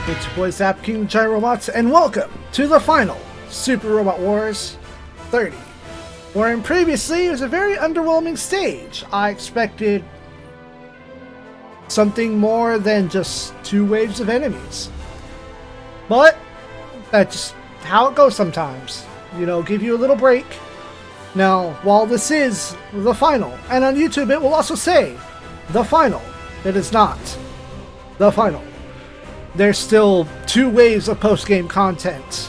It's your boy Zap King Giant Robots, and welcome to the final Super Robot Wars 30. Wherein previously it was a very underwhelming stage. I expected something more than just 2 waves of enemies. But that's just how it goes sometimes. You know, give you a little break. Now, while this is the final, and on YouTube it will also say the final, it is not the final. There's still 2 waves of post-game content.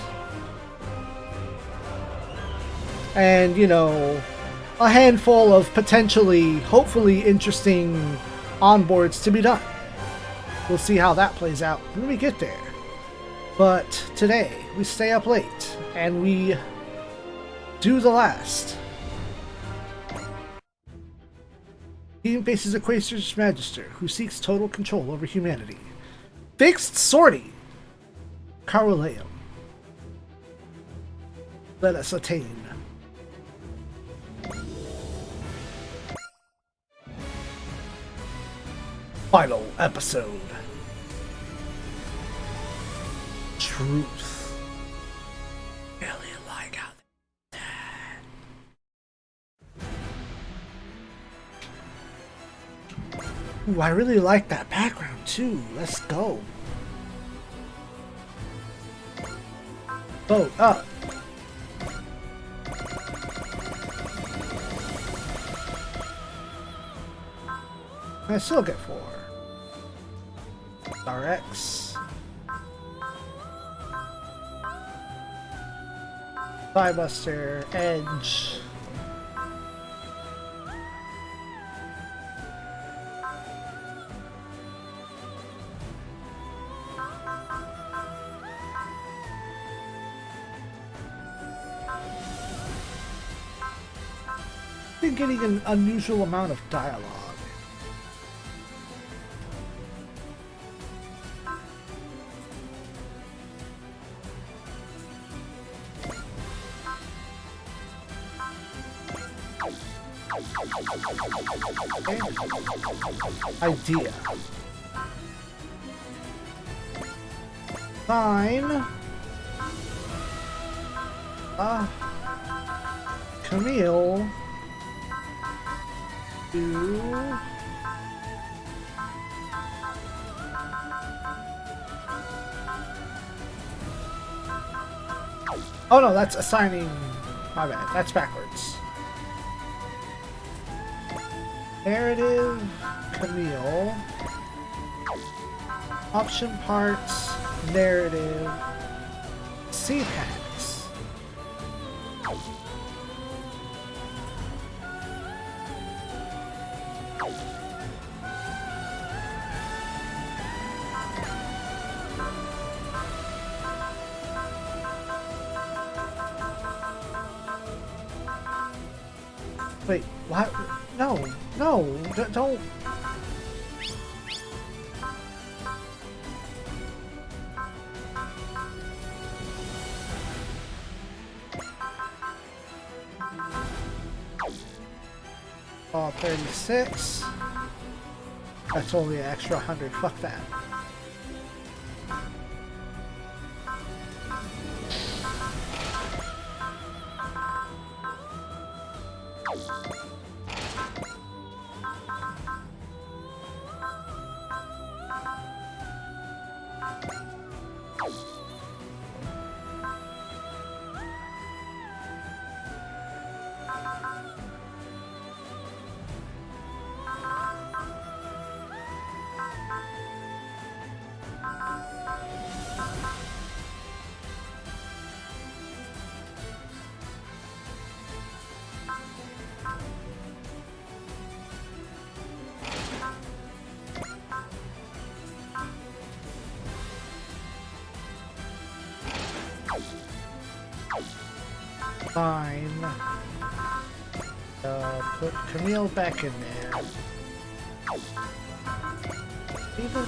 And, you know, a handful of potentially, hopefully interesting onboards to be done. We'll see how that plays out when we get there. But today, we stay up late, and we do the last. Team faces Equator's Magister, who seeks total control over humanity. Fixed sortie. Caroleum. Let us attain. Final episode. Truth. Really like how they did that. Ooh, I really like that background too. Let's go. Boat up. I still get 4. RX. Buster, Edge. Been getting an unusual amount of dialogue. Idea. Fine. Camille. Do. Oh no, that's assigning. My bad. That's backwards. Narrative, Camille, option parts, narrative, C-packs. Wait, what? No, don't. Oh, 36. That's only an extra 100. Fuck that. Fine. Put Camille back in there. Even...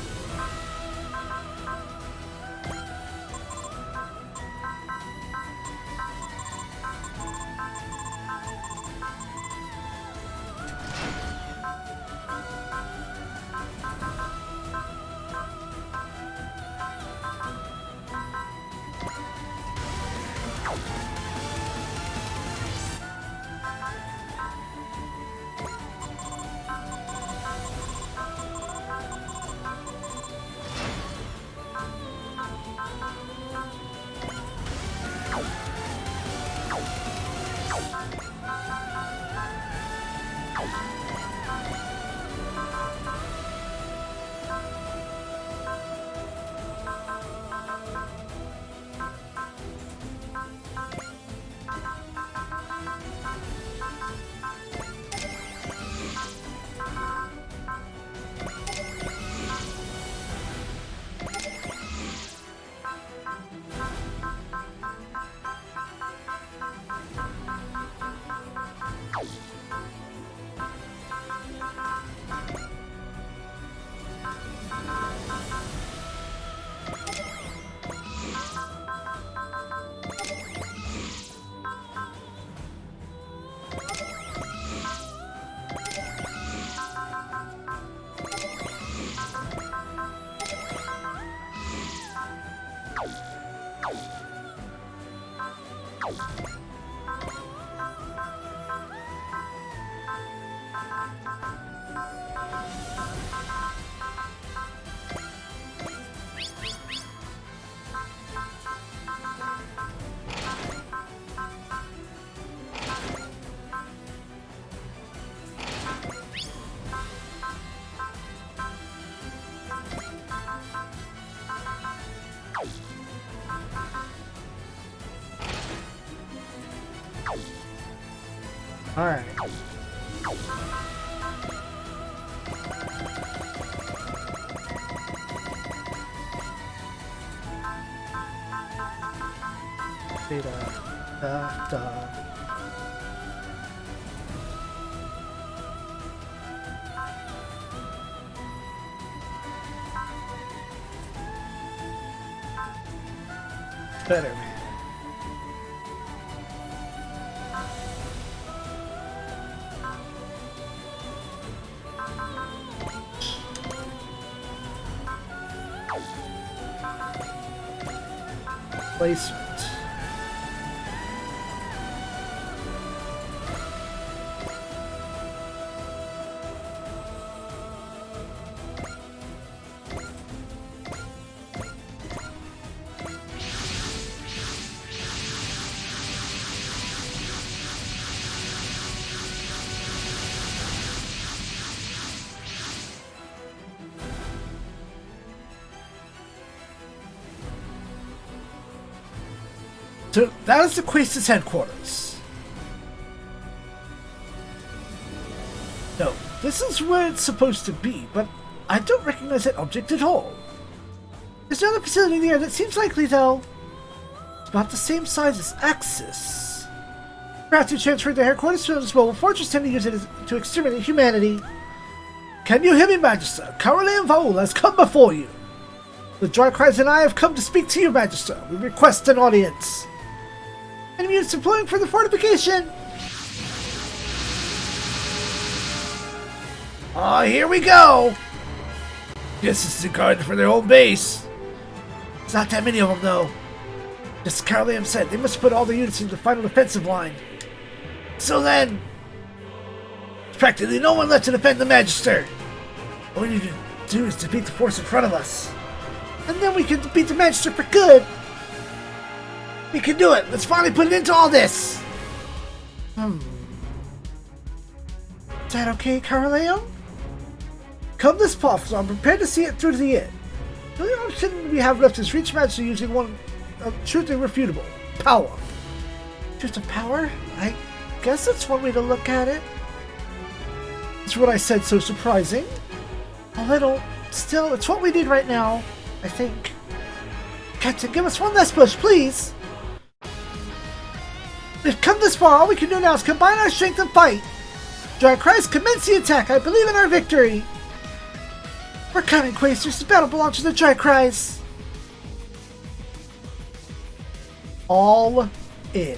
All right. Da. Better, man. Placement. So that is the Quaestus headquarters. No, this is where it's supposed to be, but I don't recognize that object at all. There's another facility there that seems likely, though. It's about the same size as Axis. Perhaps you transferred the headquarters to this mobile fortress and to use it to exterminate humanity. Can you hear me, Magister? Caroline and Vaul has come before you. The Darkrais and I have come to speak to you, Magister. We request an audience. Enemy units deploying for the fortification! Oh, here we go! This is the guard for their own base. It's not that many of them, though. Just as Caroline said, they must put all the units into the final defensive line. So then, there's practically no one left to defend the Magister. All we need to do is defeat the force in front of us. And then we can defeat the Magister for good! We can do it! Let's finally put an end to all this! Is that okay, Caroline? Come this path, so I'm prepared to see it through to the end. The only option we have left is reach Magister using one truth irrefutable. Power. Truth of power? I guess that's one way to look at it. That's what I said, so surprising. A little. Still, it's what we need right now, I think. Captain, give us one last push, please! We've come this far, all we can do now is combine our strength and fight! Darkrais, commence the attack! I believe in our victory! We're coming, Quaestors! The battle belongs to the Darkrais! All in.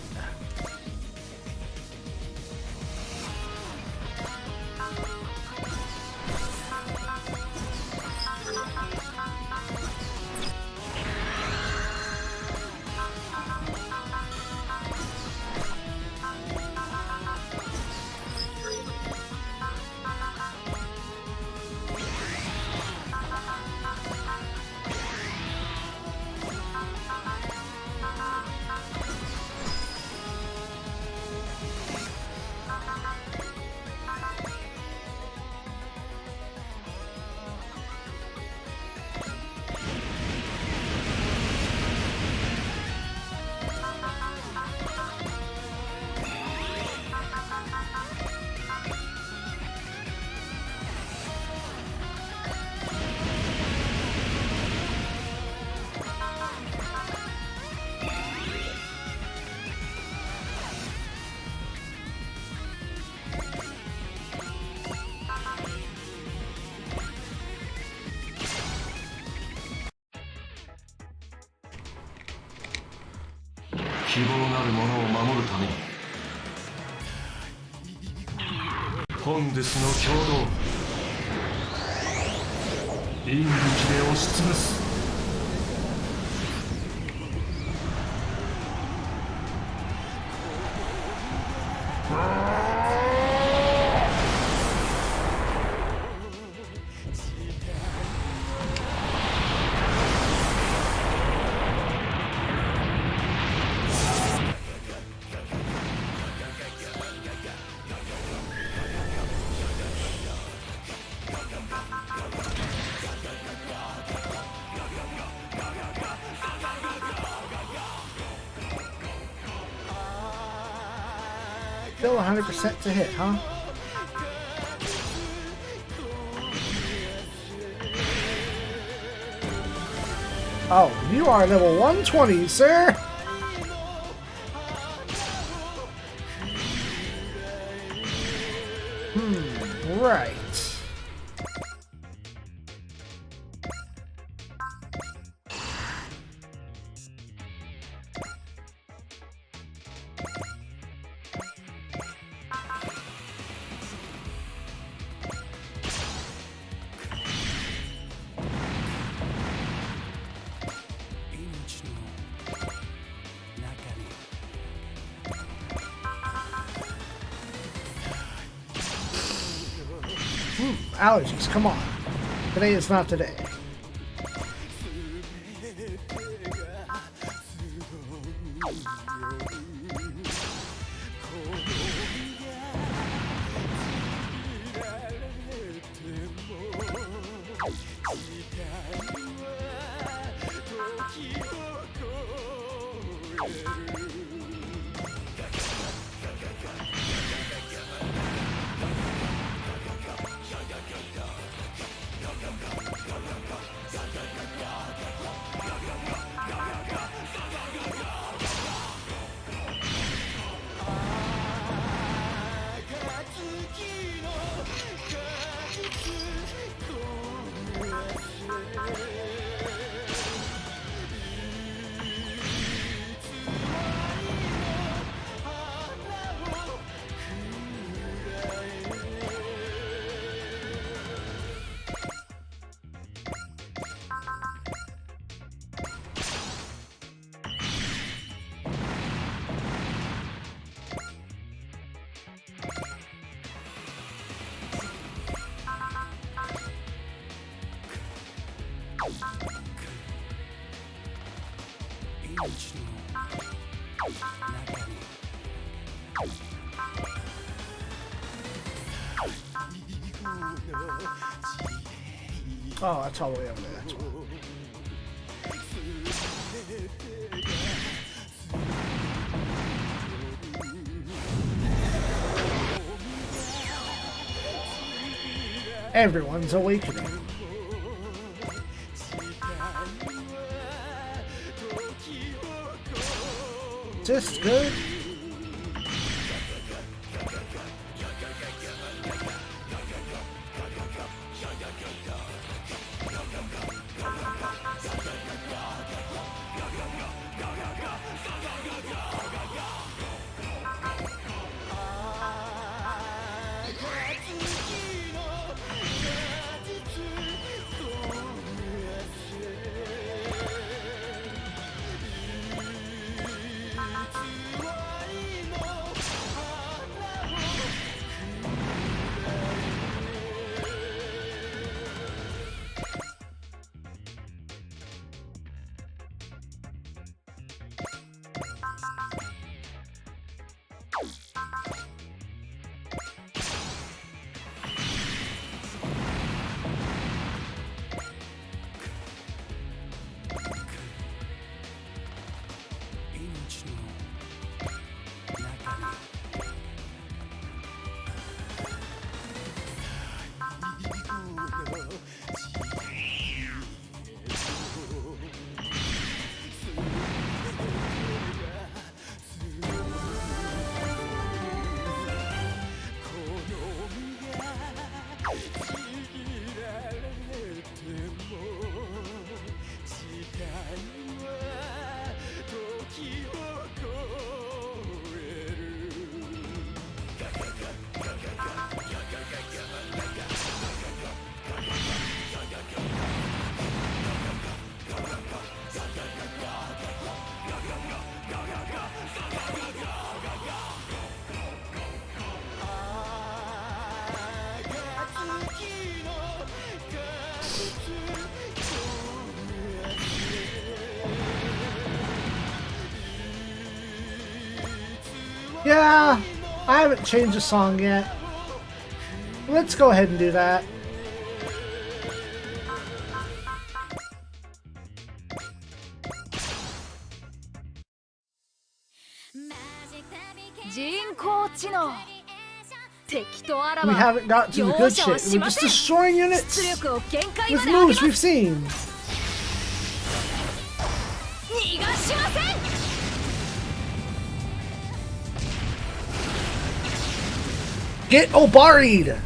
Still 100% to hit, huh? Oh, you are level 120, sir! Right. Allergies, come on. Today is not today. Oh, that's all the way over there. That's why. Everyone's awakening. Just good. Yeah, I haven't changed the song yet. Let's go ahead and do that. We haven't got to the good shit. We're just destroying units with moves we've seen. Get obaried!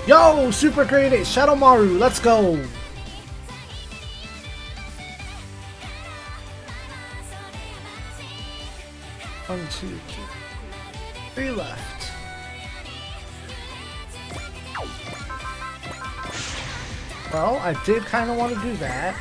Yo, Super Great Ace, Shadow Maru, let's go! 1, 2, 3 left. Well, I did kind of want to do that.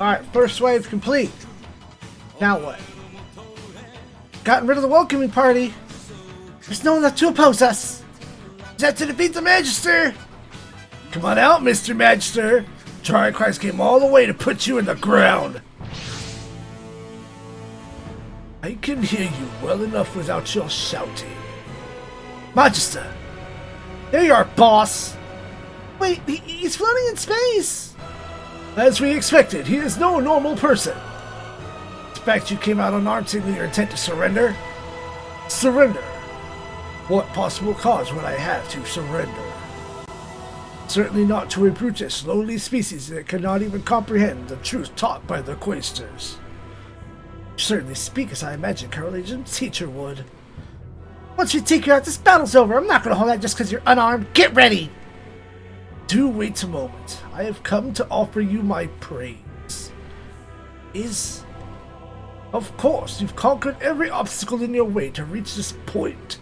Alright, first wave complete. Now what? Gotten rid of the welcoming party. There's no one left to oppose us. Just to defeat the Magister. Come on out, Mr. Magister. Char Christ came all the way to put you in the ground. I can hear you well enough without your shouting. Magister. There you are, boss. Wait, he's floating in space. As we expected, he is no normal person. Expect you came out unarmed signaling your intent to surrender? Surrender? What possible cause would I have to surrender? Certainly not to a brutish, lowly species that cannot even comprehend the truth taught by the Quaestors. You certainly speak as I imagine Caroline's teacher would. Once we take you out, this battle's over. I'm not going to hold out just because you're unarmed. Get ready! Do wait a moment. I have come to offer you my praise. Of course, you've conquered every obstacle in your way to reach this point.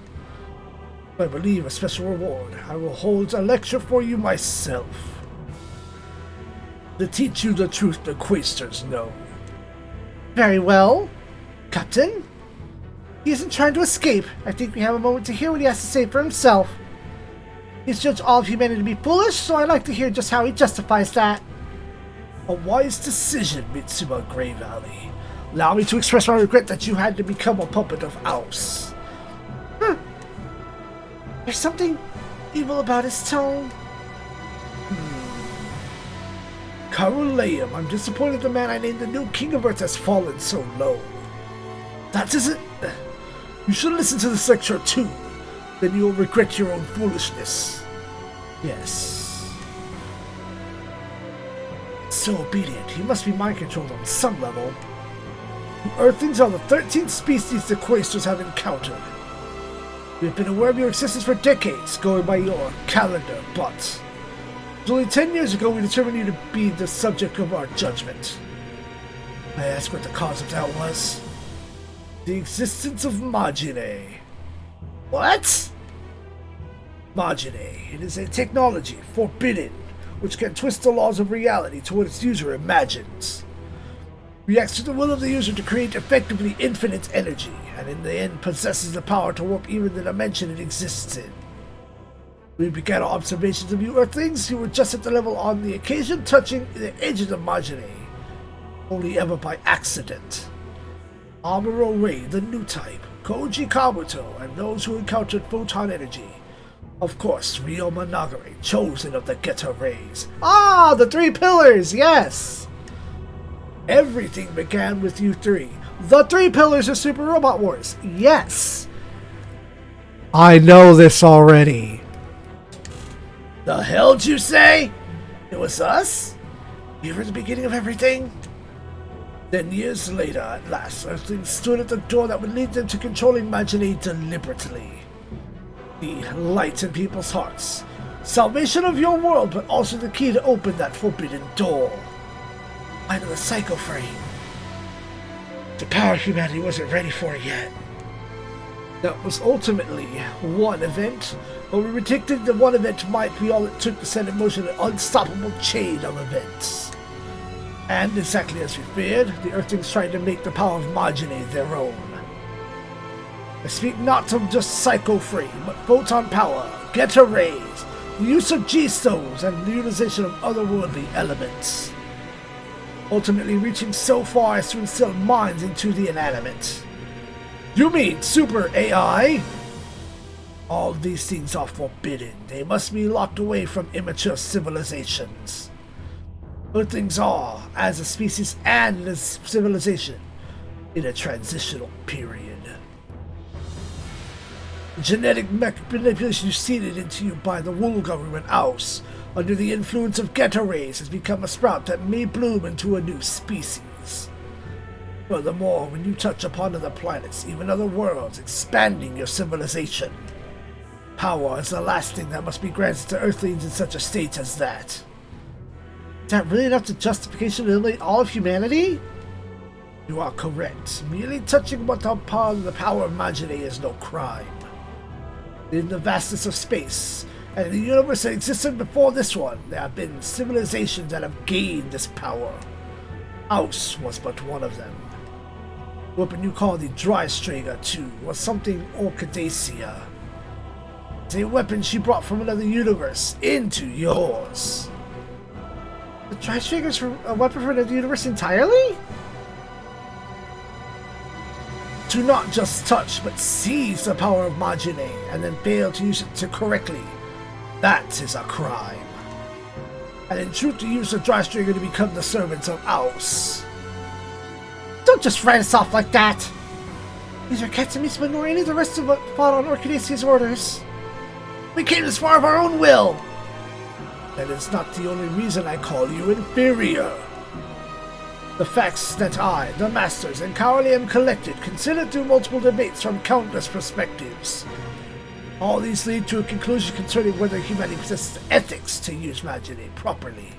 I believe a special reward. I will hold a lecture for you myself. To teach you the truth the Quaestors know. Very well, Captain. He isn't trying to escape. I think we have a moment to hear what he has to say for himself. He's judged all of humanity to be foolish, so I'd like to hear just how he justifies that. A wise decision, Mitsuma Grey Valley. Allow me to express my regret that you had to become a puppet of Aus. There's something evil about his tone. Caruleum, I'm disappointed the man I named the new King of Earth has fallen so low. That isn't... You should listen to this lecture too. Then you'll regret your own foolishness. Yes. So obedient, he must be mind-controlled on some level. You Earthlings are the 13th species the Quaestors have encountered. We have been aware of your existence for decades, going by your calendar, but Only 10 years ago, we determined you to be the subject of our judgment. I ask what the cause of that was. The existence of Magine. What? Magine. It is a technology, forbidden, which can twist the laws of reality to what its user imagines. Reacts to the will of the user to create effectively infinite energy, and in the end possesses the power to warp even the dimension it exists in. We began our observations of you Earthlings. You were just at the level on the occasion touching the edges of Magine, only ever by accident. Amuro Ray, the new type, Koji Kabuto, and those who encountered photon energy. Of course, Ryoma Nagare, chosen of the Geta Rays. Ah, the 3 pillars, yes! Everything began with you 3. The 3 pillars of Super Robot Wars, yes! I know this already. The hell'd you say? It was us? You were the beginning of everything? Then years later, at last, Earthlings stood at the door that would lead them to controlling Magine deliberately. The light in people's hearts. Salvation of your world, but also the key to open that forbidden door. Mind of the Psycho Frame. The power humanity wasn't ready for yet. That was ultimately one event, but we predicted that one event might be all it took to set in motion an unstoppable chain of events. And exactly as we feared, the Earthlings tried to make the power of Magine their own. I speak not of just Psycho Frame, but photon power, Geta Rays, the use of G-stones, and the utilization of otherworldly elements. Ultimately reaching so far as to instill minds into the inanimate. You mean Super AI? All these things are forbidden. They must be locked away from immature civilizations. Earthlings are, as a species and as a civilization, in a transitional period. The genetic manipulation seeded into you by the Wool government house, under the influence of Geta Rays, has become a sprout that may bloom into a new species. Furthermore, when you touch upon other planets, even other worlds, expanding your civilization, power is the last thing that must be granted to Earthlings in such a state as that. Is that really enough to justification to eliminate all of humanity? You are correct. Merely touching upon the power of Magine is no crime. In the vastness of space, and in the universe that existed before this one, there have been civilizations that have gained this power. Aus was but one of them. The weapon you call the Drystrager, too, was something Orchidacia. It's a weapon she brought from another universe into yours. The Drystrager is a weapon from another universe entirely? To not just touch, but seize the power of Magine, and then fail to use it correctly. That is a crime. And in truth, to use the Drystrager to become the servants of Aus. Don't just write us off like that! These are Katsumi's but nor any of the rest of us fought on Orchidacea's orders. We came this far of our own will! That is not the only reason I call you inferior. The facts that I, the Masters, and Cowley am collected, considered through multiple debates from countless perspectives. All these lead to a conclusion concerning whether humanity possesses the ethics to use Magine properly.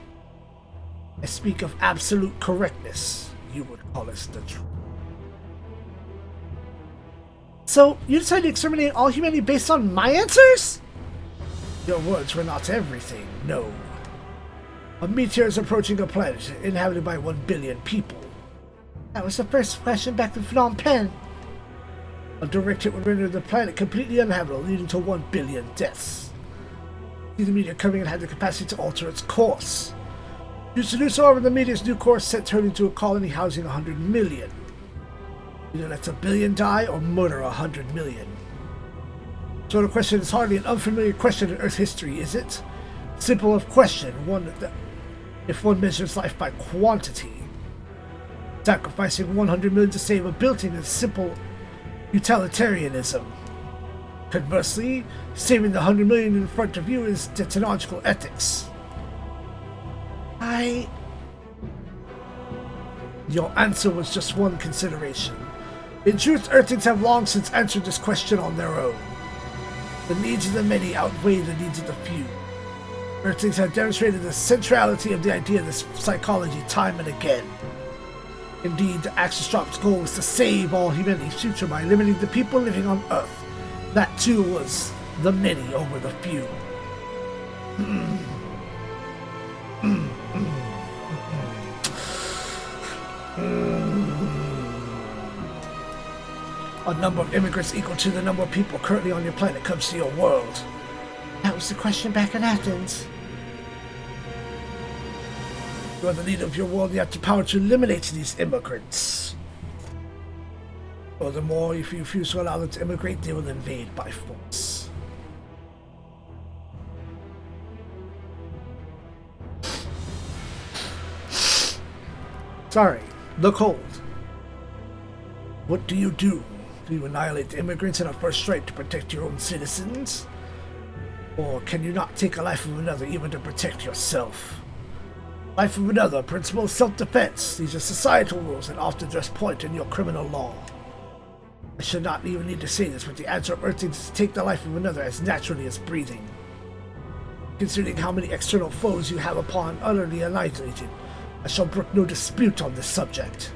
I speak of absolute correctness. You would call us the truth. So, you decided to exterminate all humanity based on my answers? Your words were not everything, no. A meteor is approaching a planet inhabited by 1 billion people. That was the first question back to Phnom Penh. A direct hit would render the planet completely uninhabitable, leading to 1 billion deaths. The meteor coming in had the capacity to alter its course. Used to do so, however, the meteor's new course sent her into a colony housing 100 million. Either let a billion die or murder 100 million. So the question is hardly an unfamiliar question in Earth history, is it? Simple of question, if one measures life by quantity. Sacrificing 100 million to save a building is simple utilitarianism. Conversely, saving the 100 million in front of you is technological ethics. Your answer was just one consideration. In truth, Earthlings have long since answered this question on their own. The needs of the many outweigh the needs of the few. Earthlings have demonstrated the centrality of the idea of this psychology time and again. Indeed, the Axis Drop's goal was to save all humanity's future by limiting the people living on Earth. That too was the many over the few. A number of immigrants equal to the number of people currently on your planet comes to your world. That was the question back in Athens. You are the leader of your world, you have the power to eliminate these immigrants. Furthermore, if you refuse to allow them to immigrate, they will invade by force. Sorry, the cold. What do? Do you annihilate the immigrants in a first strike to protect your own citizens? Or can you not take a life of another even to protect yourself? Life of another, principle of self-defense. These are societal rules and often just point in your criminal law. I should not even need to say this, but the answer of Earthlings is to take the life of another as naturally as breathing. Considering how many external foes you have upon utterly annihilated, I shall brook no dispute on this subject.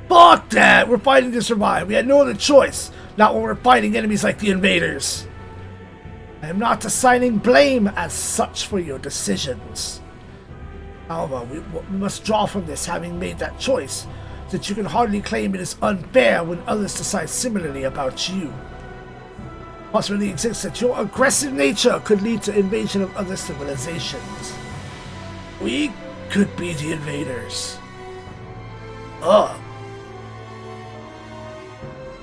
Fuck that! We're fighting to survive. We had no other choice. Not when we're fighting enemies like the invaders. I am not assigning blame as such for your decisions. However, we must draw from this, having made that choice, that you can hardly claim it is unfair when others decide similarly about you. Possibility exists that your aggressive nature could lead to invasion of other civilizations. We could be the invaders.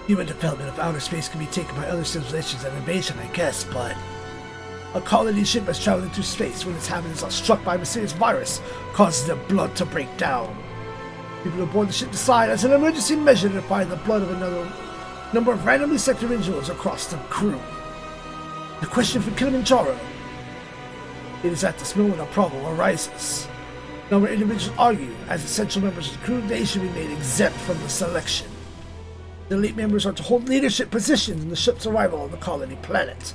Human development of outer space can be taken by other civilizations as invasion, I guess, but a colony ship is traveling through space when its inhabitants are struck by a mysterious virus, causes their blood to break down. People aboard the ship decide, as an emergency measure, to find the blood of another number of randomly selected individuals across the crew. The question for Kilimanjaro. It is at this moment a problem arises. A number of individuals argue, as essential members of the crew, they should be made exempt from the selection. The elite members are to hold leadership positions in the ship's arrival on the colony planet.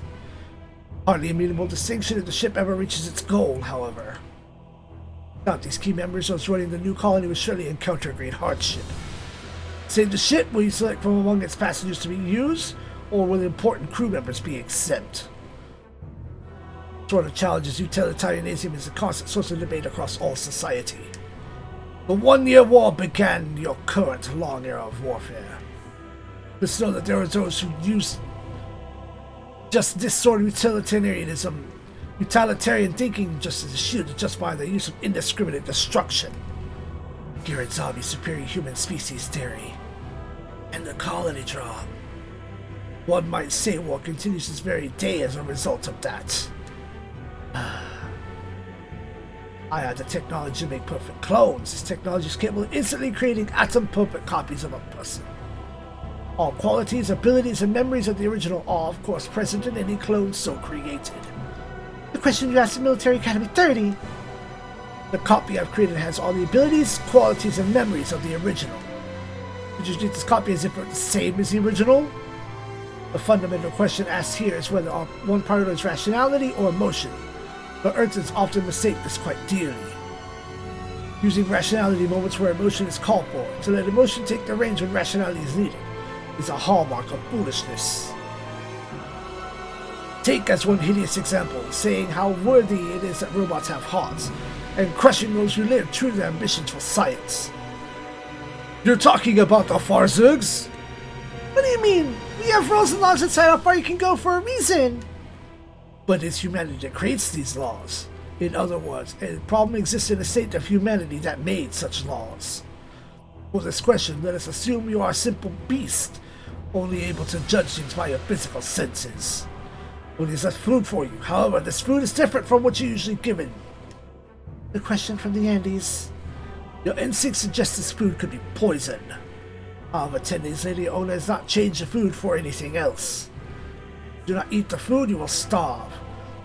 Hardly a mutable distinction if the ship ever reaches its goal, however. Without these key members, those running the new colony will surely encounter great hardship. Save the ship, will you select from among its passengers to be used, or will important crew members be exempt? Sort of challenges utilitarianism is a constant source of debate across all society. The 1-year war began your current long era of warfare. But know that there are those who use just this sort of utilitarian thinking just as a shield to justify the use of indiscriminate destruction. Garrett Zombie's superior human species theory. And the colony drop. One might say war continues this very day as a result of that. I had the technology to make perfect clones. This technology is capable of instantly creating atom-perfect copies of a person. All qualities, abilities, and memories of the original are, of course, present in any clone so created. The question you asked in Military Academy 30. The copy I've created has all the abilities, qualities, and memories of the original. Would you treat this copy as if it's the same as the original? The fundamental question asked here is whether one prioritizes rationality or emotion, but Earthlings often mistake this quite dearly. Using rationality in moments where emotion is called for, to let emotion take the reins when rationality is needed, is a hallmark of foolishness. Take as one hideous example, saying how worthy it is that robots have hearts, and crushing those who live true to their ambitions for science. You're talking about the Farzugs? What do you mean? We have frozen laws that say how far you can go for a reason. But it's humanity that creates these laws. In other words, a problem exists in a state of humanity that made such laws. For this question, let us assume you are a simple beast, only able to judge things by your physical senses. Only is left food for you. However, this food is different from what you're usually given. The question from the Andes. Your instinct suggests this food could be poison. However, 10 days later, your owner has not changed the food for anything else. Do not eat the food, you will starve.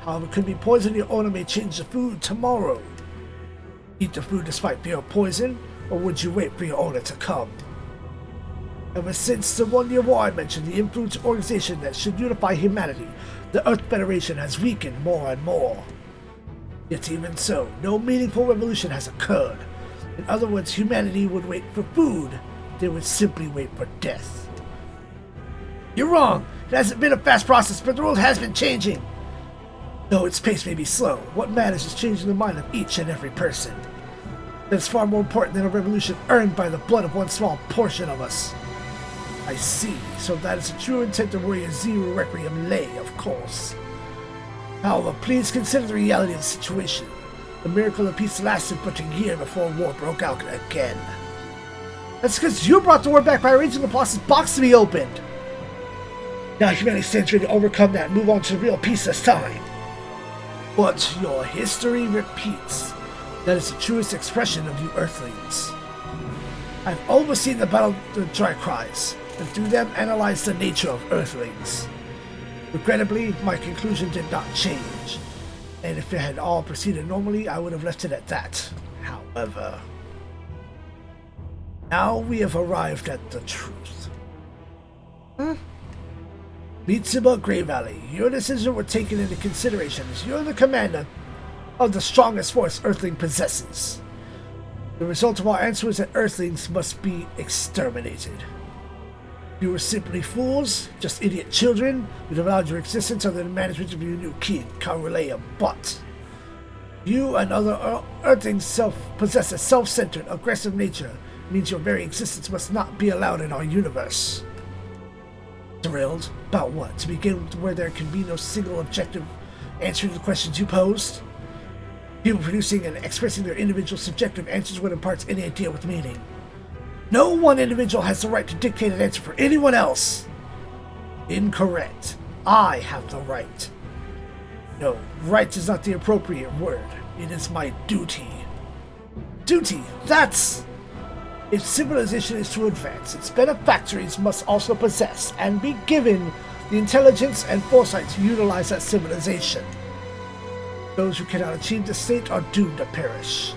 However, it could be poison, your owner may change the food tomorrow. Eat the food despite fear of poison, or would you wait for your owner to come? Ever since the 1-year war I mentioned, the influence organization that should unify humanity, the Earth Federation has weakened more and more. Yet even so, no meaningful revolution has occurred. In other words, humanity would wait for food. They would simply wait for death. You're wrong. It hasn't been a fast process, but the world has been changing. Though its pace may be slow, what matters is changing the mind of each and every person. That is far more important than a revolution earned by the blood of one small portion of us. I see. So that is the true intent of Warrior Zero Requiem lay, of course. However, please consider the reality of the situation. The miracle of peace lasted but a year before war broke out again. That's because you brought the war back by arranging the boss's box to be opened. Now humanity stands ready to overcome that and move on to real peace this time. But your history repeats. That is the truest expression of you Earthlings. I've overseen the battle of the Dry Cries, and through them analyzed the nature of Earthlings. Regrettably, my conclusion did not change, and if it had all proceeded normally, I would have left it at that. However, now we have arrived at the truth. Mitsuba Grey Valley, your decision were taken into consideration as you're the commander of the strongest force Earthling possesses. The result of our answer is that Earthlings must be exterminated. You were simply fools, just idiot children, who allowed your existence under the management of your new king, Karuleum. But you and other Earthlings possess a self-centered, aggressive nature, means your very existence must not be allowed in our universe. Thrilled? About what? To begin with, where there can be no single objective answer to the questions you posed? People producing and expressing their individual subjective answers would impart any idea with meaning. No one individual has the right to dictate an answer for anyone else. Incorrect. I have the right. No, right is not the appropriate word. It is my duty. Duty, that's... If civilization is to advance, its benefactors must also possess and be given the intelligence and foresight to utilize that civilization. Those who cannot achieve this state are doomed to perish.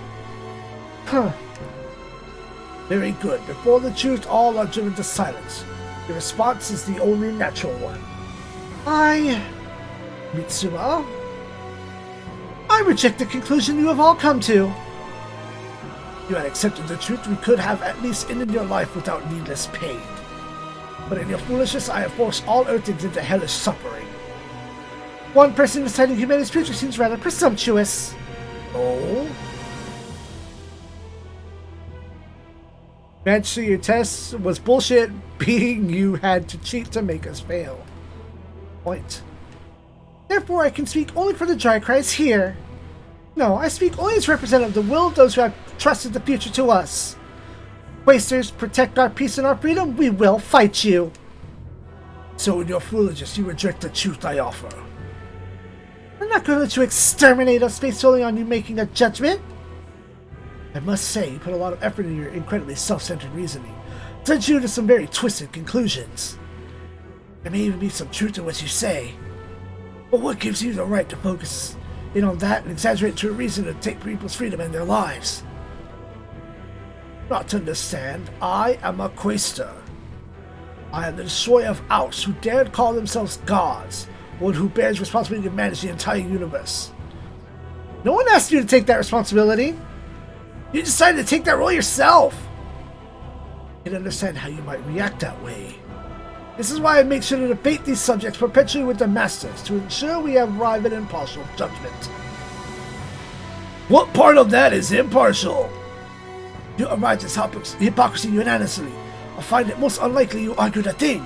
Very good. Before the truth, all are driven to silence. Your response is the only natural one. Mitsuba, I reject the conclusion you have all come to. If you had accepted the truth, we could have at least ended your life without needless pain. But in your foolishness, I have forced all Earthlings into hellish suffering. One person deciding humanity's future seems rather presumptuous. Oh? Eventually, your test was bullshit, being you had to cheat to make us fail. Point. Therefore, I can speak only for the Dry Cries here. No, I speak only as representative of the will of those who have trusted the future to us. Wasters, protect our peace and our freedom, we will fight you. So in your foolishness, you reject the truth I offer. I'm not going to let you exterminate us based solely on you making a judgment. I must say, you put a lot of effort into your incredibly self-centered reasoning. It led you to some very twisted conclusions. There may even be some truth in what you say. But what gives you the right to focus in on that and exaggerate to a reason to take people's freedom and their lives? Not to understand, I am a Quaestor. I am the destroyer of Aus, who dared call themselves gods, one who bears responsibility to manage the entire universe. No one asked you to take that responsibility. You decided to take that role yourself. I can understand how you might react that way. This is why I make sure to debate these subjects perpetually with the masters, to ensure we arrive at impartial judgment. What part of that is impartial? You arrived at hypocrisy unanimously. I find it most unlikely you argued a thing.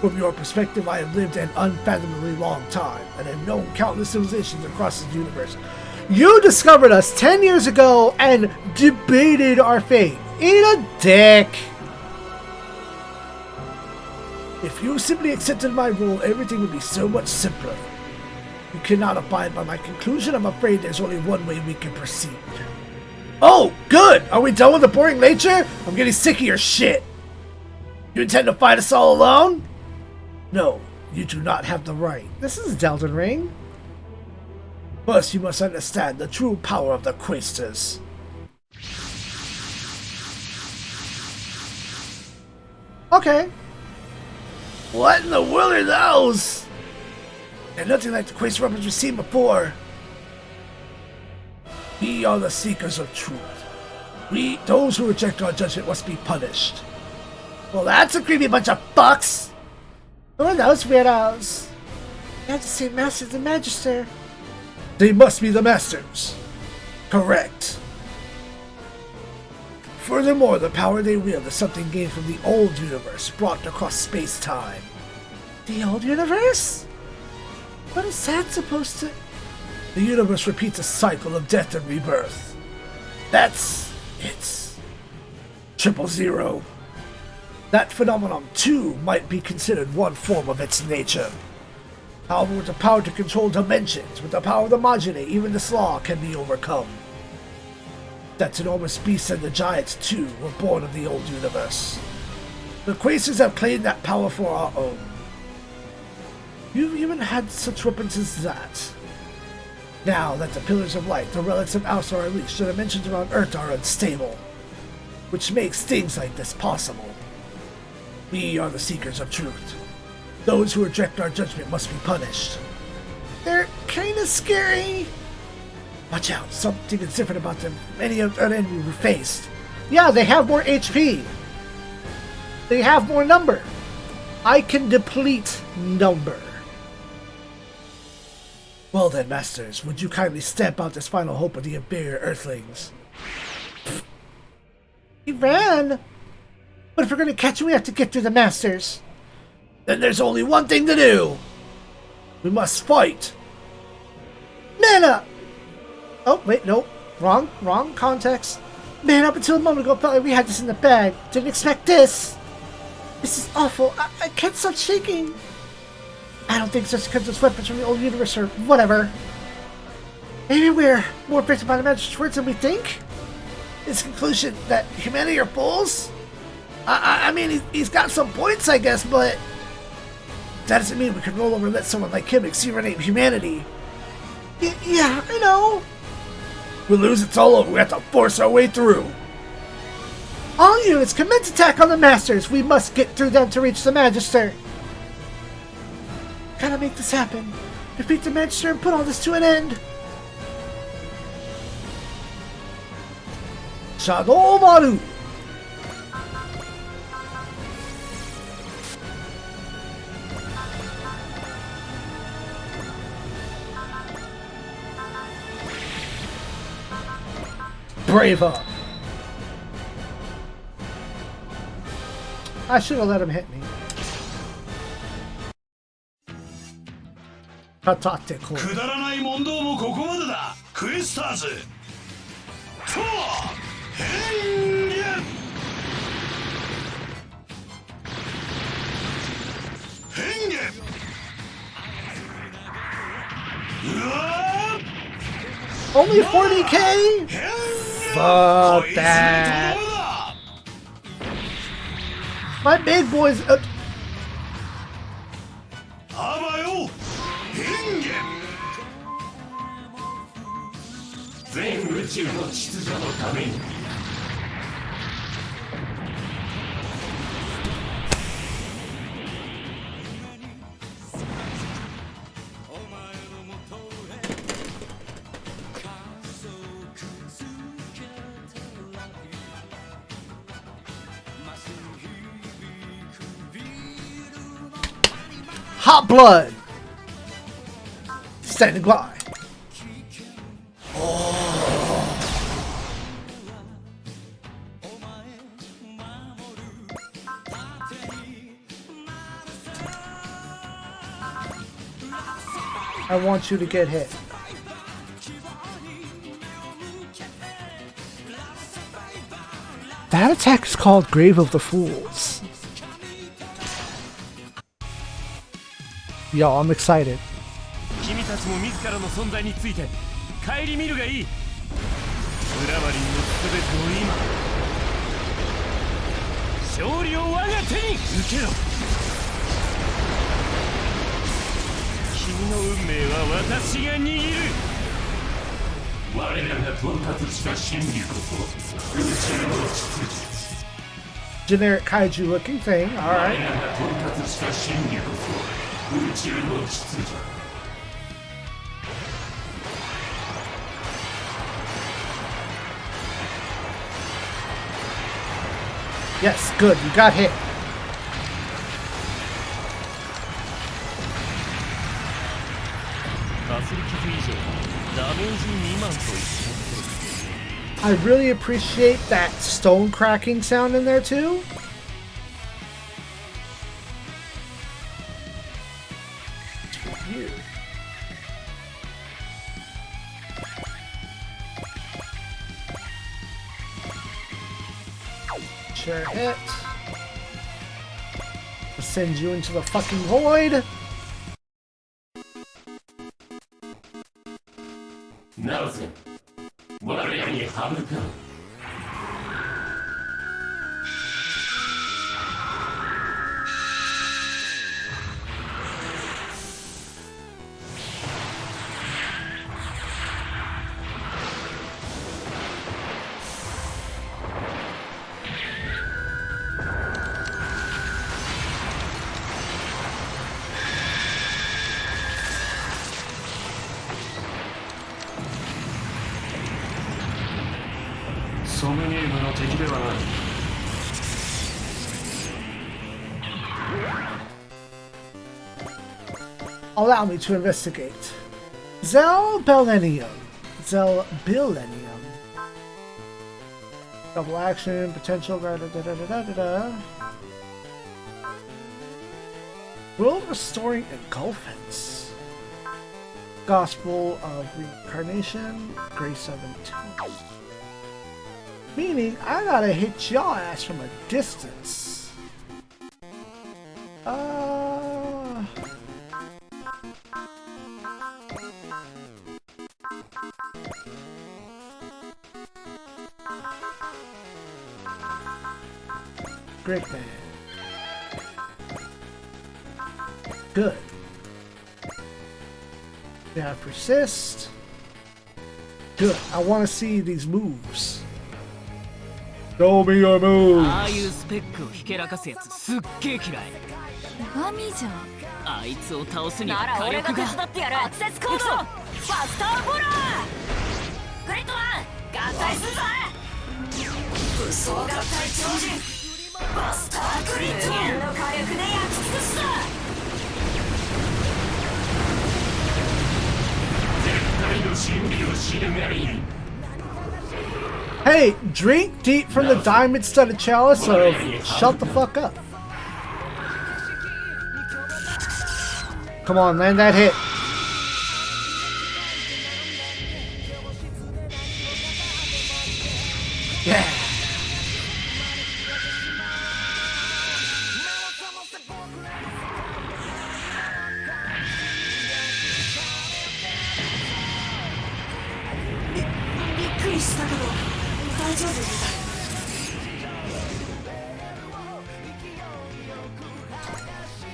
From your perspective, I have lived an unfathomably long time, and have known countless civilizations across the universe. You discovered us 10 years ago and debated our fate. Eat a dick! If you simply accepted my rule, everything would be so much simpler. You cannot abide by my conclusion. I'm afraid there's only one way we can proceed. Oh, good! Are we done with the boring lecture? I'm getting sick of your shit. You intend to fight us all alone? No, you do not have the right. This is Elden Ring. First, you must understand the true power of the Quaestors. Okay. What in the world are those? They're nothing like the Quaestor weapons we've seen before. We are the seekers of truth. Those who reject our judgment must be punished. Well, that's a creepy bunch of fucks! Who are those weirdos? You have to say Masters and Magister. They must be the Masters. Correct. Furthermore, the power they wield is something gained from the old universe, brought across space-time. The old universe? What is that supposed to... The universe repeats a cycle of death and rebirth. That's... it's... 000. That phenomenon, too, might be considered one form of its nature. However, with the power to control dimensions, with the power to modulate, even this law can be overcome. That enormous beast and the giants, too, were born of the old universe. The Quasars have claimed that power for our own. You've even had such weapons as that. Now that the Pillars of Light, the relics of Aus are unleashed, the dimensions around Earth are unstable, which makes things like this possible. We are the seekers of truth. Those who reject our judgment must be punished. They're kinda scary. Watch out, something is different about them from any other enemy we faced. Yeah, they have more HP. They have more number. I can deplete number. Well then, Masters, would you kindly stamp out this final hope of the inferior Earthlings? He ran! But if we're gonna catch him, we have to get through the Masters. Then there's only one thing to do. We must fight. Man up! Oh, wait, no. Wrong context. Man, up until a moment ago, felt like we had this in the bag. Didn't expect this. This is awful. I can't stop shaking. I don't think it's just because it's weapons from the old universe or whatever. Maybe we're more affected by the Magister's words than we think? His conclusion that humanity are fools? I mean, he's got some points, I guess, but that doesn't mean we can roll over and let someone like him exterminate humanity. Yeah, I know. We lose, it's all over. We have to force our way through. All units, commence attack on the Masters. We must get through them to reach the Magister. Gotta make this happen. Defeat the Magister and put all this to an end. Shadow Maru. Brave up. I should have let him hit me. Katate cool. くだらない問答もここまでだ。クエスターズ。と変幻。変幻。うわ。 Only 40k? Fuck that. My big boys. Hot blood. Standing by. I want you to get hit. That attack is called Grave of the Fools. Yo, I'm excited. 君たちも自らの存在について顧みるがいい。ブラバリンのすべてを今勝利を我が手に受けろ。君の運命は私が握る。我らが到達した真理こそ宇宙の秩序。 Generic kaiju looking thing, alright. Yes, good. You got hit. I really appreciate that stone cracking sound in there too. It's weird. Sure hit. I'll send you into the fucking void. Allow me to investigate. Zelbillenium. Double action, potential. World restoring engulfance. Gospel of reincarnation. Grace of intelligence. Meaning, I gotta hit y'all ass from a distance. Gridman. Good. Yeah, persist. Good. I want to see these moves. Show me your moves. ああいうスペックをひけらかすやつすっげえ嫌い。手紙じゃん。あいつを倒すにはなら火俺が力が。手伝ってやる。アクセスコード。ファスターボラー。グリッドマン、合体するぞ。武装合体超人。バスターグリッドマンの火力で焼き尽くすぞ。 Hey, drink deep from the diamond-studded chalice or shut the fuck up. Come on, land that hit. Yeah.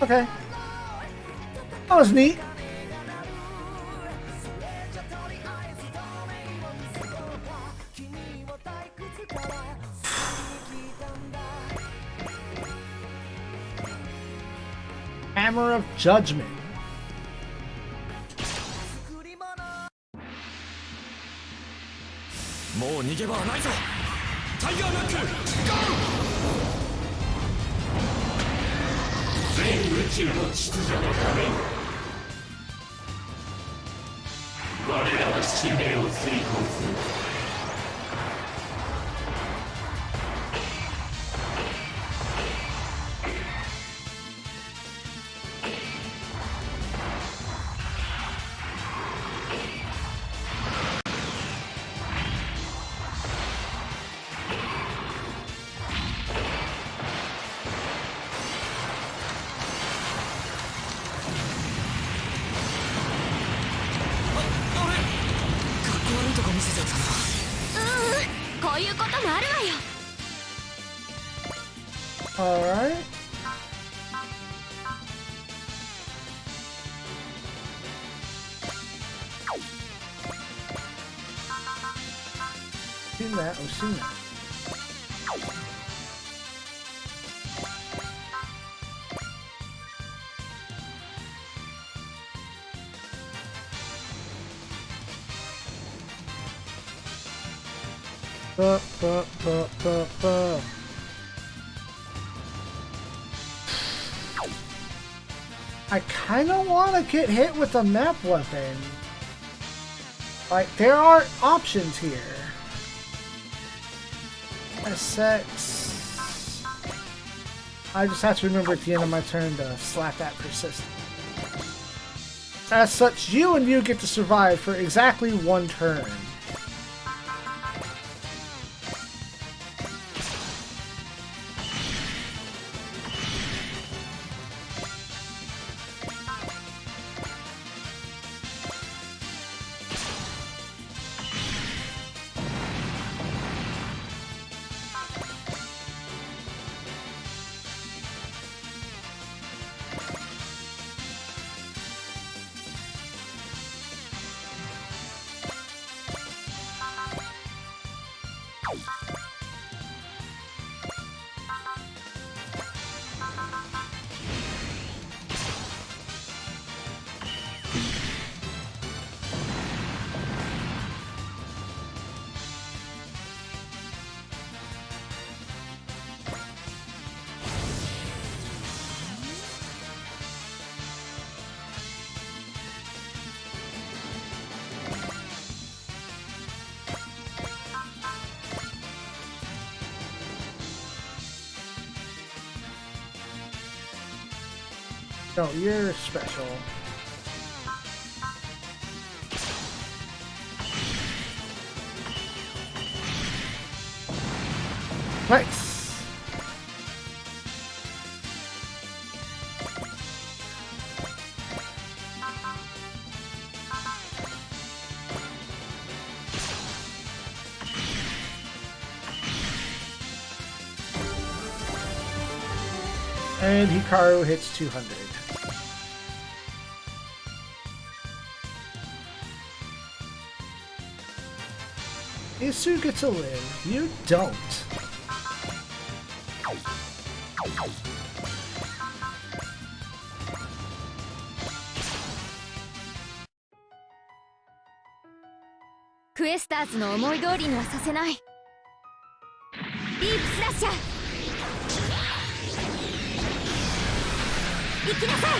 Okay. That was neat. Hammer of Judgment. Alright. Seen that, I've seen that. I kind of want to get hit with a map weapon. Like, there are options here. SX. I just have to remember at the end of my turn to slap that persistent. As such, you and you get to survive for exactly one turn. No, you're special. Nice. And Hikaru hits 200. Isu gets a live. You don't. Questers の思い通りにはさせない。ディープスラッシャー。行きなさい。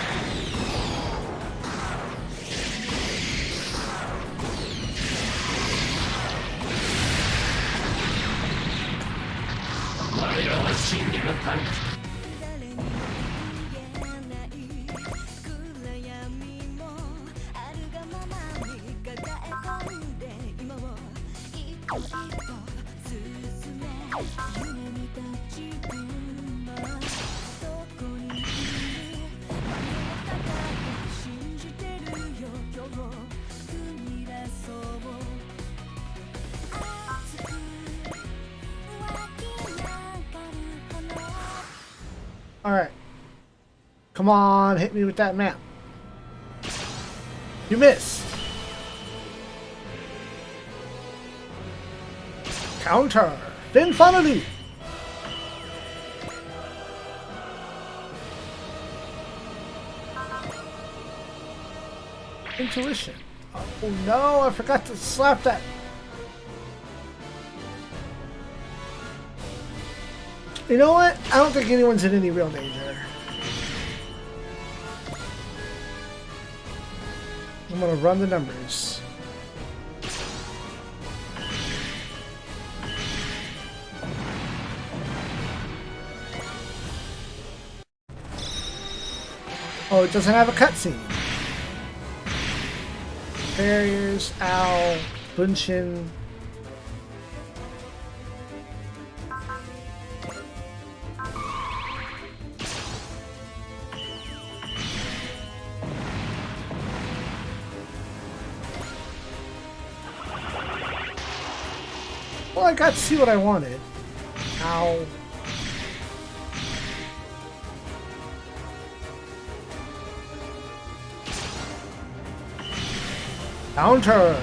我らは真理の民。Alright. Come on, hit me with that map. You missed. Counter. Finality. Intuition. Oh no, I forgot to slap that. You know what? I don't think anyone's in any real danger. I'm gonna run the numbers. Oh, it doesn't have a cutscene. Barriers, owl, Bunshin. Well, I got to see what I wanted. Ow. Counter.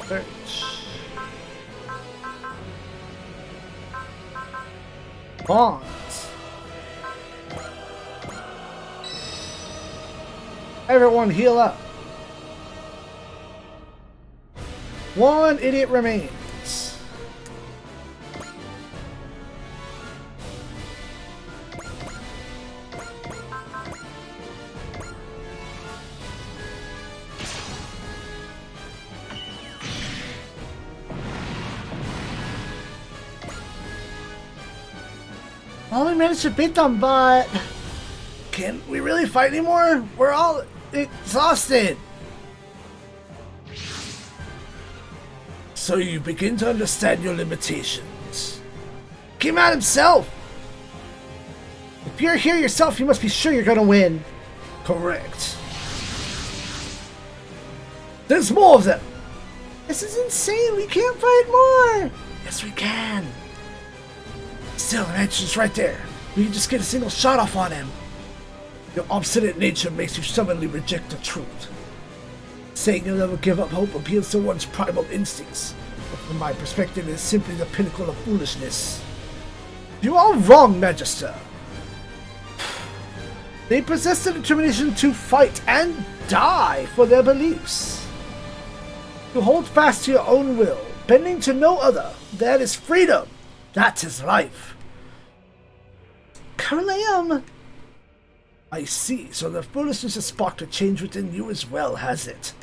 Search. Bonds. Everyone heal up. One idiot remains. Well, we managed to beat them, but can we really fight anymore? We're all exhausted. So you begin to understand your limitations. Came out himself. If you're here yourself, you must be sure you're gonna win. Correct. There's more of them. This is insane. We can't fight more. Yes, we can. Still, an entrance right there. We can just get a single shot off on him. Your obstinate nature makes you stubbornly reject the truth. Saying you'll never give up hope appeals to one's primal instincts, but from my perspective it is simply the pinnacle of foolishness. You are wrong, Magister. They possess the determination to fight and die for their beliefs. To hold fast to your own will, bending to no other, that is freedom. That is life. Carleum. I see, so the foolishness has sparked a change within you as well, has it?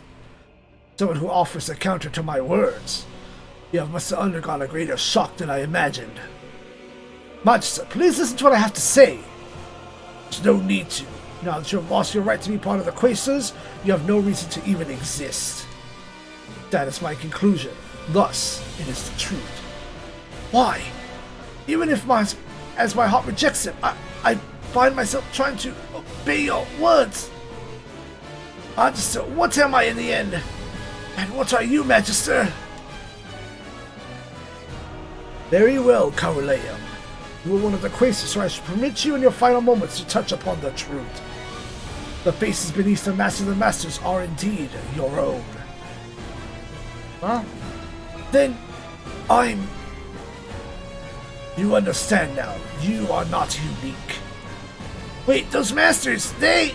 Someone who offers a counter to my words. You must have undergone a greater shock than I imagined. Magister, please listen to what I have to say. There's no need to. Now that you have lost your right to be part of the Quasars, you have no reason to even exist. That is my conclusion. Thus, it is the truth. Why? Even if as my heart rejects it, I find myself trying to obey your words. Magister, what am I in the end? And what are you, Magister? Very well, Carleum. You are one of the Quasars, so I should permit you in your final moments to touch upon the truth. The faces beneath the Master of the Masters are indeed your own. Huh? Then, You understand now. You are not unique. Wait, those Masters, they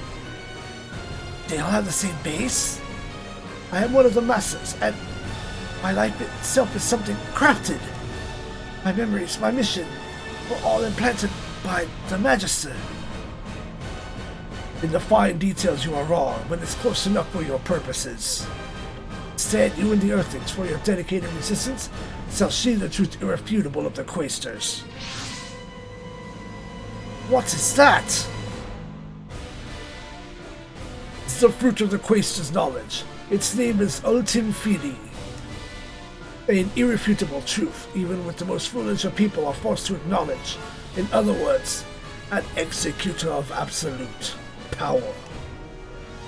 all have the same base? I am one of the Masters, and my life itself is something crafted. My memories, my mission, were all implanted by the Magister. In the fine details you are wrong, but it's close enough for your purposes. Instead, you and the Earthlings, for your dedicated resistance, shall see the truth irrefutable of the Quasters. What is that? It's the fruit of the Quasters' knowledge. Its name is Ultim Fide. An irrefutable truth, even with the most foolish of people are forced to acknowledge. In other words, an executor of absolute power.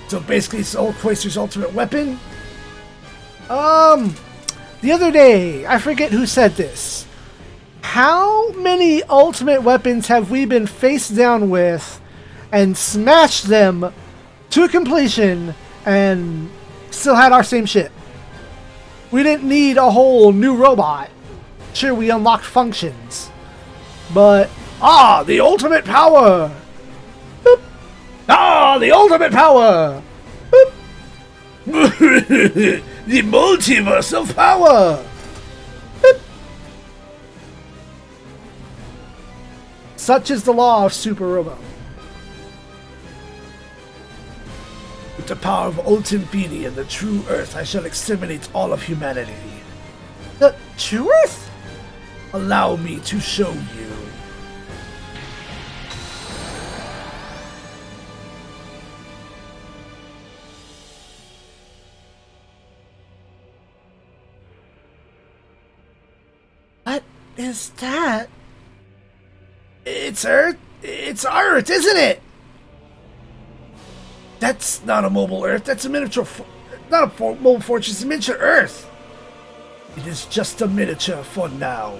So basically it's the old Quastar's ultimate weapon? The other day, I forget who said this. How many ultimate weapons have we been face down with and smashed them to completion and still had our same shit? We didn't need a whole new robot. Sure, we unlocked functions. But, the ultimate power! Boop. The ultimate power! Boop. The multiverse of power! Boop. Such is the law of Super Robo. With the power of Ultim Fide and the true Earth, I shall exterminate all of humanity. The true Earth? Allow me to show you. What is that? It's Earth? It's our Earth, isn't it? That's not a mobile Earth, that's a miniature, not a mobile fortress, it's a miniature Earth. It is just a miniature for now.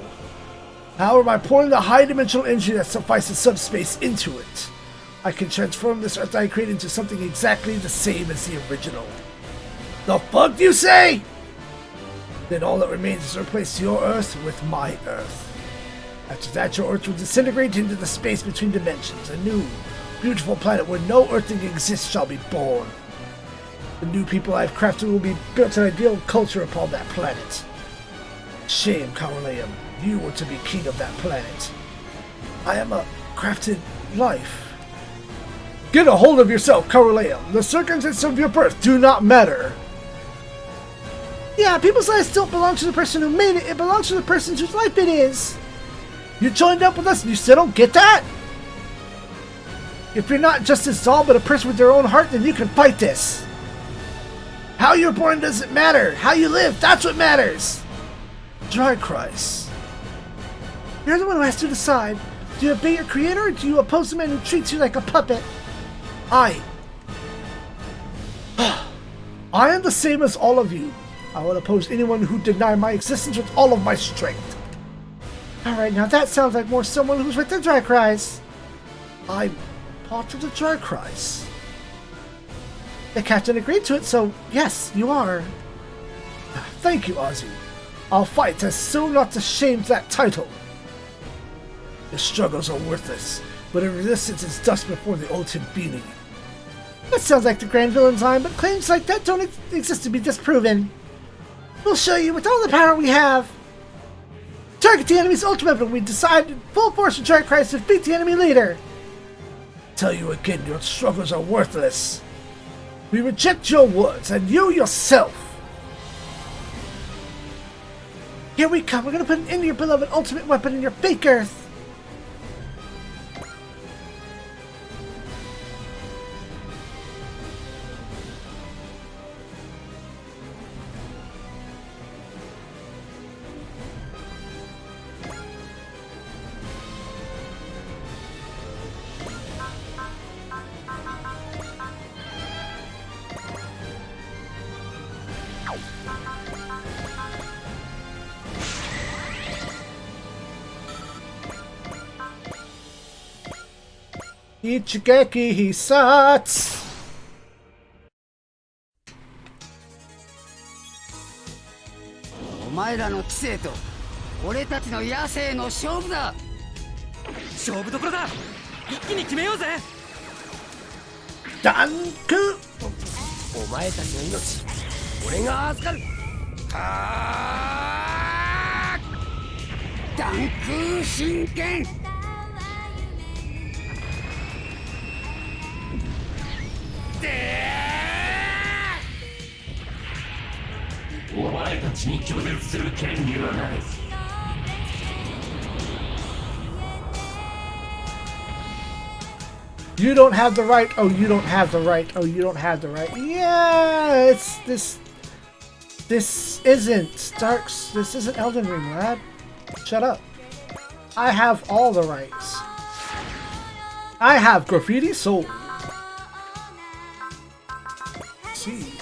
However, by pouring the high-dimensional energy that suffices subspace into it, I can transform this Earth I created into something exactly the same as the original. The fuck do you say? Then all that remains is to replace your Earth with my Earth. After that, your Earth will disintegrate into the space between dimensions. A new, beautiful planet where no Earthling exists shall be born. The new people I've crafted will be built an ideal culture upon that planet. Shame, Cauleum. You were to be king of that planet. I am a crafted life. Get a hold of yourself, Cauleum. The circumstances of your birth do not matter. Yeah, people's lives don't belong to the person who made it. It belongs to the person whose life it is. You joined up with us and you still don't get that? If you're not just a Zaw but a person with their own heart, then you can fight this. How you're born doesn't matter. How you live, that's what matters. Dry Christ. You're the one who has to decide. Do you obey your creator or do you oppose the man who treats you like a puppet? I am the same as all of you. I will oppose anyone who deny my existence with all of my strength. Alright, now that sounds like more someone who's with the Dry Cries. I'm part of the Dry Cries. The captain agreed to it, so yes, you are. Thank you, Ozzy. I'll fight as so not to shame that title. Your struggles are worthless, but a resistance is dust before the ultimate beanie. That sounds like the Grand Villain's line, but claims like that don't exist to be disproven. We'll show you with all the power we have. Target the enemy's ultimate when we decide in full force to try Christ to defeat the enemy leader. Tell you again, your struggles are worthless. We reject your words, and you yourself. Here we come. We're gonna put an end to your beloved ultimate weapon in your fake Earth. Ichigeki Hisatsu! お前らの知性と俺たちの野生の勝負だ。勝負どころだ。一気に決めようぜ。ダンク！お前たちの命俺が預かる。ダンク真剣。お前たちに拒絶する権利はない。You don't have the right. Oh, you don't have the right. Oh, you don't have the right. Yeah, it's this. This isn't Darks. This isn't Elden Ring, lad. Shut up. I have all the rights. I have Graffiti Soul. See.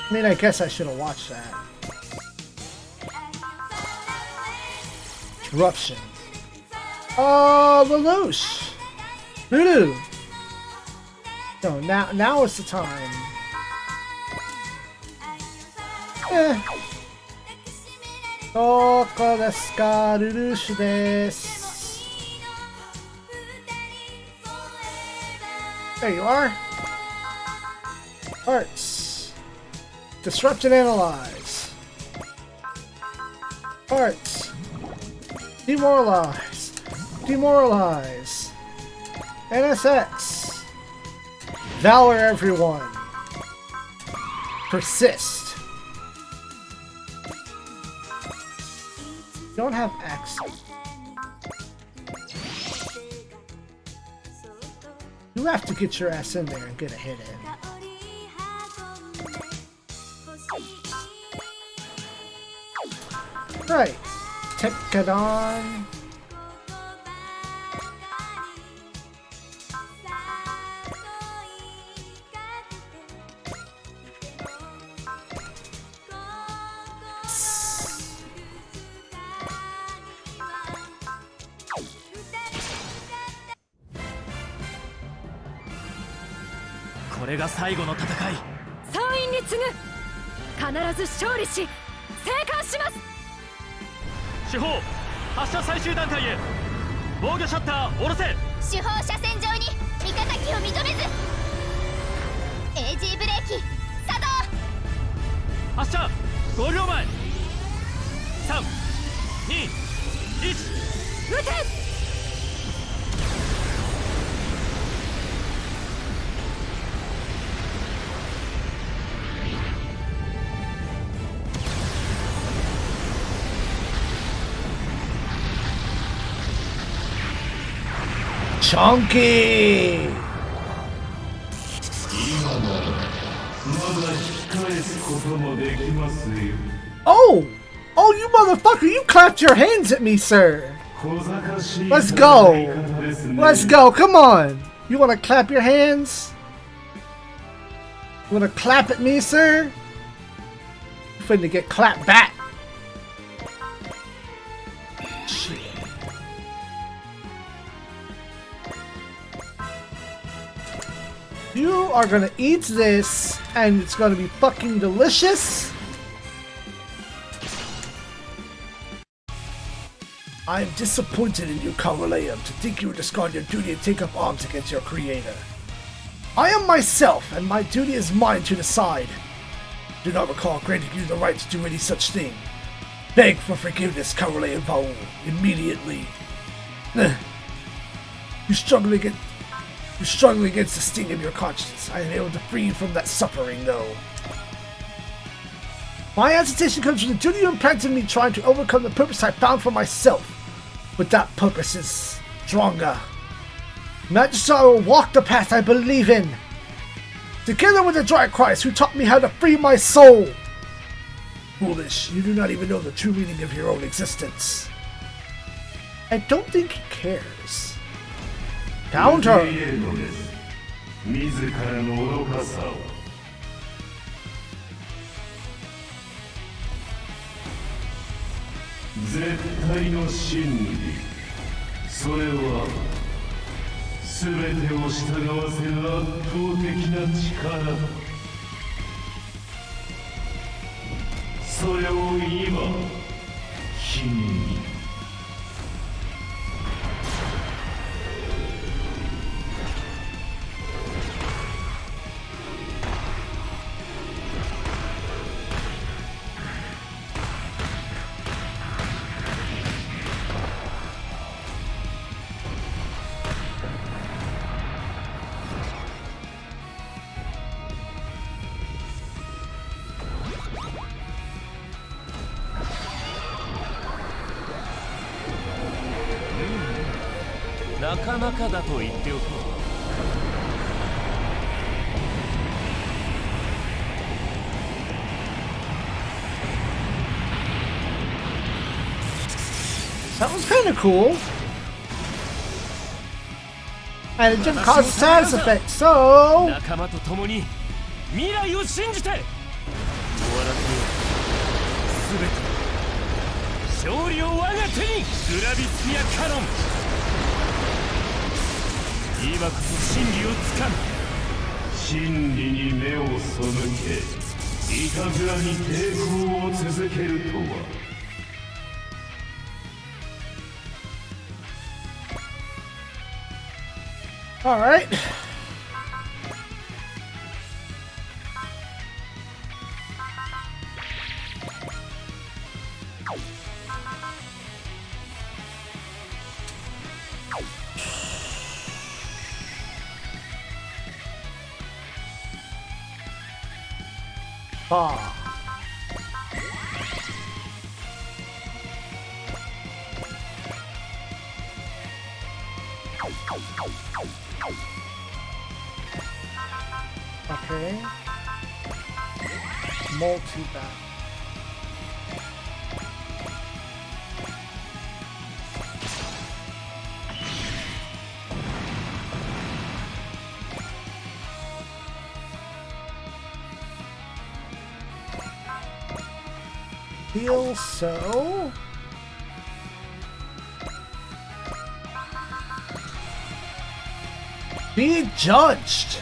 I mean, I guess I should have watched that. Corruption. Oh, Lelouch. Voodoo. No, now is the time. Doko desu ka? Lelouch desu. There you are. Parts. Disrupt and analyze. Parts. Demoralize. Demoralize. NSX. Valor everyone. Persist. Don't have access. You have to get your ass in there and get a hit in. Right. Tekadon.これが最後の戦い。総員に次ぐ。必ず勝利し生還します。主砲発射最終段階へ。防御シャッター下ろせ。主砲車線上に味方撃を認めず AG ブレーキ作動発射5秒前321撃てチョンキー Oh! Oh, you motherfucker, you clapped your hands at me, sir! Let's go! Let's go, come on! You wanna clap your hands? You wanna clap at me, sir? You finna get clapped back. Shit. You are gonna eat this, and it's gonna be fucking delicious. I am disappointed in you, Kauleum, to think you would discard your duty and take up arms against your creator. I am myself, and my duty is mine to decide. Do not recall granting you the right to do any such thing. Beg for forgiveness, Kauleum Vaul, immediately. You struggle against the sting of your conscience. I am able to free you from that suffering, though. My hesitation comes from the duty you implanted in me trying to overcome the purpose I found for myself. But that purpose is stronger. Majesty, I will walk the path I believe in. Together with the Dry Christ who taught me how to free my soul. Foolish, you do not even know the true meaning of your own existence. I don't think he cares. Counter! 絶対の真理、それは全てを従わせる圧倒的な力。それを今君に。なかなかだと言っておく。That was kind of cool. And it didn't cause status effect, so... 仲間と共に未来を信じて終わらせよ。全て勝利を我が手に。グラビスピアカノン。今こそ真理をつかむ。真理に目を背け、いたずらに抵抗を続けるとは。All right. Ah. Okay. Multi-back. Feel so. Be judged.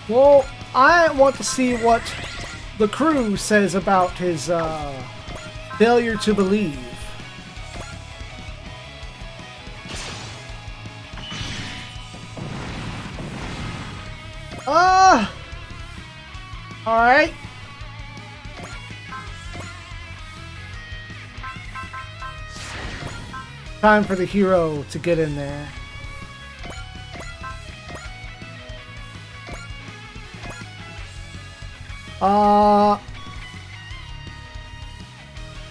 Well, I want to see what the crew says about his failure to believe. Alright. Time for the hero to get in there.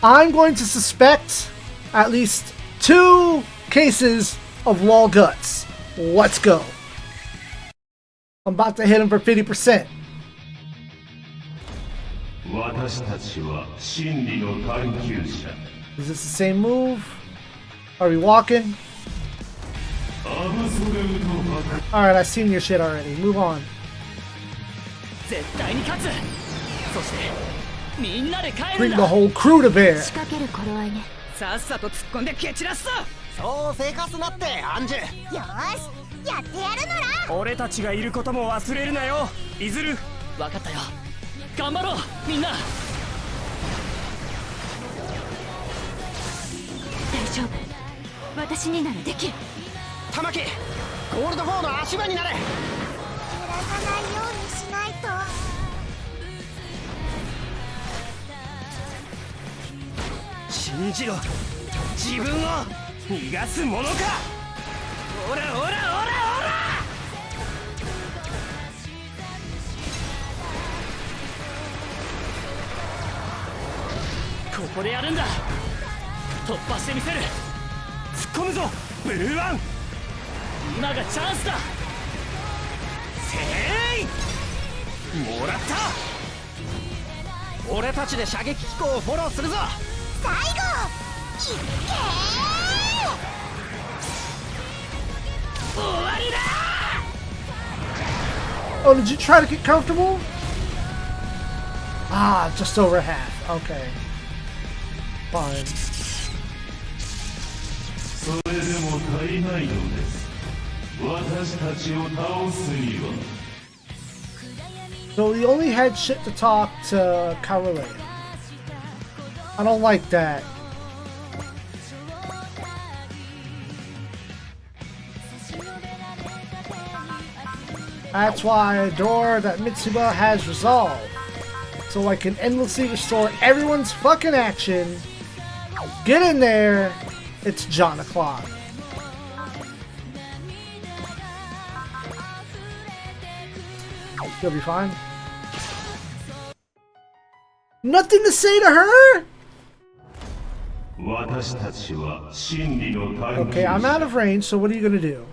I'm going to suspect at least 2 cases of wall guts. Let's go. I'm about to hit him for 50%. 私たちは真理の探求者。 Is this the same move? Are we walking? アブソルート爆 Alright, I've seen your shit already. Move on. 絶対に勝つ。そしてみんなで帰る Bring ん the だ。 whole crew to bear. 仕掛ける頃合いね。さっさと突っ込んで蹴散らすぞ。そうせかすなってアンジュ。よーし、やってやるのら。俺たちがいることも忘れるなよ、いずる。分かったよ。頑張ろう、みんな。大丈夫。私にならできる。玉木、ゴールド4の足場になれ。揺らさないようにしないと。信じろ、自分を逃がすものか。オラオラオラオラ。ここでやるんだ。突破してみせる。突っ込むぞ、ブルーワン。今がチャンスだ。せーい、もらった。俺たちで射撃機構をフォローするぞ。最後、いっけー。終わりだ。 Oh, did you try to get comfortable? Ah, just over half. Okay. Fine. それでも足りないのです。私たちを倒すには。 So we only had shit to talk to Karole. I don't like that. That's why I adore that Mitsuba has resolved. So I can endlessly restore everyone's fucking action. Get in there. It's John o'clock. You'll be fine. Nothing to say to her? 私たちは真理の探求 Okay, 者。 I'm out of range, so what are you gonna do?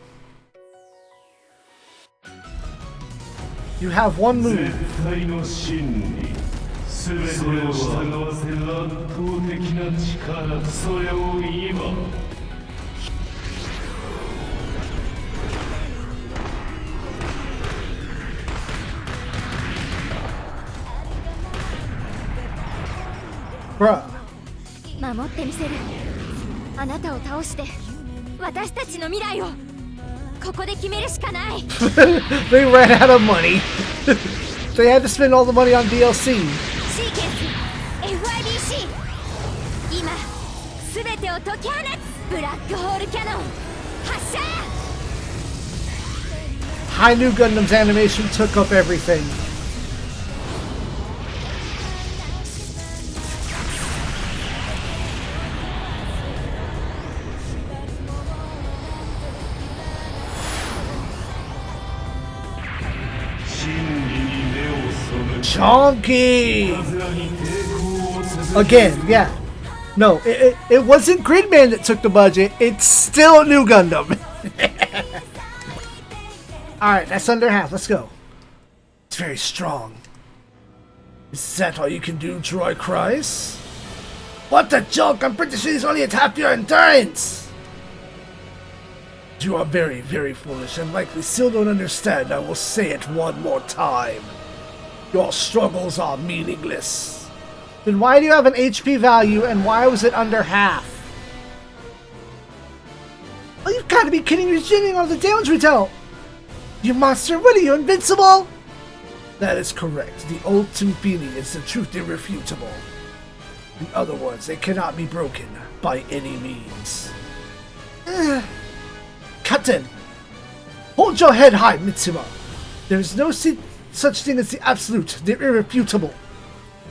You have one move. 絶対の真理。すべてを従わせる圧倒的な力。それを今。 Bruh. 守ってみせる。あなたを倒して私たちの未来をここで決めるしかない。 They ran out of money. They had to spend all the money on DLC. シーケンス FIDC 今すべてを解き放つ。ブラックホールキャノン発射。 High New Gundam's animation took up everything. Chonky! Again, yeah. No, it wasn't Gridman that took the budget. It's still New Gundam. Alright, that's under half. Let's go. It's very strong. Is that all you can do, Troy cries? What a joke! I'm pretty sure he's only at half your endurance! You are very, very foolish and likely still don't understand. I will say it one more time. Your struggles are meaningless. Then why do you have an HP value and why was it under half? Oh, you've got to be kidding me, Jinning, all the damage we dealt! You monster, what are you, invincible? That is correct. The ultimate being is the truth irrefutable. In other words, it cannot be broken by any means. Captain! Hold your head high, Mitsuma. There is no such thing as the absolute, the irrefutable.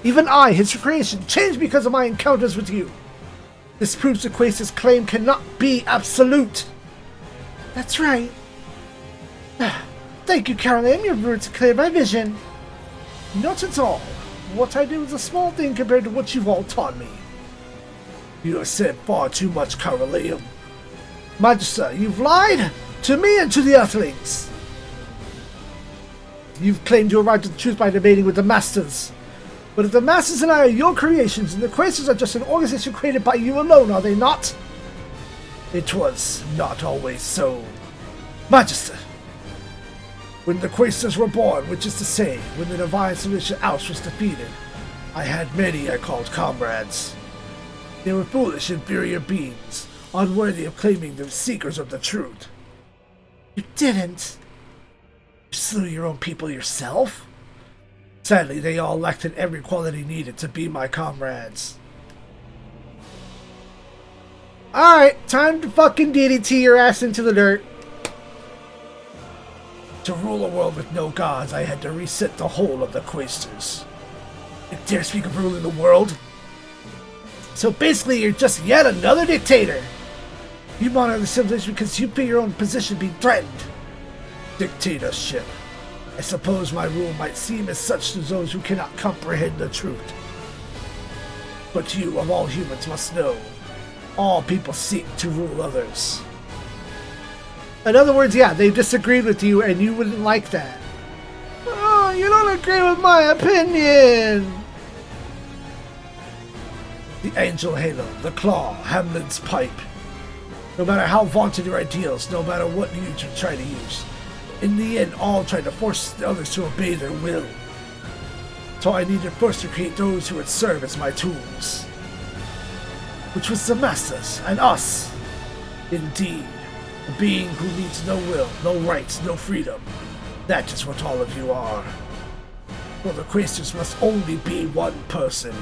Even I, his creation, changed because of my encounters with you. This proves the Quasar's claim cannot be absolute. That's right. Thank you, Caroline. Your words clear my vision. Not at all. What I do is a small thing compared to what you've all taught me. You have said far too much, Caroline. Magister, you've lied to me and to the Earthlings. You've claimed you arrived at the truth by debating with the Masters. But if the Masters and I are your creations, and the Quasars are just an organization created by you alone, are they not? It was not always so. Magister, when the Quasars were born, which is to say, when the Divine Solution House was defeated, I had many I called comrades. They were foolish, inferior beings, unworthy of claiming the seekers of the truth. You didn't. You slew your own people yourself? Sadly, they all lacked in every quality needed to be my comrades. Alright, time to fucking DDT your ass into the dirt. To rule a world with no gods, I had to reset the whole of the Quasars. You dare speak of ruling the world? So basically, you're just yet another dictator. You monitor the civilization because you feel your own position being threatened. Dictatorship. I suppose my rule might seem as such to those who cannot comprehend the truth. But you, of all humans, must know, all people seek to rule others. In other words, yeah, they disagreed with you and you wouldn't like that. Oh, you don't agree with my opinion! The Angel Halo, the Claw, Hamlin's Pipe. No matter how vaunted your ideals, no matter what you try to use, in the end, all try to force the others to obey their will. So I needed first to create those who would serve as my tools. Which was the Masters, and us. Indeed, a being who needs no will, no rights, no freedom. That is what all of you are. Well, the Quasars must only be one person.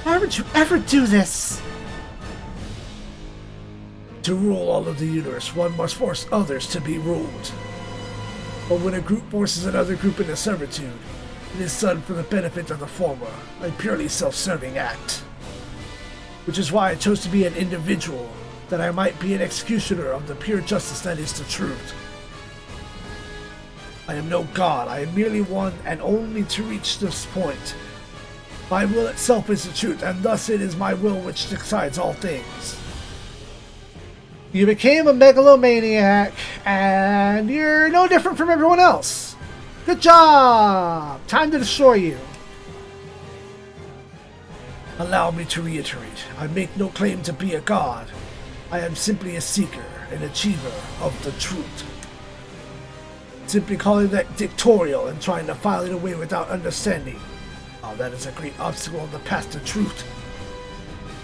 Why would you ever do this? To rule all of the universe, one must force others to be ruled. But when a group forces another group into servitude, it is done for the benefit of the former, a purely self-serving act. Which is why I chose to be an individual, that I might be an executioner of the pure justice that is the truth. I am no god, I am merely one and only to reach this point. My will itself is the truth, and thus it is my will which decides all things. You became a megalomaniac, and you're no different from everyone else. Good job! Time to destroy you. Allow me to reiterate, I make no claim to be a god. I am simply a seeker, an achiever of the truth. Simply calling that dictatorial and trying to file it away without understanding. Oh, that is a great obstacle on the path to truth.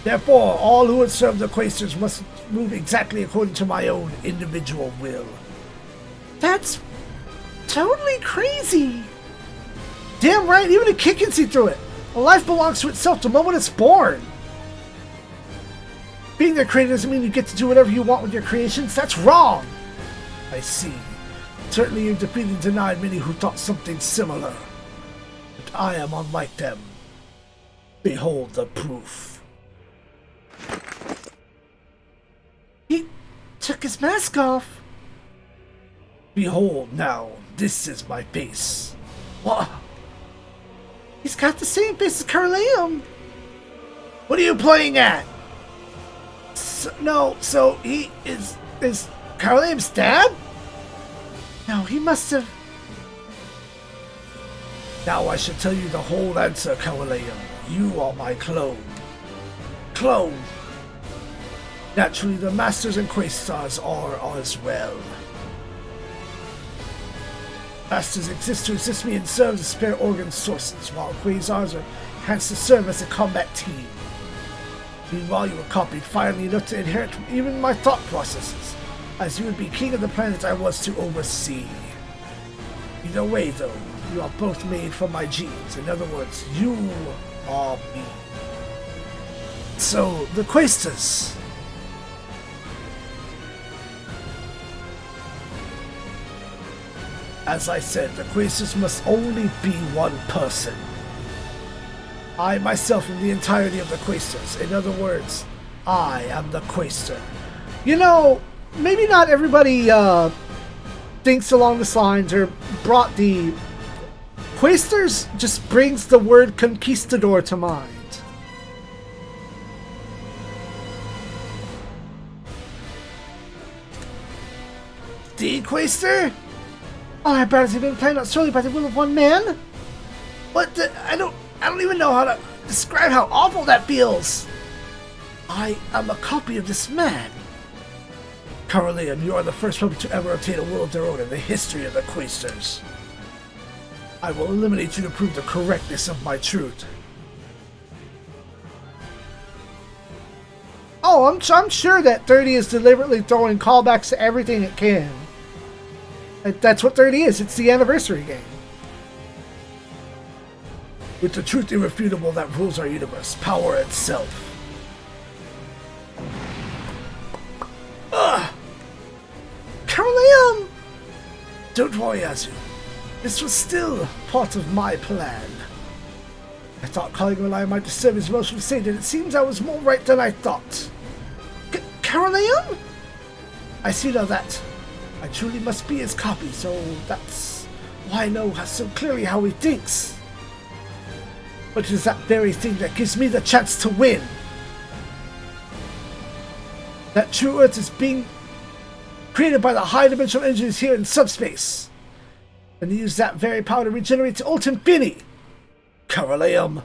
Therefore, all who would serve the Quasars must move exactly according to my own individual will. That's totally crazy. Damn right, even a kid can see through it. A life belongs to itself the moment it's born. Being their creator doesn't mean you get to do whatever you want with your creations. That's wrong. I see. Certainly you've defeated and denied many who thought something similar. But I am unlike them. Behold the proof. He took his mask off. Behold now, this is my face. What? He's got the same face as Carleum. What are you playing at? So he is Carleum's dad? No, he must have... Now I should tell you the whole answer, Carleum. You are my clone. Clone! Naturally, the Masters and Quasars are as well. Masters exist to assist me and serve as spare organ sources, while Quasars are enhanced to serve as a combat team. Meanwhile, you were copied finally enough to inherit even my thought processes, as you would be king of the planet I was to oversee. In a way, though, you are both made from my genes. In other words, you are me. So, the Questers. As I said, the Questers must only be one person. I myself am the entirety of the Questers. In other words, I am the Quester. You know, maybe not everybody thinks along this lines or brought the Questers just brings the word conquistador to mind. The Quester? Oh, our battles have been planned out solely by the will of one man? What the, I don't even know how to describe how awful that feels. I am a copy of this man. Caroleon, you are the first puppet to ever obtain a will of their own in the history of the Questers. I will eliminate you to prove the correctness of my truth. Oh, I'm sure that 30 is deliberately throwing callbacks to everything it can. That's what 30 is. It's the anniversary game. With the truth irrefutable that rules our universe, power itself. Ugh! Caroleon! Don't worry, Azu. This was still part of my plan. I thought calling Rely might disturb his emotional state, and it seems I was more right than I thought. Caroleon? I see now that I truly must be his copy, so that's why I know so clearly how he thinks. But it is that very thing that gives me the chance to win. That true Earth is being created by the high-dimensional engines here in subspace. And they use that very power to regenerate to Ultimpini. Caroleon.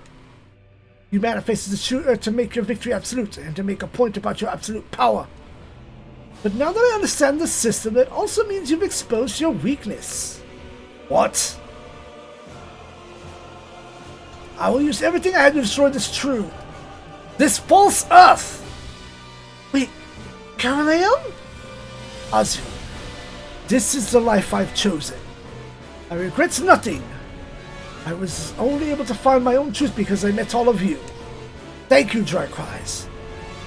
You manifested the true Earth to make your victory absolute and to make a point about your absolute power. But now that I understand the system, it also means you've exposed your weakness. What? I will use everything I have to destroy this truth. This false Earth! Wait, Caroleon? Azu, this is the life I've chosen. I regret nothing. I was only able to find my own truth because I met all of you. Thank you, Darkrise.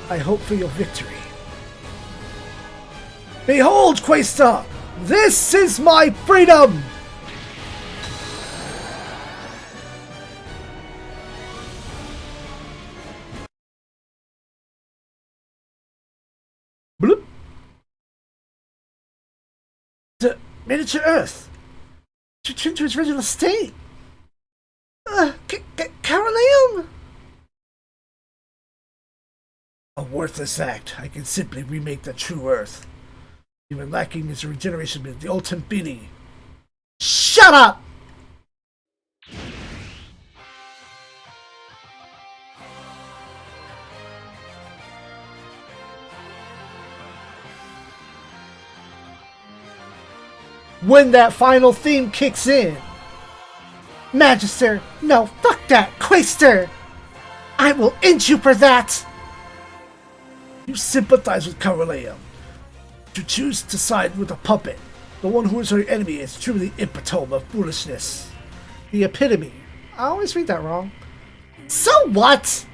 I hope for your victory. Behold, Questa! This is my freedom! Bloop. The miniature Earth. To return to its original state. Caroleon? A worthless act. I can simply remake the true Earth. Even lacking is a regeneration of the Ultimpini. Shut up! When that final theme kicks in. Magister, no, fuck that, Quester! I will end you for that! You sympathize with Caroleon. To choose to side with a puppet, the one who is our enemy, is truly the epitome of foolishness. The epitome. I always read that wrong. So what?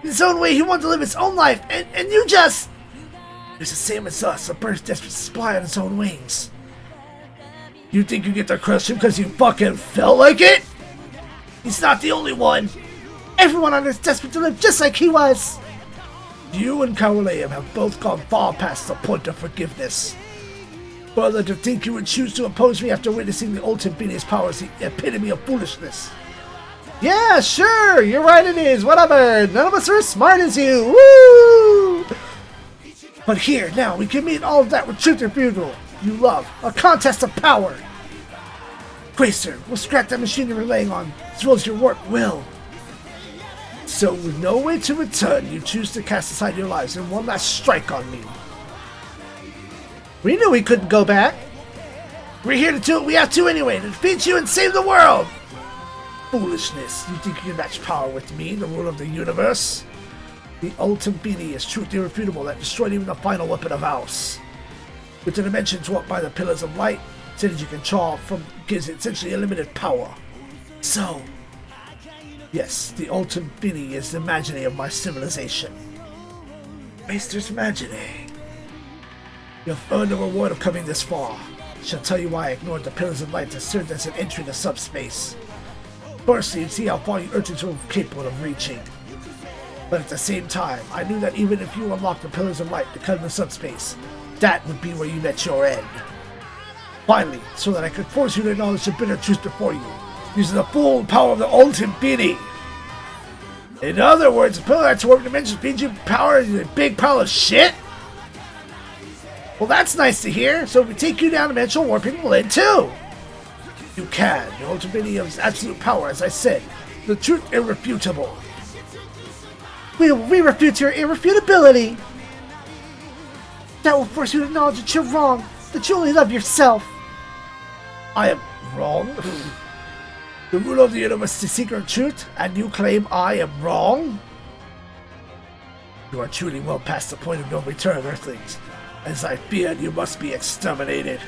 In his own way, he wanted to live his own life, and you just... He's the same as us, a bird desperate to fly on his own wings. You think you get to crush him because you fucking felt like it? He's not the only one. Everyone on Earth is desperate to live just like he was. You and Caroleon have both gone far past the point of forgiveness. Further, to think you would choose to oppose me after witnessing the Ultimpini's power is the epitome of foolishness. Yeah, sure, you're right it is, whatever. None of us are as smart as you, woo! But here, now, we can meet all of that with truth and funeral. You love, a contest of power. Quaster, we'll scrap that machine you're relying on, as well as your work will. So, with no way to return, you choose to cast aside your lives in one last strike on me. We knew we couldn't go back. We're here to do what we have to anyway, to defeat you and save the world. Foolishness. You think you can match power with me, the ruler of the universe? The Ultimpini is truth irrefutable that destroyed even the final weapon of ours. With the dimensions walked by the pillars of light, Synergy control gives it essentially unlimited power. So, yes, the ultimate Bini is the imagining of my civilization. Master's imagining. You have earned the reward of coming this far. Shall tell you why I ignored the pillars of light that served as an entry to subspace. Firstly, you see how far you Earthlings were capable of reaching. But at the same time, I knew that even if you unlocked the pillars of light to come to subspace, that would be where you met your end. Finally, so that I could force you to acknowledge the bitter truth before you, using the full power of the ultimate Bini. In other words, the pillar that's warped dimensions means you power is a big pile of shit? Well, that's nice to hear, so if we take you down dimensional warping, we'll end too. You can. The ultimate Bini of absolute power, as I said. The truth irrefutable. We refute your irrefutability. That will force you to acknowledge that you're wrong, that you only love yourself. I am wrong? The ruler of the universe is the secret truth, and you claim I am wrong? You are truly well past the point of no return, Earthlings. As I feared, you must be exterminated.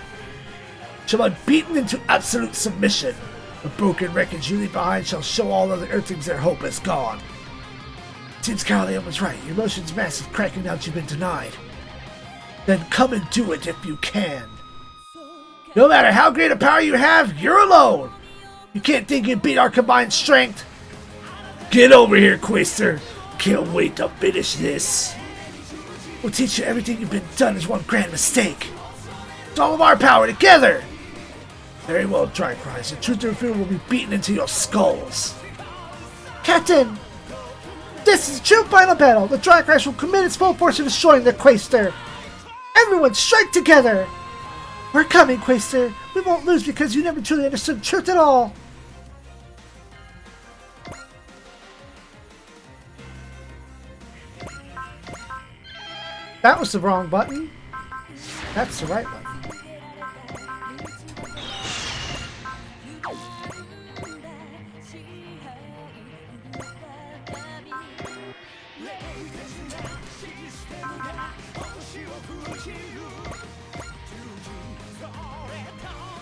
Shall I be beaten into absolute submission? The broken wreckage you leave behind shall show all other Earthlings their hope is gone. Seems Caroline was right. Your emotions mass is cracking out you've been denied. Then come and do it if you can. No matter how great a power you have, you're alone. You can't think you beat our combined strength. Get over here, Quaster. Can't wait to finish this. We'll teach you everything you've been done is one grand mistake. It's all of our power together. Very well, Dry Cries. The truth and fear will be beaten into your skulls. Captain! This is a true final battle. The Dry Crash will commit its full force to destroying the Quaster. Everyone strike together! We're coming, Quaster. We won't lose because you never truly understood the truth at all. That was the wrong button. That's the right button.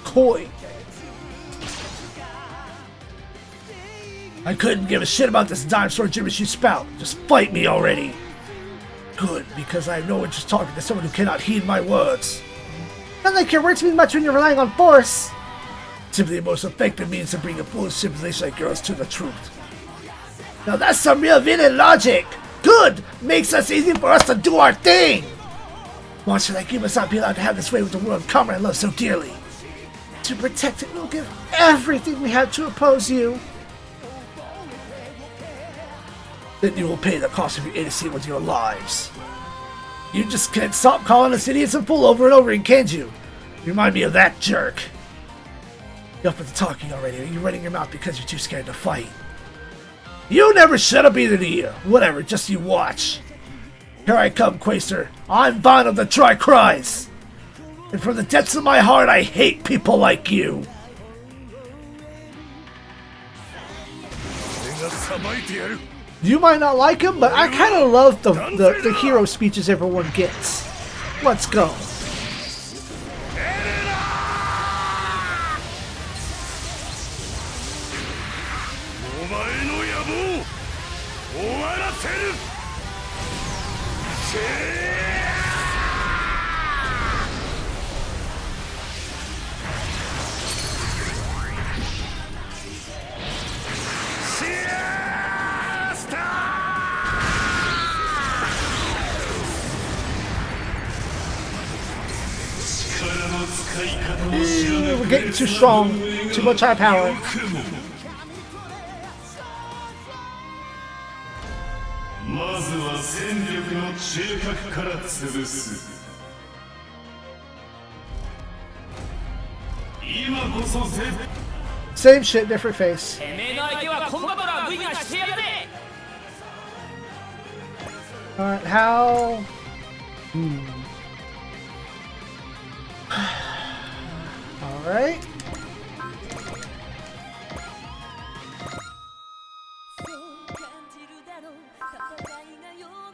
Koi. I couldn't give a shit about this dinosaur gibberish you spout. Just fight me already. Good, because I have no interest talking to someone who cannot heed my words. Not like your words mean much when you're relying on force. Simply the most effective means to bring a foolish civilization like yours to the truth. Now that's some real villain logic. Good! Makes us easy for us to do our thing! Monster like you must not be allowed to have this way with the world Comrade loves so dearly. To protect it, we'll give everything we have to oppose you. Then you will pay the cost of your idiocy with your lives. You just can't stop calling us idiots and fool over and over again, can't you? You remind me of that jerk. Enough with the talking already. Are you running your mouth because you're too scared to fight? You never shut up either, do you? Whatever, just you watch. Here I come, Quaster. I'm Vaughn of the Tri-Cries. And from the depths of my heart, I hate people like you. You might not like him, but I kind of love the hero speeches everyone gets. Let's go. We're getting too strong. Too much high power. Same shit, different face. Alright, how... Alright.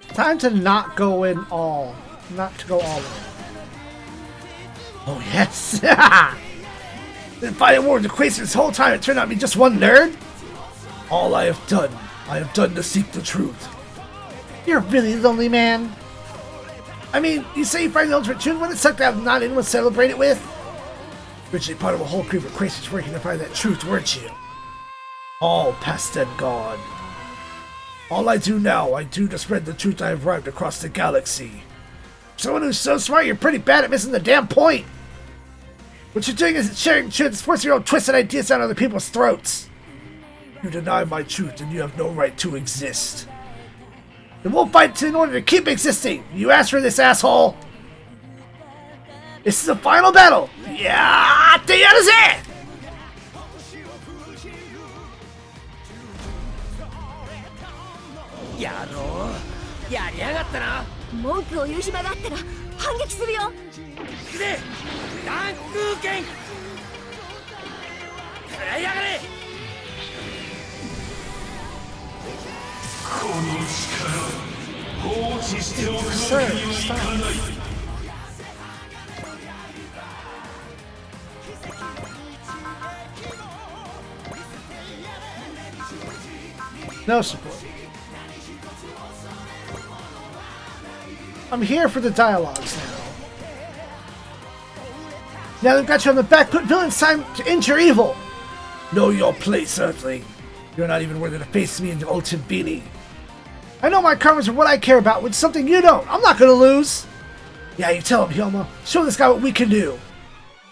Time to not go in all. Not to go all in. Oh yes! Been fighting war with the Quacer this whole time, it turned out to be just one nerd? All I have done to seek the truth. You're really lonely, man. I mean, you say you find the ultimate truth, wouldn't it suck to have not anyone to celebrate it with? Originally part of a whole group of Quacers working to find that truth, weren't you? All past and gone. All I do now, I do to spread the truth I have arrived across the galaxy. Someone who's so smart, you're pretty bad at missing the damn point. What you're doing isn't sharing truth, it's forcing your own twisted ideas down other people's throats. You deny my truth, and you have no right to exist. And we'll fight in order to keep existing. You asked for this, asshole. This is the final battle. Yeah, that is it. 野郎やりやがったな。文句を言う暇があったら反撃するよ。行くぜ乱空剣食らいやがれ。この力放置しておくわけにはいかない。 No support. I'm here for the dialogues now. Now they've got you on the back foot, villains, time to end your evil. Know your place, Earthling. You're not even worthy to face me in the ultimate beanie. I know my karmas are what I care about, which is something you don't. I'm not gonna lose. Yeah, you tell him, Hyoma. Show this guy what we can do.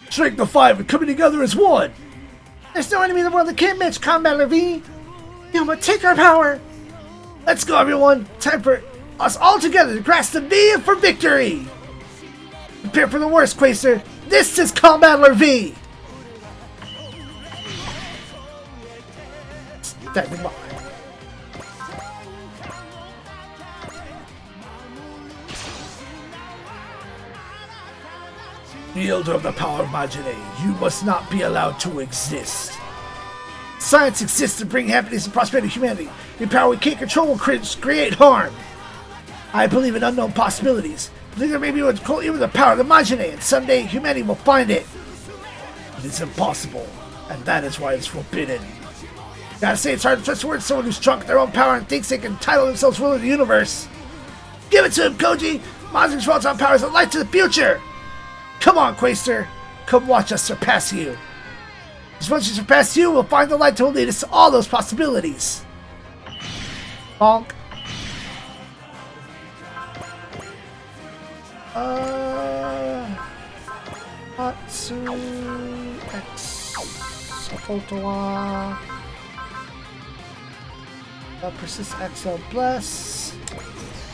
Strength of 5 and coming together as one. There's no enemy in the world that can't match Combat V. Hyoma, take our power! Let's go, everyone! Time for us all together to grasp the V for victory! Prepare for the worst, Quacer! This is Combat V! Standing by. Wielder of the power of Majine, you must not be allowed to exist. Science exists to bring happiness and prosperity to humanity. The power we can't control will create harm. I believe in unknown possibilities. I think there may be one even the power of the Majine, and someday humanity will find it. But it's impossible, and that is why it's forbidden. Gotta say, it's hard to trust towards someone who's drunk their own power and thinks they can title themselves ruler of the universe. Give it to him, Koji! Majine's Rotom power is a light to the future! Come on, Quacer! Come watch us surpass you! Because once we surpass you, we'll find the light that will lead us to all those possibilities! Bonk. Hatsu... X... Photoa... Persist XL Bless...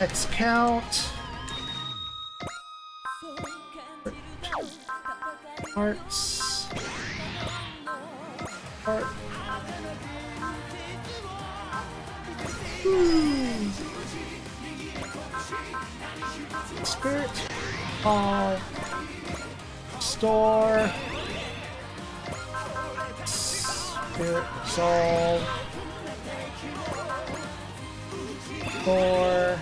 X Count... Hearts... Heart... Spirit... Ball... Store... Spirit Resolve... Store...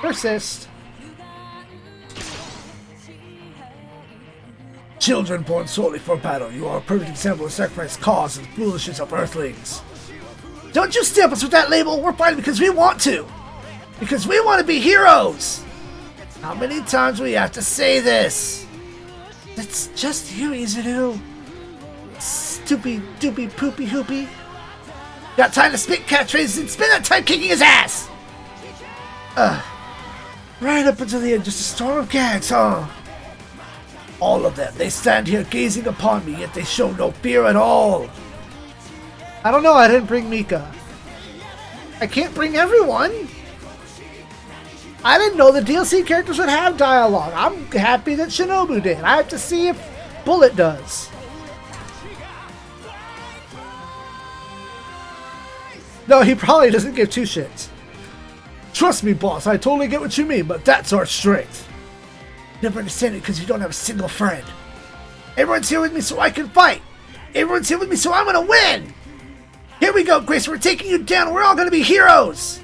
Persist. Children born solely for battle, you are a perfect example of sacrifice, cause, and foolishness of Earthlings. Don't you stamp us with that label. We're fighting because we want to. Because we want to be heroes. How many times do we have to say this? It's just you, Izuru. Stoopy, doopy, poopy, hoopy. Got time to spit catchphrases and spend that time kicking his ass! Right up until the end, just a storm of gags, huh? All of them, they stand here gazing upon me, yet they show no fear at all. I don't know, I didn't bring Mika. I can't bring everyone. I didn't know the DLC characters would have dialogue. I'm happy that Shinobu did. I have to see if Bullet does. No, he probably doesn't give two shits. Trust me, boss, I totally get what you mean, but that's our strength. Never understand it because you don't have a single friend. Everyone's here with me so I can fight. Everyone's here with me so I'm gonna win. Here we go, Grace. We're taking you down. We're all gonna be heroes.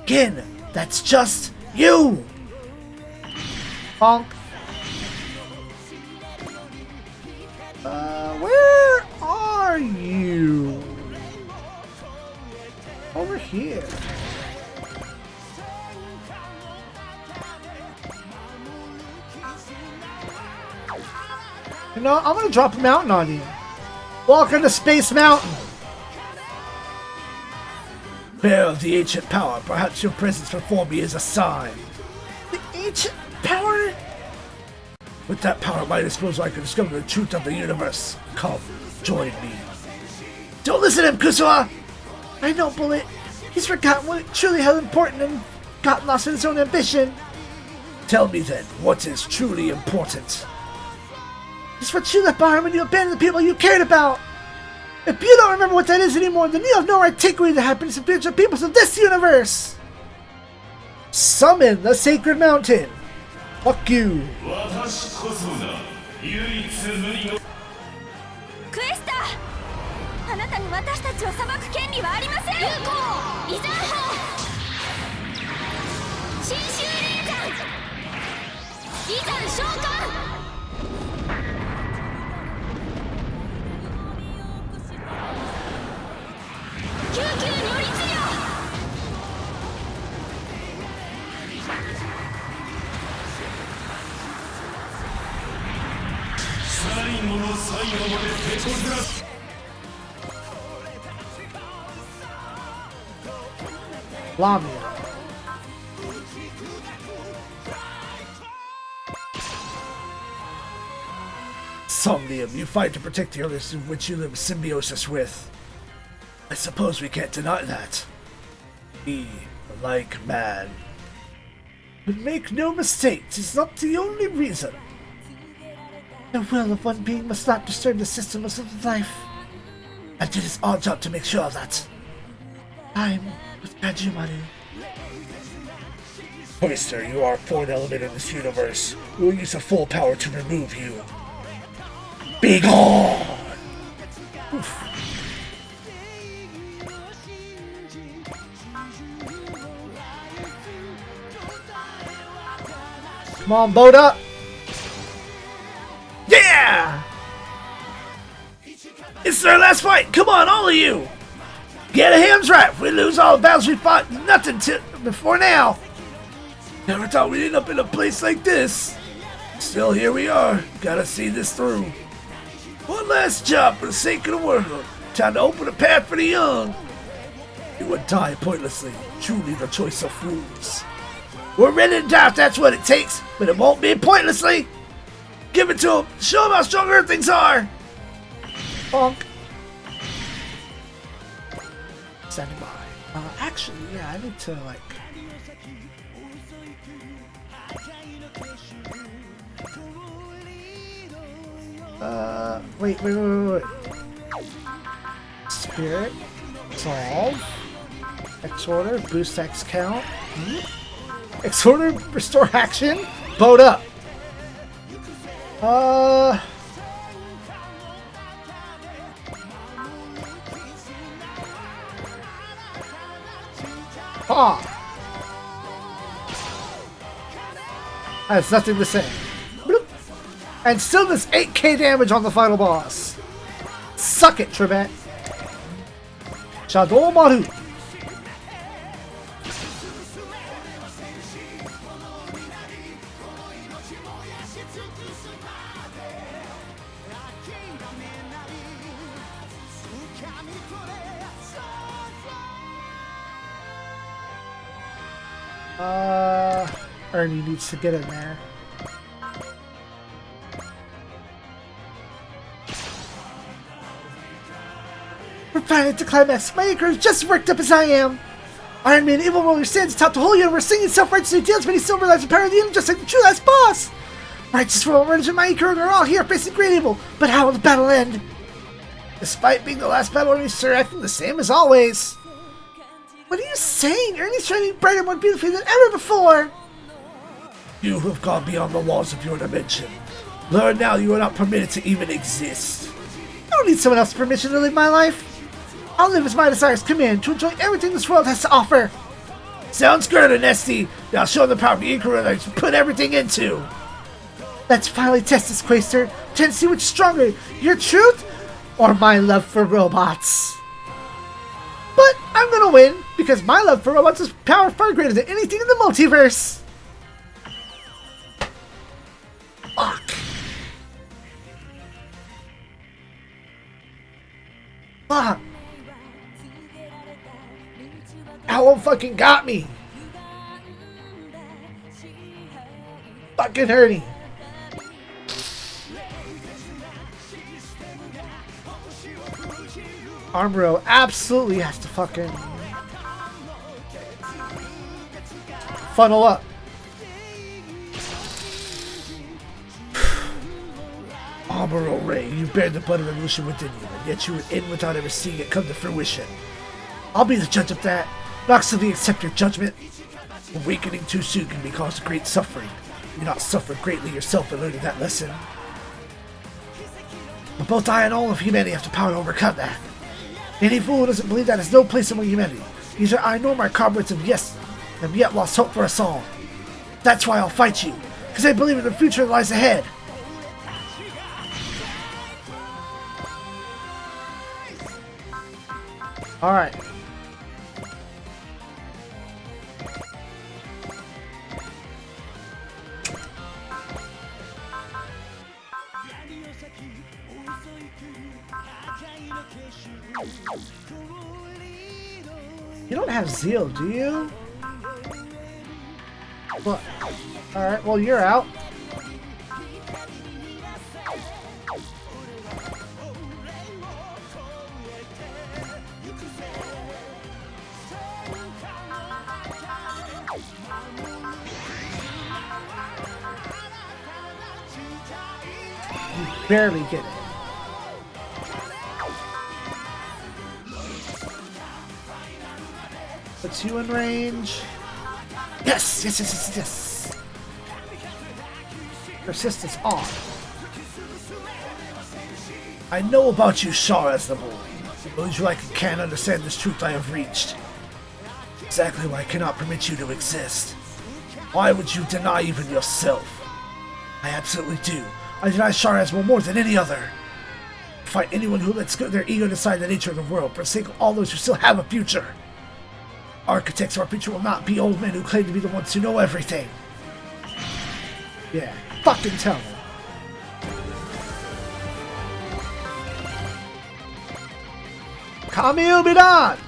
Again, that's just you. Bonk. Where are you? Over here. You know, I'm gonna drop a mountain on you. Welcome to Space Mountain. Bearer of the ancient power, perhaps your presence before me is a sign. The ancient power? With that power at my disposal, I can discover the truth of the universe. Come, join me. Don't listen to him, Kusua! I know, Bullet. He's forgotten what truly held important and gotten lost in his own ambition. Tell me then, what is truly important? It's what you left behind when you abandoned the people you cared about. If you don't remember what that is anymore, then you have no right to take away the happiness and future peoples of this universe. Summon the Sacred Mountain. Fuck you. 私こそが唯一無二のクエスター、あなたに私たちを裁く権利はありません。有効イザー砲新州霊山イザン召喚救急如律令最後の最後まで手こずらす Lamia. Somnium, you fight to protect the others in which you live in symbiosis with. I suppose we can't deny that. We, like man. But make no mistake, it's not the only reason. The will of one being must not disturb the system of life. And it is our job to make sure of that. I'm with Kajimaru. Oyster, you are a foreign element in this universe. We will use the full power to remove you. Be gone! Oof. Come on, boat up! Yeah! It's our last fight! Come on, all of you! Get a ham's right! If we lose all the battles we fought, nothing before now! Never thought we'd end up in a place like this! Still, here we are. Gotta see this through. One last job for the sake of the world. Time to open a path for the young. You would die pointlessly. Truly the choice of fools. We're ready to die if that's what it takes, but it won't be pointlessly. Give it to them. Show them how stronger things are. Bonk. Standing by. Actually, yeah, I need to like. Wait. Spirit. Solve. X-Order. Boost X count. X-Order. Restore action. Boat up. Has nothing to say. Bloop. And still does 8k damage on the final boss. Suck it, Trebet. Shadow Maru. Ernie needs to get in there. We're finally at the climax. My anchor is just as worked up as I am. Iron Man, evil roller stands atop the whole universe, singing self-righteously deals, but he still realizes the power of the end, just like the true last boss. Righteous Royal Rangers and my anchor are all here facing great evil, but how will the battle end? Despite being the last battle, Ernie's still acting the same as always. What are you saying? Ernie's shining brighter, more beautifully than ever before. You have gone beyond the walls of your dimension. Learn now you are not permitted to even exist. I don't need someone else's permission to live my life. I'll live as my desires command to enjoy everything this world has to offer. Sounds good, Anesti. Now show the power of the inquiry that you put everything into. Let's finally test this, Quaster. To see which is stronger, your truth or my love for robots. But I'm gonna win because my love for robots is power far greater than anything in the multiverse. Fuck. Fuck. Owl fucking got me. Fucking hurting. Armoro absolutely has to fucking funnel up. Armoro Ray, you bear the blood of revolution within you, and yet you were in without ever seeing it come to fruition. I'll be the judge of that. Not simply accept your judgment. Awakening too soon can be cause of great suffering. You not suffered greatly yourself in learning that lesson. But both I and all of humanity have the power to overcome that. Any fool who doesn't believe that has no place among humanity. Neither I nor my comrades have yet lost hope for us all. That's why I'll fight you, because I believe in the future that lies ahead. Alright. You don't have zeal, do you? What? Alright, well, you're out. You barely get it. Puts you in range. Yes, yes, yes, yes, yes. Persistence on. I know about you, Char, as the boy. Those you can't understand this truth I have reached. Exactly why I cannot permit you to exist. Why would you deny even yourself? I absolutely do. I deny Char as more than any other. Fight anyone who lets go their ego decide the nature of the world, for the sake of all those who still have a future. Architects of our future will not be old men who claim to be the ones who know everything. Yeah, fucking tell them. Kami Ubidan!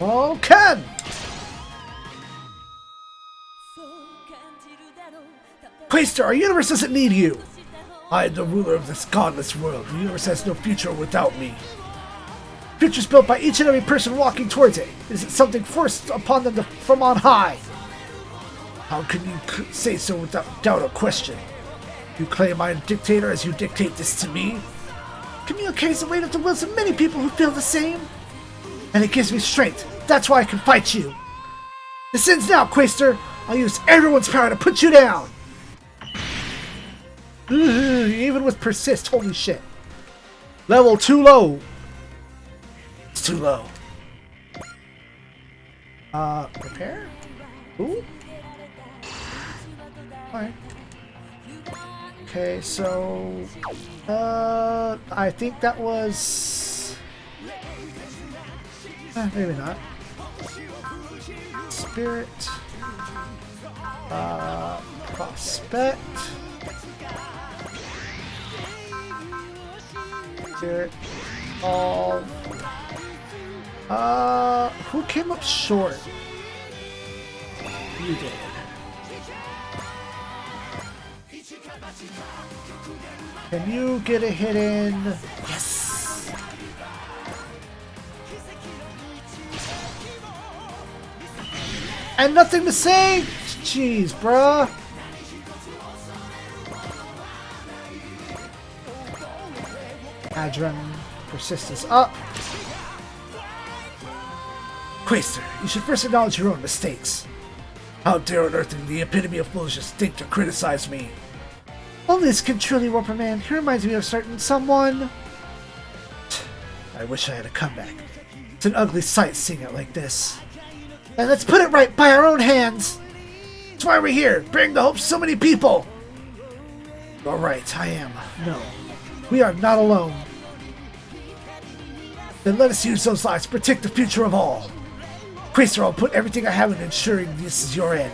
Oh, Ken! Quaster, our universe doesn't need you! I am the ruler of this godless world. The universe has no future without me. Futures built by each and every person walking towards it. Is it something forced upon them from on high? How can you say so without doubt or question? You claim I am a dictator as you dictate this to me? Communication is the weight of the wills of many people who feel the same. And it gives me strength. That's why I can fight you. This ends now, Quaster. I'll use everyone's power to put you down. Even with persist, holy shit. Level too low. It's too low. Repair? Ooh. Alright. Okay, so I think that was maybe not. Spirit. Prospect. Spirit. All. Who came up short? You did. Can you get a hit in? Yes! And nothing to say? Jeez, bruh. Adren, persistence up. Quaster, you should first acknowledge your own mistakes. How dare an Earthling, the epitome of foolishness, think to criticize me? Only this can truly warp a man. He reminds me of certain someone. I wish I had a comeback. It's an ugly sight seeing it like this. And let's put it right by our own hands. That's why we're here, bring the hope to so many people. You're right, I am. No, we are not alone. Then let us use those lives to protect the future of all. Quasar, I'll put everything I have in ensuring this is your end.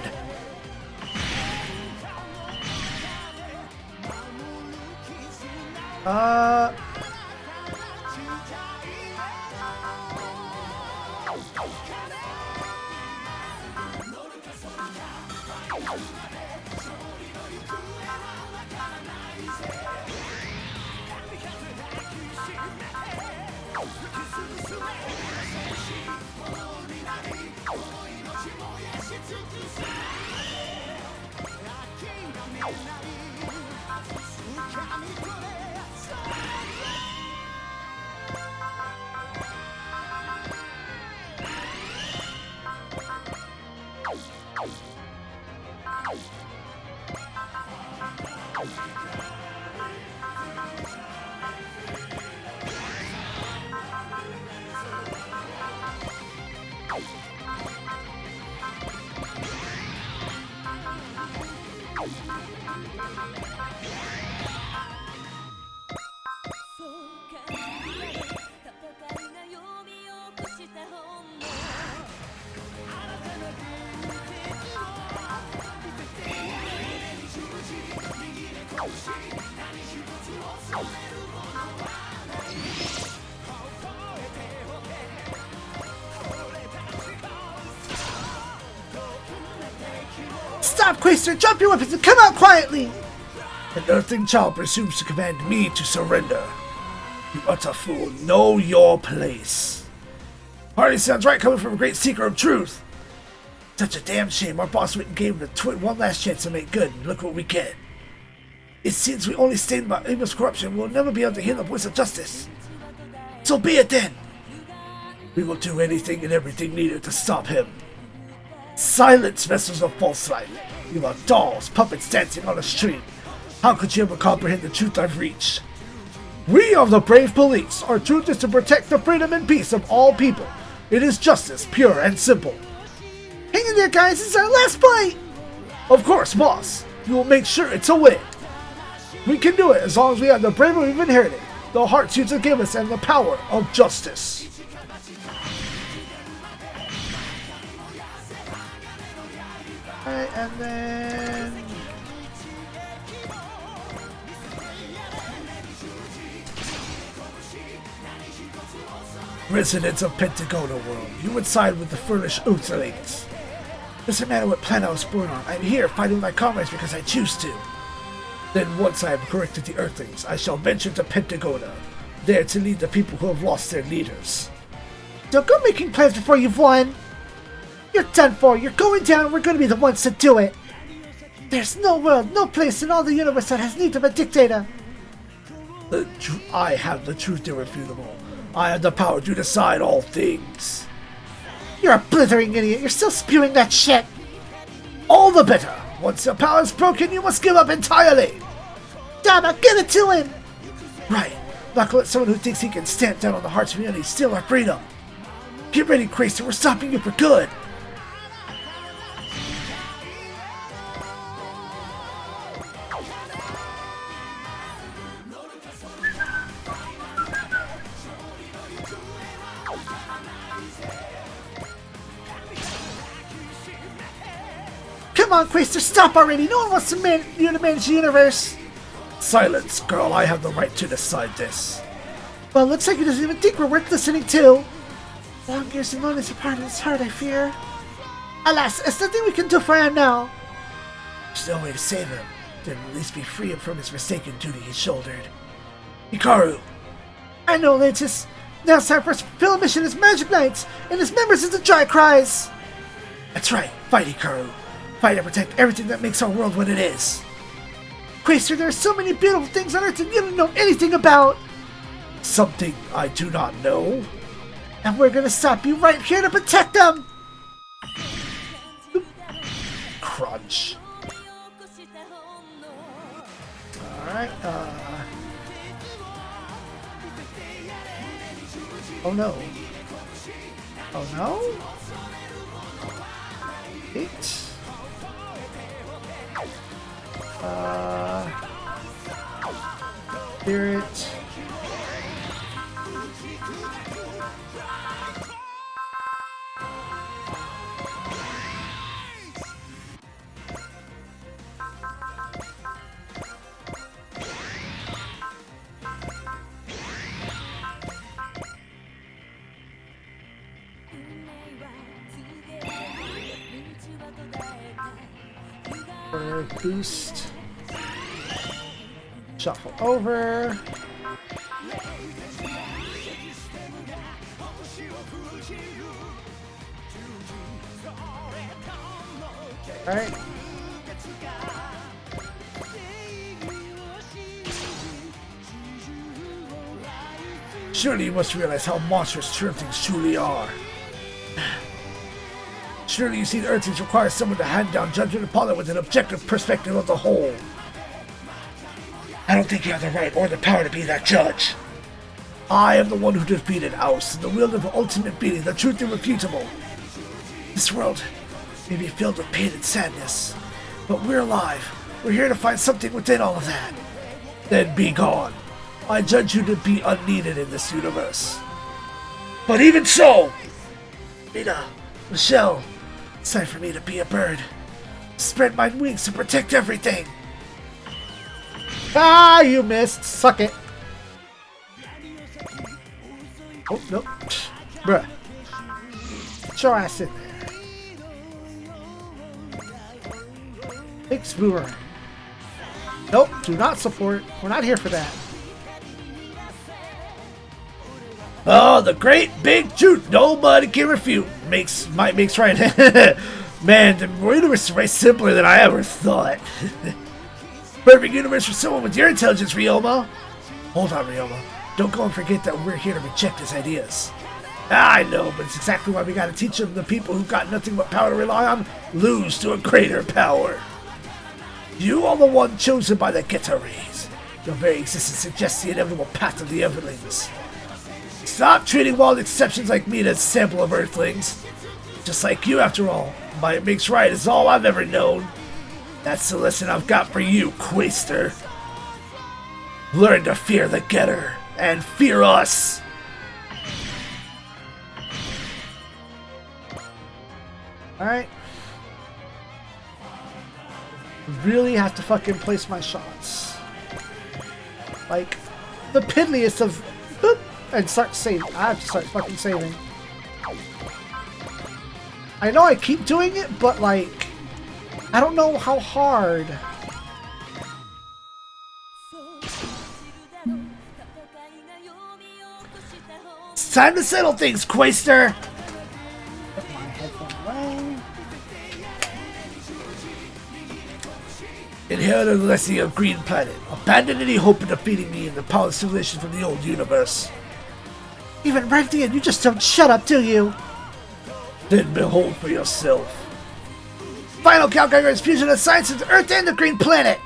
Stop, Quasar! Drop your weapons and come out quietly! An Earthling child presumes to command me to surrender. You utter fool, know your place. Hardly sounds right coming from a great seeker of truth. Such a damn shame our boss went and gave him the one last chance to make good, and look what we get. It seems we only stand by aimless corruption, we'll never be able to hear the voice of justice. So be it then! We will do anything and everything needed to stop him. Silence, vessels of false life! You are dolls, puppets dancing on a string. How could you ever comprehend the truth I've reached? We are the brave police. Our truth is to protect the freedom and peace of all people. It is justice, pure and simple. Hang in there, guys. This is our last fight. Of course, boss. We will make sure it's a win. We can do it as long as we have the bravery we've inherited, the hearts you to give us, and the power of justice. Alright, and then... Residents of Pentagona World, you would side with the foolish Earthlings. Doesn't matter what planet I was born on, I'm here fighting with my comrades because I choose to. Then once I have corrected the Earthlings, I shall venture to Pentagona, there to lead the people who have lost their leaders. Don't go making plans before you've won! You're done for, you're going down and we're going to be the ones to do it! There's no world, no place in all the universe that has need of a dictator! I have the truth irrefutable. I have the power to decide all things. You're a blithering idiot. You're still spewing that shit. All the better. Once your power is broken, you must give up entirely. Zappa, give it to him. Right. Not gonna let someone who thinks he can stamp down on the hearts of humanity steal our freedom. Get ready, Quasar. We're stopping you for good. Come on, Quasar, stop already! No one wants you to manage the universe! Silence, girl. I have the right to decide this. Well, looks like he doesn't even think we're worth listening to. Long years and loneliness apart in his heart, I fear. Alas, there's nothing we can do for him now. There's no way to save him. Then at least be free him from his mistaken duty he shouldered. Hikaru! I know, Lantis. Now it's time for us to fulfill a mission as Magic Knights, and his members as the Dry Cries! That's right, fight, Hikaru. Fight to protect everything that makes our world what it is. Quasar, there are so many beautiful things on Earth that you don't know anything about. Something I do not know. And we're gonna stop you right here to protect them. damage. Alright, oh no. Oh no? 8. Spirit. Boost. Shuffle over. Alright. Surely you must realize how monstrous Earthlings truly are. Surely you see the Earthlings require someone to hand down judgment upon them with an objective perspective of the whole. I don't think you have the right or the power to be that judge. I am the one who defeated Aus, the wield of ultimate being, the truth irrefutable. This world may be filled with pain and sadness, but we're alive. We're here to find something within all of that. Then be gone. I judge you to be unneeded in this universe. But even so, Mina, Michelle, it's time for me to be a bird. Spread my wings to protect everything. Ah, you missed. Suck it. Oh, nope. Bruh. Get your ass in there. Big boomerang. Nope, do not support. We're not here for that. Oh, the great big truth nobody can refute. Makes right. Man, the universe is way simpler than I ever thought. Perfect universe for someone with your intelligence, Ryoma. Hold on, Ryoma. Don't go and forget that we're here to reject his ideas. I know, but it's exactly why we gotta teach them the people who've got nothing but power to rely on lose to a greater power. You are the one chosen by the Geta Rays. Your very existence suggests the inevitable path of the Everlings. Stop treating wild exceptions like me as a sample of Earthlings. Just like you, after all. Might makes right is all I've ever known. That's the lesson I've got for you, Quaster. Learn to fear the Getter, and fear us! Alright. Really have to fucking place my shots. Like, the piddliest of... Boop, and start saving. I have to start fucking saving. I know I keep doing it, but like... I don't know how hard. It's time to settle things, Quaster! Put my headphone away. Inheritor of the legacy of Green Planet. Abandon any hope in defeating me in the power civilization from the old universe. Even right at the end, you just don't shut up, do you? Then behold for yourself. Final calculator is fusion of science of the Earth and the Green Planet!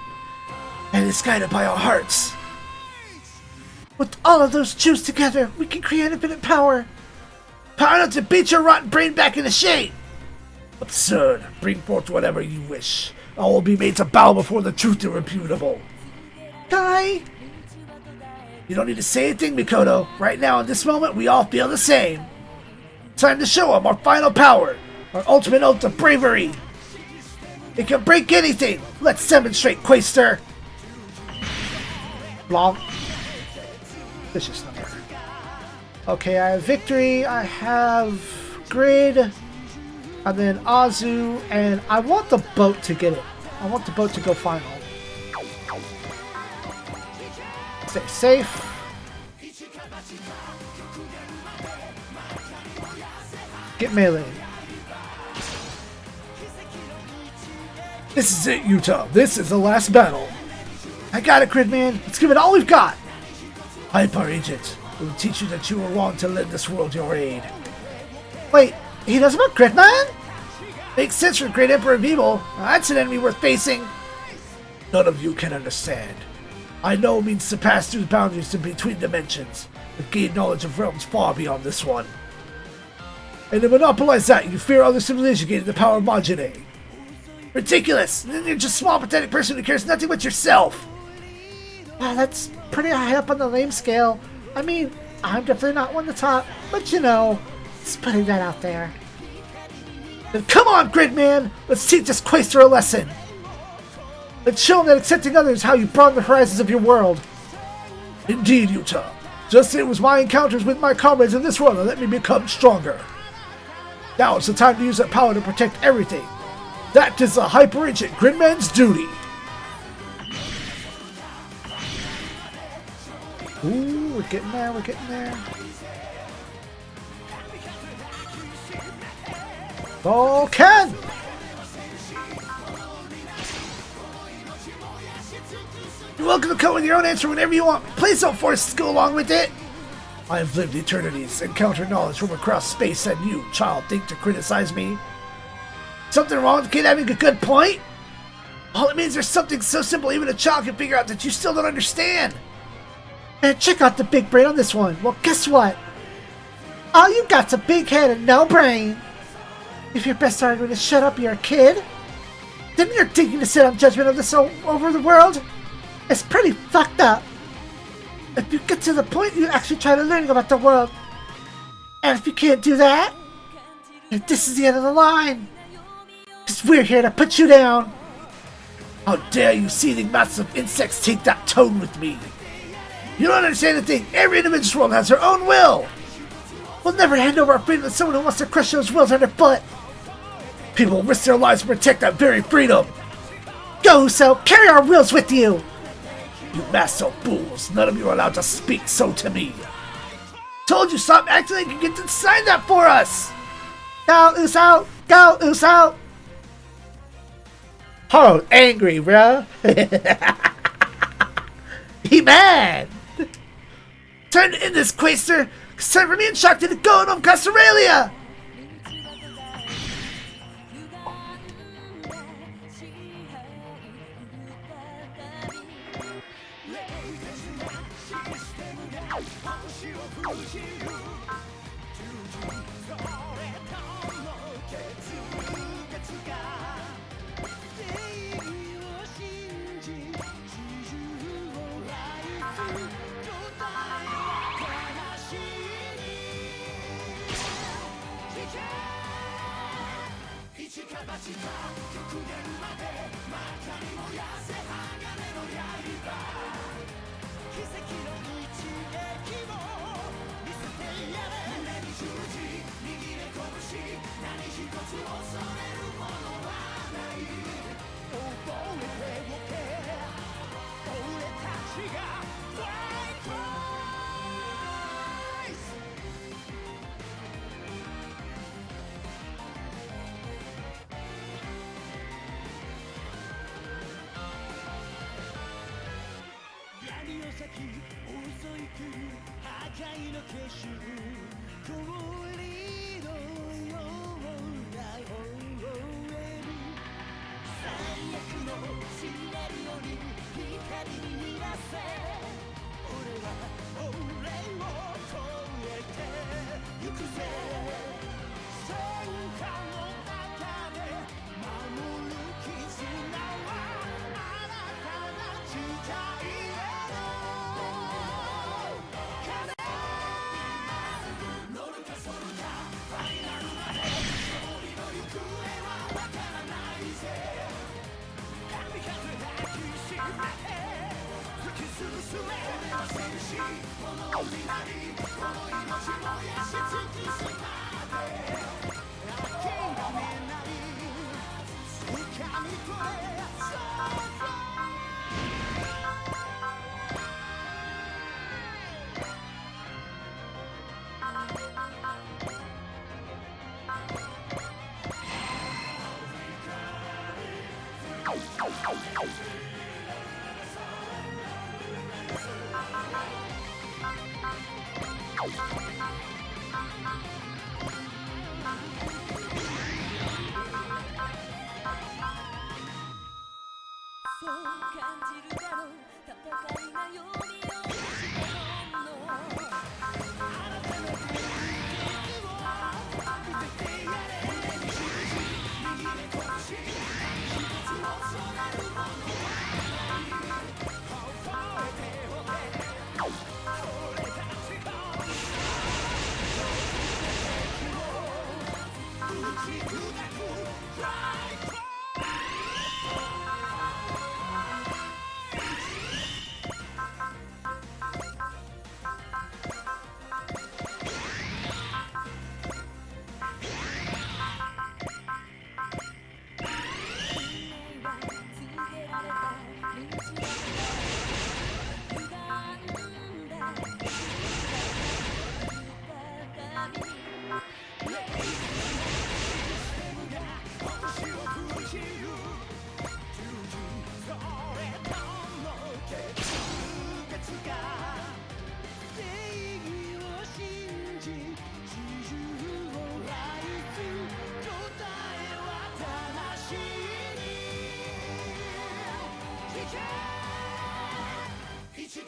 And it's guided by our hearts. With all of those Jews together, we can create infinite power. Power enough to beat your rotten brain back into shape! Absurd. Bring forth whatever you wish. All will be made to bow before the truth irrefutable. Guy! You don't need to say anything, Mikoto. Right now, in this moment, we all feel the same. Time to show them our final power. Our ultimate oath of bravery. It can break anything. Let's demonstrate, Quaster. Blanc. Vicious number. Okay, I have Victory, I have Grid, and then Azu, and I want the boat to get it. I want the boat to go final. Stay safe. Get melee. This is it, Utah. This is the last battle. I got it, Gridman. Let's give it all we've got. Hype, our agent. We will teach you that you were wrong to lend this world your aid. Wait, he knows about Gridman? Makes sense for the Great Emperor of Evil. That's an enemy worth facing. None of you can understand. I know means to pass through boundaries in between dimensions, and gain knowledge of realms far beyond this one. And to monopolize that, you fear other civilizations gaining the power of Majine. Ridiculous! You're just a small, pathetic person who cares nothing but yourself! Wow, that's pretty high up on the lame scale. I mean, I'm definitely not one to top, but you know, just putting that out there. Then come on, Gridman! Let's teach this Quaster a lesson! Let's show him that accepting others is how you broaden the horizons of your world! Indeed, Utah. Just as it was my encounters with my comrades in this world that let me become stronger. Now it's the time to use that power to protect everything. That is the Hyper Agent Gridman's duty! Ooh, we're getting there, we're getting there. Vulcan! You're welcome to come with your own answer whenever you want. Please don't force us to go along with it. I have lived eternities, encountered knowledge from across space, and you, child, think to criticize me? Something wrong with the kid having a good point? All it means there's something so simple even a child can figure out that you still don't understand. Man, check out the big brain on this one. Well, guess what? All you got's a big head and no brain. If your best argument is shut up, you're a kid, then you're thinking to sit on judgment of this over the world. It's pretty fucked up. If you get to the point, you actually try to learn about the world. And if you can't do that, then this is the end of the line. Because we're here to put you down. How dare you seething masses of insects take that tone with me? You don't understand the thing. Every individual in this world has their own will. We'll never hand over our freedom to someone who wants to crush those wills underfoot. People risk their lives to protect that very freedom. Go, so carry our wills with you. You massive fools. None of you are allowed to speak so to me. Told you stop acting like you get to decide that for us. Go, Uso. Go, Uso. Oh, angry, bruh. He mad. Time to end this, Quaster. It's time for me and Shakti to go on Australia. 自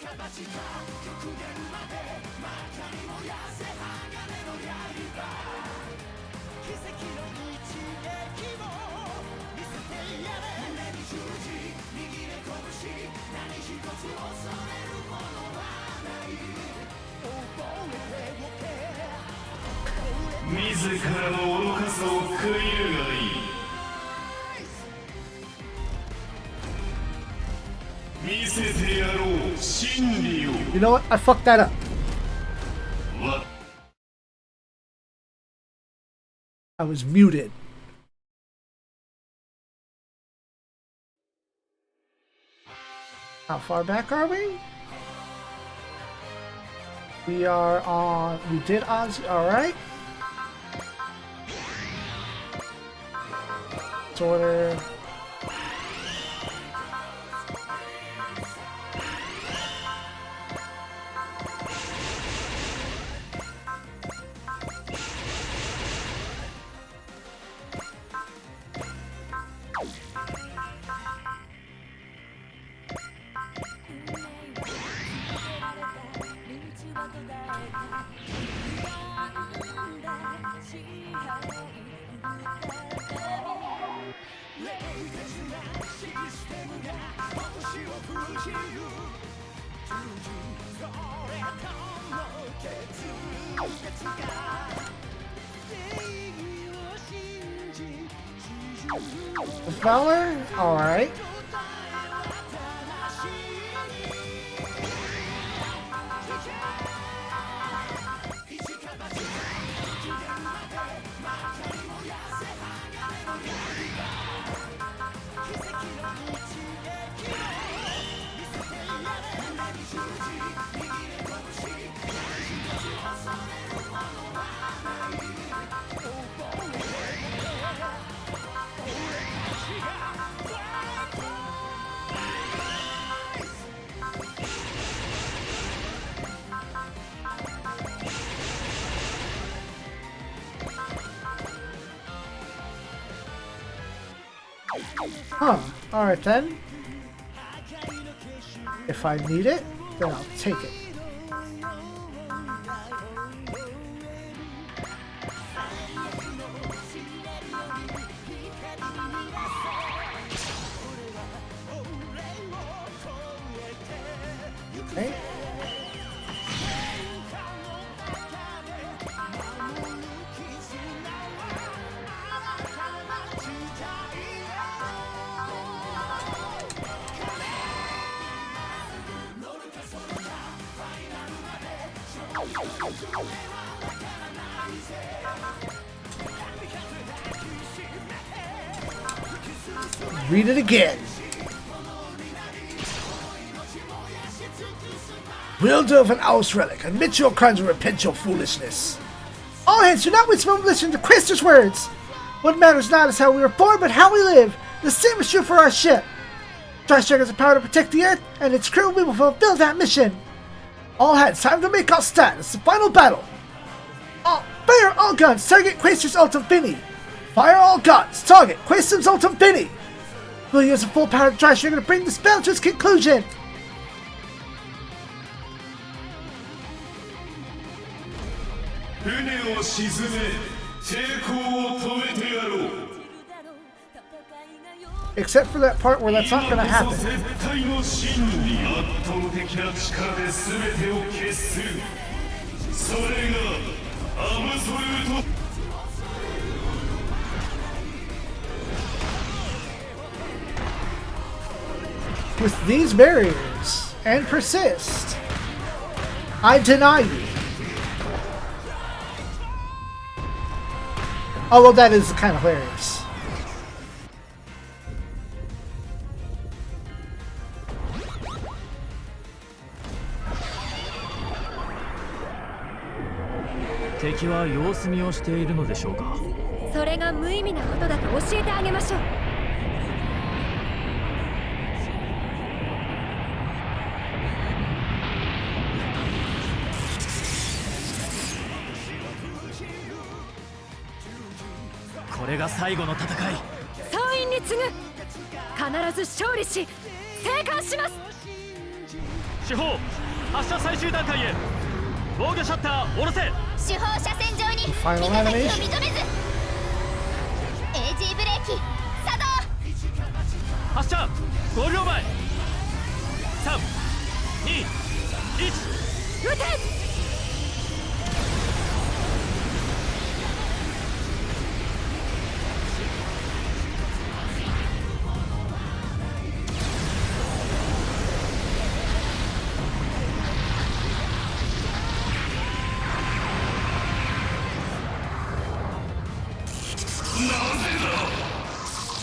らの愚かさを悔いるがいい。見せてやろう真理を。 You know what? I fucked that up. I was muted. How far back are we? We are on... We did Oz... Alright. Order... Valor? Alright. Huh. Alright then. If I need it, then I'll take it. Okay. Read it again. Wielder of an Owl's relic, admit your crimes and repent your foolishness. All hands, do not whisper and listen to Questor's words. What matters not is how we were born, but how we live. The same is true for our ship. Tri-Strike has the power to protect the Earth, and its crew will fulfill that mission. All hands, time to make our stand. It's the final battle. Fire all guns, target Questor's Ultim Finny. Fire all guns, target Questor's Ultim Finny. We'll use the full power of Tri-Strike to bring this battle to its conclusion. Except for that part where that's not going to happen. With these barriers, and persist, I deny you. Oh, well, that is kind of hilarious.敵は様子見をしているのでしょうか。それが無意味なことだと教えてあげましょう。これが最後の戦い。総員に次ぐ。必ず勝利し生還します。主砲発射最終段階へ防御シャッター下ろせ主砲車線上に味 Final 方敵を animation. 認めず AG ブレーキ作動発射5秒前321撃て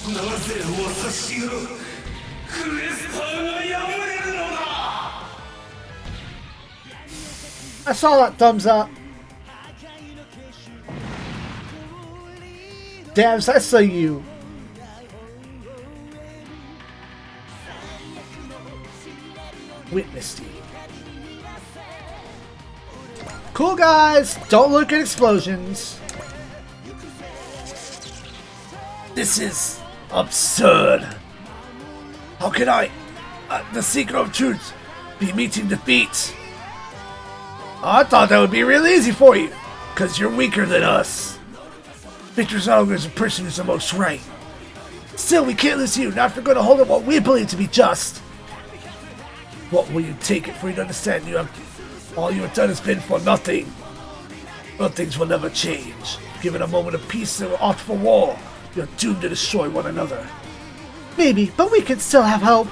なぜ私がクエスターが破れるのだ I saw that thumbs up. Dabs, I saw you. Witnessed you. Cool guys, don't look at explosions. This is absurd. How can I, the Seeker of Truth, be meeting defeat? I thought that would be really easy for you, because you're weaker than us. Victor's not always the person who's the most right. Still, we can't lose you, not if we're going to hold up what we believe to be just. What will you take it for you to understand all you have done has been for nothing? But things will never change. Given a moment of peace or opt for war, you're doomed to destroy one another. Maybe, but we can still have hope.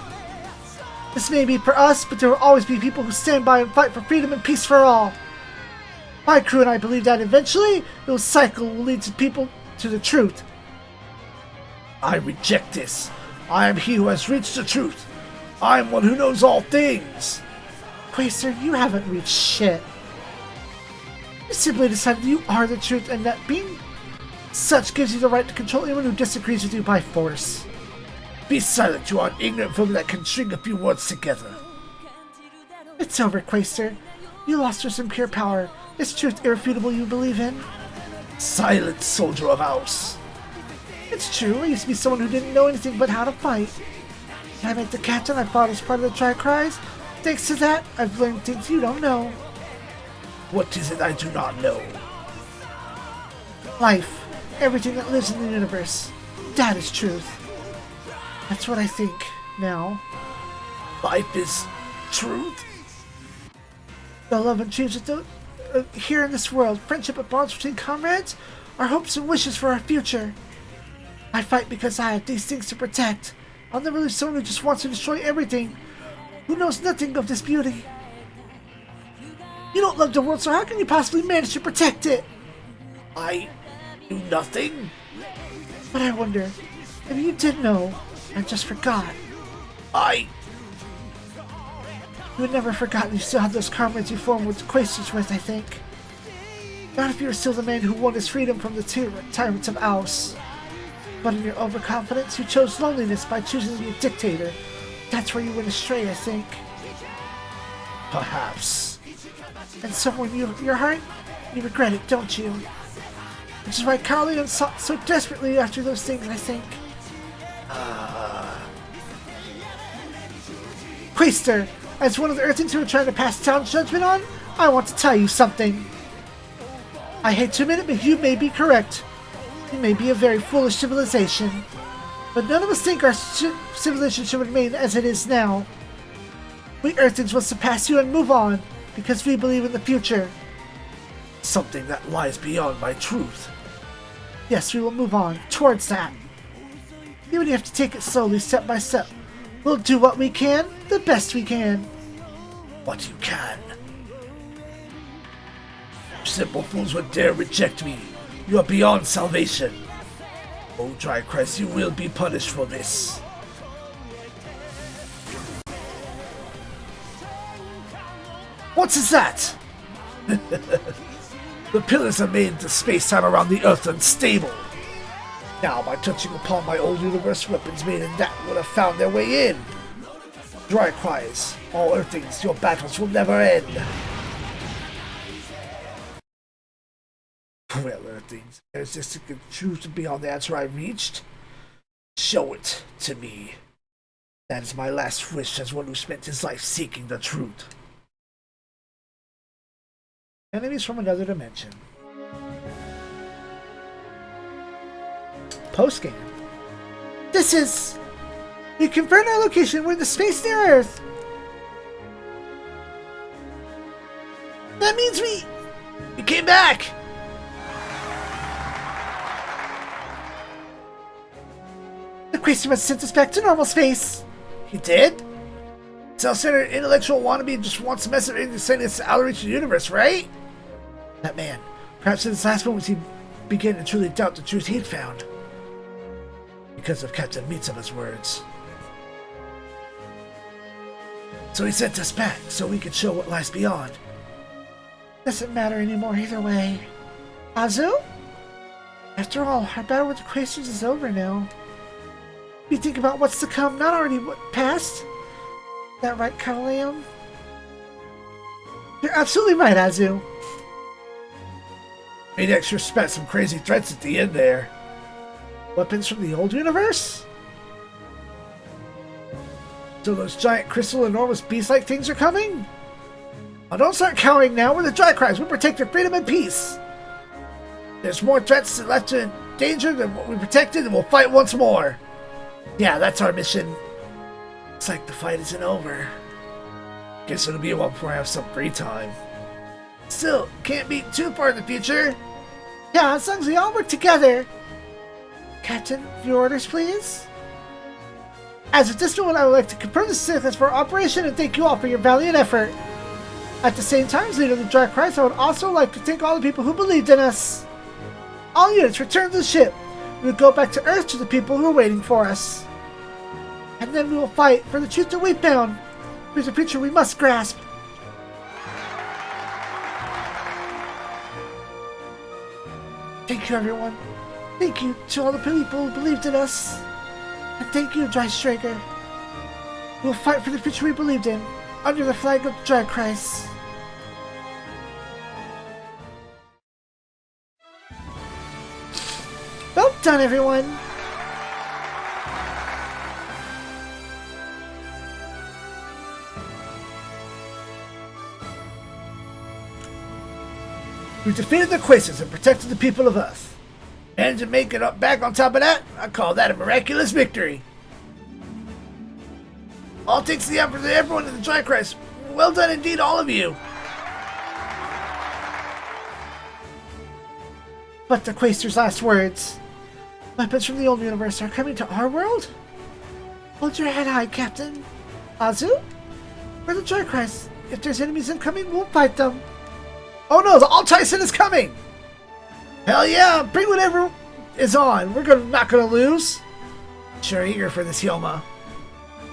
This may be for us, but there will always be people who stand by and fight for freedom and peace for all. My crew and I believe that eventually, the cycle will lead to people to the truth. I reject this. I am he who has reached the truth. I am one who knows all things. Quaster, you haven't reached shit. You simply decided you are the truth and that being such gives you the right to control anyone who disagrees with you by force. Be silent, you are an ignorant folk that can string a few words together. It's over, Quaster. You lost your impure power. Is truth irrefutable you believe in? Silent, soldier of ours. It's true, I used to be someone who didn't know anything but how to fight. When I met the captain, I fought as part of the Tri-Cries. Thanks to that, I've learned things you don't know. What is it I do not know? Life. Everything that lives in the universe. That is truth. That's what I think, now. Life is truth? The love and dreams that here in this world, friendship and bonds between comrades, our hopes and wishes for our future. I fight because I have these things to protect. I'll never leave someone who just wants to destroy everything, who knows nothing of this beauty. You don't love the world, so how can you possibly manage to protect it? I do nothing? But I wonder, if you did know, and just forgot. You would never forgotten you still had those comrades you formed with Quasters with, I think. Not if you were still the man who won his freedom from the tyrants of Aus. But in your overconfidence, you chose loneliness by choosing to be a dictator. That's where you went astray, I think. Perhaps. And somewhere in your heart, you regret it, don't you? Which is why Carleon sought so desperately after those things, I think. Quaster, as one of the Earthens who are trying to pass down judgment on, I want to tell you something. I hate to admit it, but you may be correct. You may be a very foolish civilization. But none of us think our civilization should remain as it is now. We Earthens will surpass you and move on, because we believe in the future. Something that lies beyond my truth. Yes, we will move on, towards that. Even if you have to take it slowly, step by step. We'll do what we can, the best we can. What you can. Simple fools would dare reject me. You are beyond salvation. Oh, Dry Christ, you will be punished for this. What is that? The pillars have made the space-time around the Earth unstable. Now, by touching upon my old universe, weapons made in that would have found their way in. Dry cries, all Earthlings, your battles will never end. Well, Earthlings, there's just a truth beyond the answer I reached. Show it to me. That is my last wish as one who spent his life seeking the truth. Enemies from another dimension. Post-game. This is... We confirmed our location. We're in the space near Earth. That means we came back. The Quaster must sent us back to normal space. He did? Self-centered intellectual wannabe just wants to mess with anything to send us out of reach of the universe, right? That man. Perhaps in his last moments he began to truly doubt the truth he'd found. Because of Captain Mitsuma's words. So he sent us back so we could show what lies beyond. Doesn't matter anymore either way. Azu? After all, our battle with the Quasters is over now. We think about what's to come, not already what passed. Is that right, Kalaam? You're absolutely right, Azu. Made extra spat some crazy threats at the end there. Weapons from the old universe? So those giant crystal enormous beast-like things are coming? Oh, don't start counting now. We're the Dry Cries. We protect your freedom and peace. There's more threats that left in danger than what we protected, and we'll fight once more. Yeah, that's our mission. Looks like the fight isn't over. Guess it'll be a while before I have some free time. Still, can't be too far in the future. Yeah, as long as we all work together. Captain, your orders, please? As of this moment, I would like to confirm the success for our operation and thank you all for your valiant effort. At the same time, as leader of the Dark Christ, I would also like to thank all the people who believed in us. All units, return to the ship. We will go back to Earth to the people who are waiting for us. And then we will fight for the truth that we've found. There's a future we must grasp. Thank you, everyone. Thank you to all the people who believed in us. And thank you, Dry Striker. We'll fight for the future we believed in, under the flag of Dry Christ. Well done, everyone. We defeated the Quasters and protected the people of Earth. And to make it up back on top of that, I call that a miraculous victory. All thanks to the effort of everyone in the Dry Christ. Well done indeed, all of you. But the Quaster's last words. Weapons from the old universe are coming to our world? Hold your head high, Captain. Azu? We're the Dry Christ. If there's enemies incoming, we'll fight them. Oh no, the All Tyson is coming! Hell yeah, bring whatever is on. We're not gonna lose. Sure eager for this, Yoma.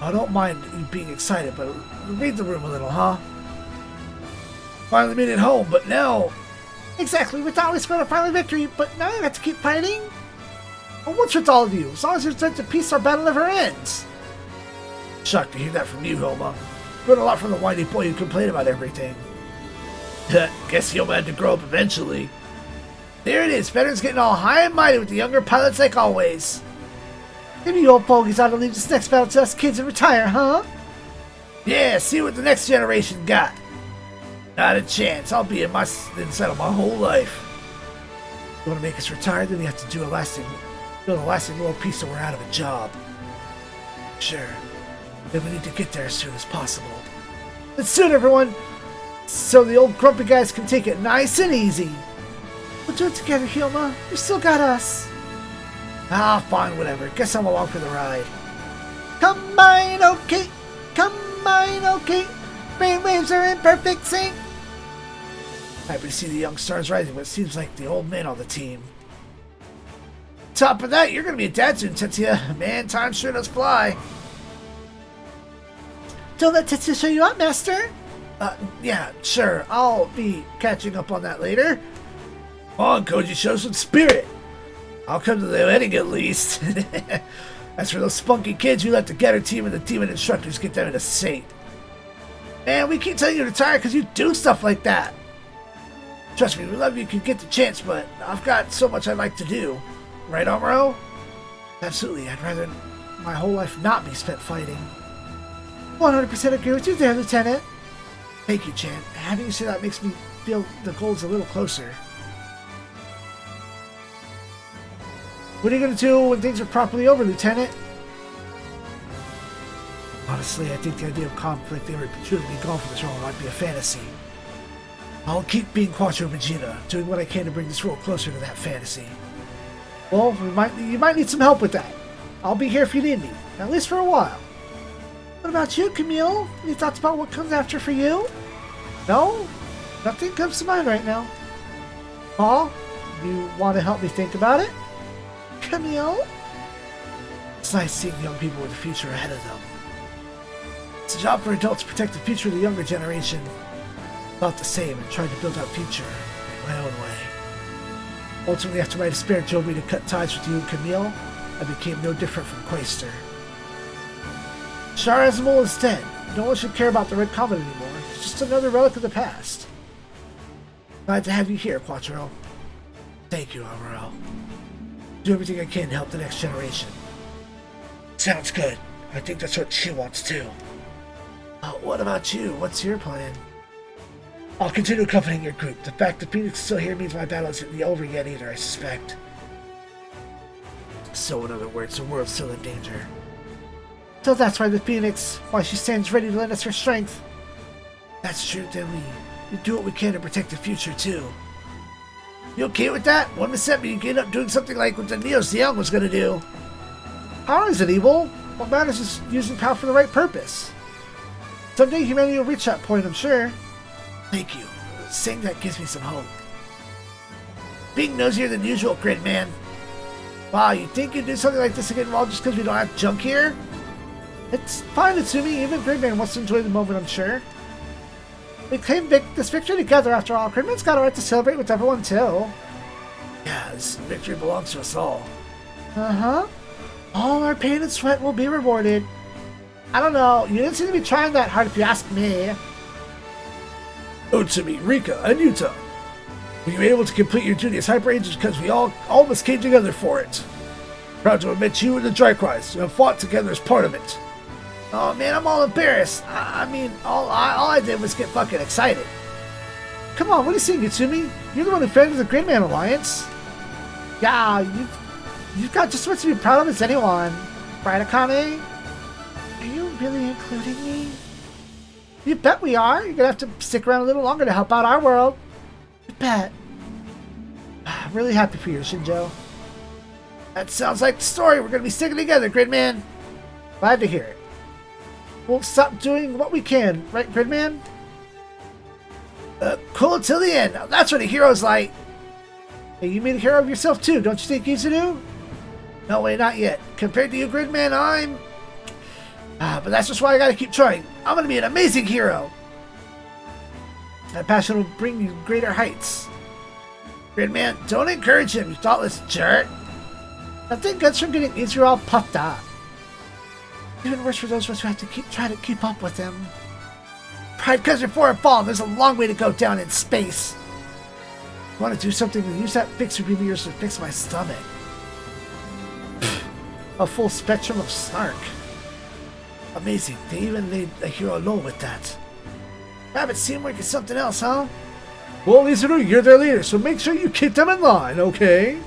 I don't mind you being excited, but read the room a little, huh? Finally made it home, but now... Exactly, we thought we scored a final victory, but now we have to keep fighting? Well, what's with all of you? As long as there's such a peace, our battle never ends. Shocked to hear that from you, Homa. Heard a lot from the whiny boy who complained about everything. Guess Yoma had to grow up eventually. There it is, veterans getting all high and mighty with the younger pilots like always. Maybe you old bogies ought to leave this next battle to us kids and retire, huh? Yeah, see what the next generation got. Not a chance. I'll be inside of my whole life. You want to make us retire? Then we have to build a lasting world peace so we're out of a job. Sure. Then we need to get there as soon as possible. Let's do it, everyone. So the old grumpy guys can take it nice and easy. We'll do it together, Hilma. You still got us. Ah, fine, whatever. Guess I'm along for the ride. Combine, okay. Combine, okay. Brainwaves are in perfect sync. Happy to see the young stars rising, but it seems like the old man on the team. Top of that, you're going to be a dad soon, Tetsuya. Man, time sure does fly. Don't let Tetsuya show you up, Master. Yeah, sure. I'll be catching up on that later. Come on, Koji, show some spirit. I'll come to the wedding at least. As for those spunky kids, you let the Getter team and the demon instructors get them in a safe. Man, we keep telling you to retire because you do stuff like that. Trust me, we love you if you get the chance, but I've got so much I'd like to do. Right, Amuro? Absolutely, I'd rather my whole life not be spent fighting. 100% agree with you there, Lieutenant. Thank you, Chan. Having you say that makes me feel the goal's a little closer. What are you going to do when things are properly over, Lieutenant? Honestly, I think the idea of conflict ever truly be gone from this world might be a fantasy. I'll keep being Quattro Vegeta, doing what I can to bring this world closer to that fantasy. Well, you might need some help with that. I'll be here if you need me, at least for a while. What about you, Camille? Any thoughts about what comes after for you? No? Nothing comes to mind right now. Paul, you want to help me think about it? Camille? It's nice seeing young people with a future ahead of them. It's a job for adults to protect the future of the younger generation. About the same, and trying to build our future in my own way. Ultimately, after my despair drove me to cut ties with you and Camille, I became no different from Quaster. Char Asimul is dead. No one should care about the Red Comet anymore. It's just another relic of the past. Glad to have you here, Quattro. Thank you, Amaro. Do everything I can to help the next generation. Sounds good. I think that's what she wants too. What about you? What's your plan? I'll continue accompanying your group. The fact that Phoenix is still here means my battle isn't over yet either, I suspect. So in other words, the world's still in danger. So that's why the Phoenix, why she stands ready to lend us her strength. That's true, then we do what we can to protect the future too. You okay with that? One mistake, you can end up doing something like what the Neo ZEON was gonna do. Power isn't evil. What matters is using power for the right purpose. Someday humanity will reach that point, I'm sure. Thank you. Saying that gives me some hope. Being nosier than usual, Gridman. Wow, you think you'd do something like this again involved just because we don't have junk here? It's fine, Itsumi. Even Gridman wants to enjoy the moment, I'm sure. We claimed this victory together, after all. Gridman's got a right to celebrate with everyone, too. Yeah, this victory belongs to us all. Uh-huh. All our pain and sweat will be rewarded. I don't know. You didn't seem to be trying that hard if you ask me. Utsumi, Rika, and Yuta. Were you able to complete your duty as Hyper Agents because we all almost came together for it? Proud to have met you and the Dry Cries and have fought together as part of it. Oh man, I'm all embarrassed. I mean, all I did was get fucking excited. Come on, what are you saying, Utsumi? You're the one who founded the Gridman Alliance. Yeah, you've got just as much to be proud of as anyone. Right, Akane? Are you really including me? You bet we are. You're gonna have to stick around a little longer to help out our world. You bet. I'm really happy for you, Shinjo. That sounds like the story. We're gonna be sticking together, Gridman. Glad to hear it. We'll stop doing what we can, right, Gridman? Cool until the end. Now, that's what a hero's like. Hey, you made a hero of yourself too, don't you think, Izuru? No way, not yet. Compared to you, Gridman, I'm... but that's just why I gotta keep trying. I'm gonna be an amazing hero. That passion will bring you greater heights. Gridman, don't encourage him, you thoughtless jerk. Nothing good's from getting Izuru all puffed up. Even worse for those of us who have to try to keep up with him. Pride comes before a fall. There's a long way to go down in space. You want to do something, then use that fixer beam of yours to fix my stomach. A full spectrum of snark. Amazing. They even made a hero alone with that. Rabbit teamwork is something else, huh? Well, Izuru, you're their leader, so make sure you keep them in line, okay?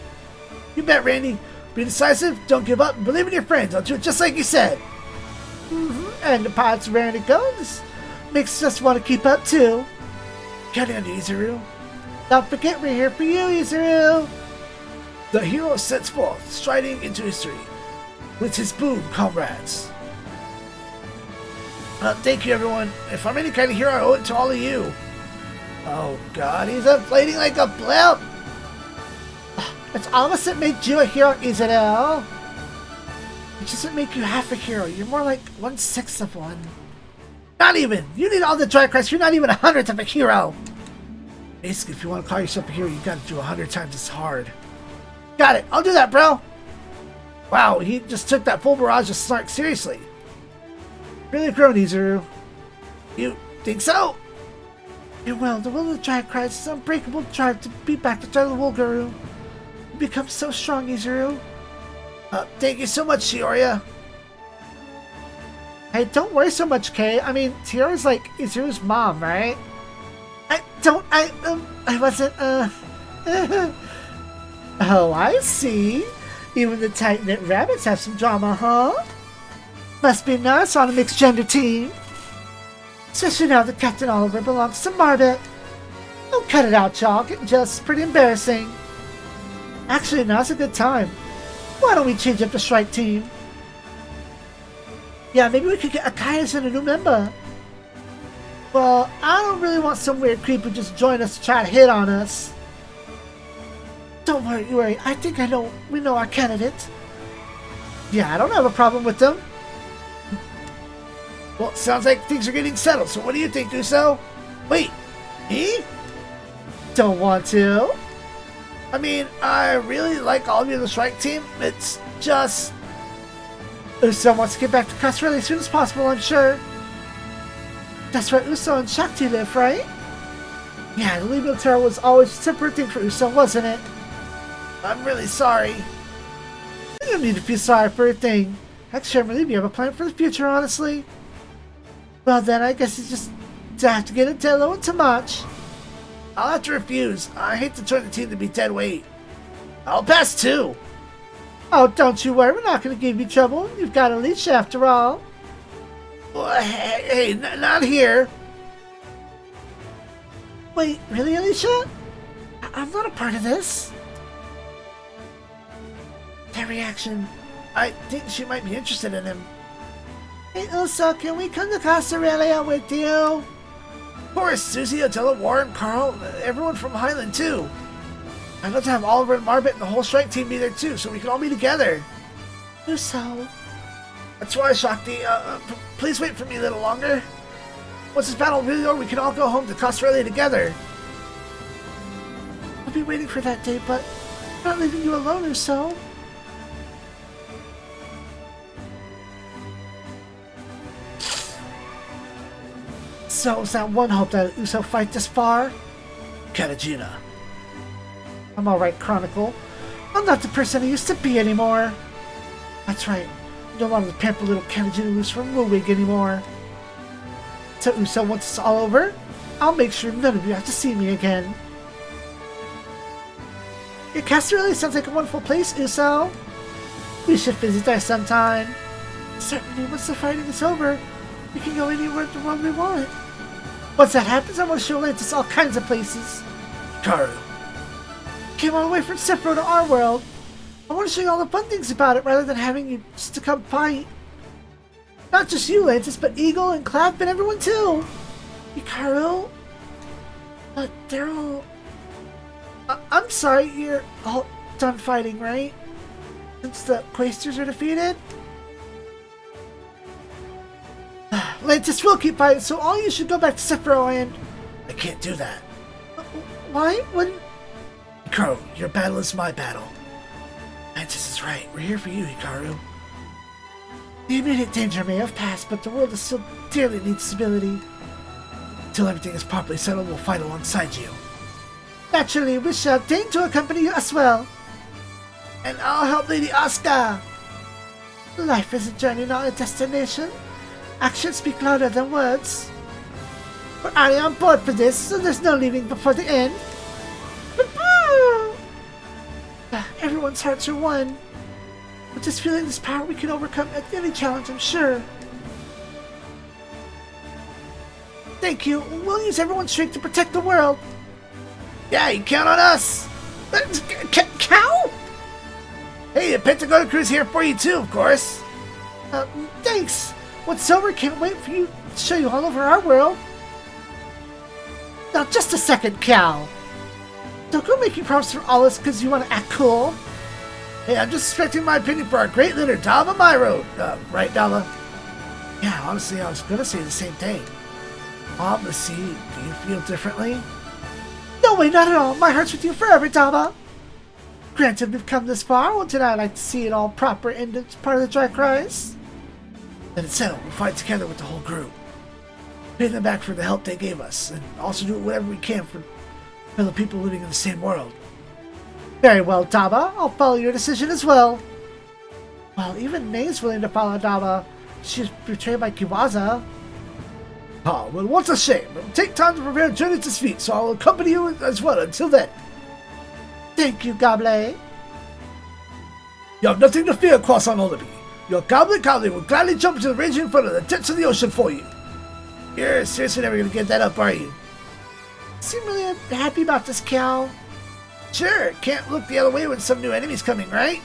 You bet, Randy. Be decisive, don't give up, and believe in your friends. I'll do it just like you said. And the pilot's raring to go. This makes us want to keep up, too. Counting on you, Izuru. Don't forget, we're here for you, Izuru. The hero sets forth, striding into history, with his boon comrades. Thank you, everyone. If I'm any kind of hero, I owe it to all of you. Oh, God, he's inflating like a blimp. It's almost that made you a hero, Izuru. It doesn't make you half a hero. You're more like 1/6 of one. Not even. You need all the dry crest. You're not even 1/100th of a hero. Basically, if you want to call yourself a hero, you got to do 100 times as hard. Got it. I'll do that, bro. Wow, he just took that full barrage of snark seriously. Really grown, Izuru. You think so? You will. The will of the giant cries is unbreakable drive to beat back the threat of the Wool Guru. You become so strong, Izuru. Thank you so much, Shiorya. Hey, don't worry so much, Kay. I mean, Tiara's like Izuru's mom, right? I wasn't, Oh, I see. Even the tight-knit rabbits have some drama, huh? Must be nice on a mixed-gender team. Especially now that Captain Oliver belongs to Marbet. Don't cut it out, y'all. Getting jealous is pretty embarrassing. Actually, now's a good time. Why don't we change up the strike team? Yeah, maybe we could get Akai as a new member. Well, I don't really want some weird creep who just joined us to try to hit on us. Don't worry. I think we know our candidate. Yeah, I don't have a problem with them. Well, sounds like things are getting settled, so what do you think, Uso? Wait, me? Don't want to. I mean, I really like all of you on the strike team. It's just... Uso wants to get back to Kasreli as soon as possible, I'm sure. That's where Uso and Shakti live, right? Yeah, the Legal Terror was always a separate thing for Uso, wasn't it? I'm really sorry. You don't need to feel sorry for a thing. Actually, I believe you have a plan for the future, honestly. Well then, I guess you just have to get it to low and too much. I'll have to refuse. I hate to join the team to be dead weight. I'll pass too. Oh, don't you worry. We're not going to give you trouble. You've got Alicia after all. Well, hey, not here. Wait, really, Alicia? I'm not a part of this. That reaction. I think she might be interested in him. Hey, Uso, can we come to Casarelia with you? Of course, Susie, Attila, Warren, Carl, everyone from Highland too. I'd love to have Oliver and Marbet and the whole strike team be there too, so we can all be together. Uso. That's why, Shakti, please wait for me a little longer. Once this battle really over, we can all go home to Casarelia together. I'll be waiting for that day, but I'm not leaving you alone, Uso. So, is that one hope that Uso fight this far? Katajina. I'm alright, Chronicle. I'm not the person I used to be anymore. That's right. I don't want to pamper little Katajina loose from Woolwig anymore. So, Uso, once it's all over, I'll make sure none of you have to see me again. Your castle really sounds like a wonderful place, Uso. We should visit there sometime. Certainly, once the fighting is over, we can go anywhere in the world we want. Once that happens, I want to show Lantis all kinds of places. Karu. Came all the way from Sephiroth to our world. I want to show you all the fun things about it rather than having you just to come fight. Not just you, Lantis, but Eagle and Clap and everyone too. Hikaru? But they're all... I'm sorry, you're all done fighting, right? Since the Quasters are defeated? Lantis will keep fighting, so all you should go back to Sephiroth and... I can't do that. Why? Wouldn't... Hikaru, your battle is my battle. Mantis is right. We're here for you, Hikaru. The immediate danger may have passed, but the world still dearly needs stability. Until everything is properly settled, we'll fight alongside you. Naturally, we shall deign to accompany you as well. And I'll help Lady Asuka. Life is a journey, not a destination. Actions speak louder than words. We're already on board for this, so there's no leaving before the end. Everyone's hearts are one. With this feeling, this power, we can overcome any challenge, I'm sure. Thank you. We'll use everyone's strength to protect the world. Yeah, you count on us. Cow? Hey, the Pentagon crew's here for you too, of course. Thanks. What's over? Can't wait for you to show you all over our world. Now, just a second, Cow. Don't go making promises for all this because you want to act cool. Hey, I'm just expecting my opinion for our great leader, Dava Myro. Right, Dava? Yeah, honestly, I was gonna say the same thing. Let's see, do you feel differently? No way, not at all. My heart's with you forever, Dava. Granted, we've come this far. Well, today I'd like to see it all proper and it's part of the Dark Rise. Then it's settled. We'll fight together with the whole group. Pay them back for the help they gave us, and also do whatever we can for fellow people living in the same world. Very well, Dava. I'll follow your decision as well. Well, even May's willing to follow Dava. She's betrayed by Kiwaza. Ah, well, what's a shame. It'll take time to prepare a journey to Sphinx, so I'll accompany you as well until then. Thank you, Goblet. You have nothing to fear, Croissant Olaby. Your Goblet will gladly jump into the raging flood of the depths of the ocean for you. You're seriously never going to get that up, are you? Seem really happy about this, Cal. Sure, can't look the other way when some new enemy's coming, right?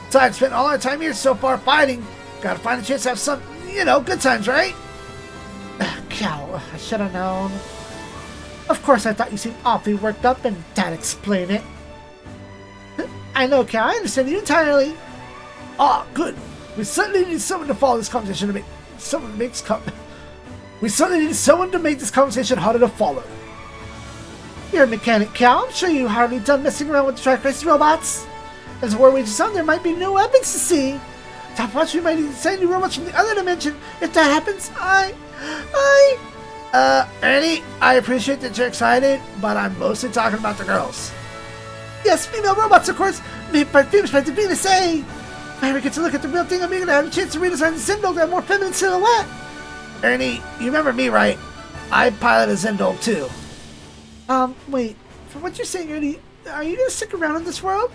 Besides, spent all our time here so far fighting. Gotta find a chance to have some, good times, right? Cal, I should have known. Of course, I thought you seemed awfully worked up, and that'd explain it. I know, Cal, I understand you entirely. Ah, good. We certainly need someone to follow this conversation We certainly need someone to make this conversation harder to follow. You're a mechanic, Cal. I'm sure you're hardly done messing around with the Tri-Crisis robots. As war wages on, there might be new weapons to see. Top watch, we might even send new robots from the other dimension. If that happens, Ernie, I appreciate that you're excited, but I'm mostly talking about the girls. Yes, female robots, of course, made by famous by Divina Say. If I ever get to look at the real thing, I'm going to have a chance to redesign the Zendol to have a more feminine silhouette. Ernie, you remember me, right? I pilot a Zendol too. Wait. From what you're saying, Ernie, are you going to stick around in this world?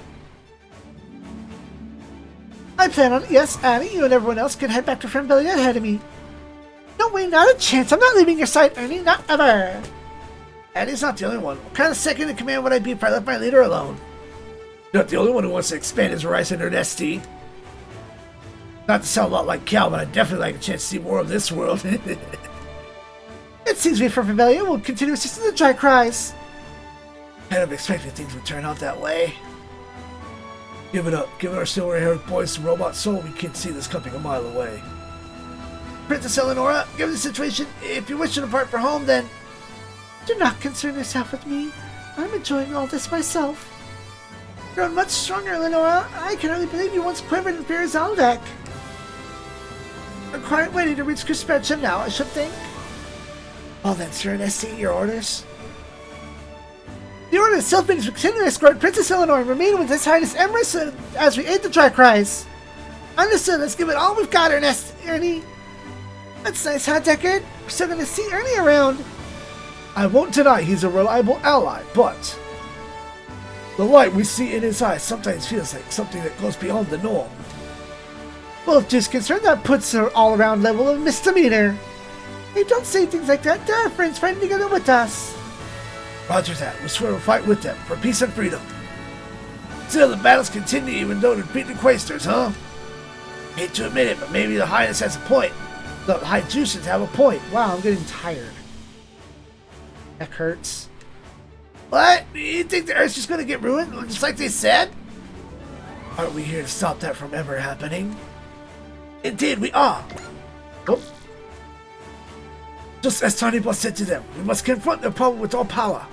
I plan on it, yes, Annie. You and everyone else can head back to Frembelia ahead of me. No way, not a chance. I'm not leaving your side, Ernie. Not ever. Annie's not the only one. What kind of second in command would I be if I left my leader alone? You're not the only one who wants to expand his horizon or ST. Not to sound a lot like Cal, but I'd definitely like a chance to see more of this world. It seems we from Frembelia will continue assisting the Dry Cries. Kind of expected things would turn out that way. Give it up. Give our silver-haired boys some robot soul. We can't see this coming a mile away. Princess Eleonora, given the situation, if you wish to depart for home, then... Do not concern yourself with me. I'm enjoying all this myself. You're much stronger, Eleonora. I can hardly believe you once quivered in fear of Zaldek. We're quite ready to reach suspension now, I should think. Well then, sir, ST, your orders? The order itself means we continue to escort Princess Eleanor and remain with His Highness Empress as we aid the Dry Cries. Understood, let's give it all we've got, Ernie. That's nice, huh, Deckard? We're still gonna see Ernie around. I won't deny he's a reliable ally, but... the light we see in his eyes sometimes feels like something that goes beyond the norm. Well, if Juice's concerned, that puts her all-around level of misdemeanor. Hey, don't say things like that. They're our friends fighting together with us. Roger that. We swear we'll fight with them for peace and freedom. Still, the battles continue even though they're beating Quasters, huh? Hate to admit it, but maybe the Highness has a point. The High Juices have a point. Wow, I'm getting tired. That hurts. What? You think the Earth's just gonna get ruined, just like they said? Aren't we here to stop that from ever happening? Indeed, we are. Oh. Just as Tiny Boss said to them, we must confront the problem with all power.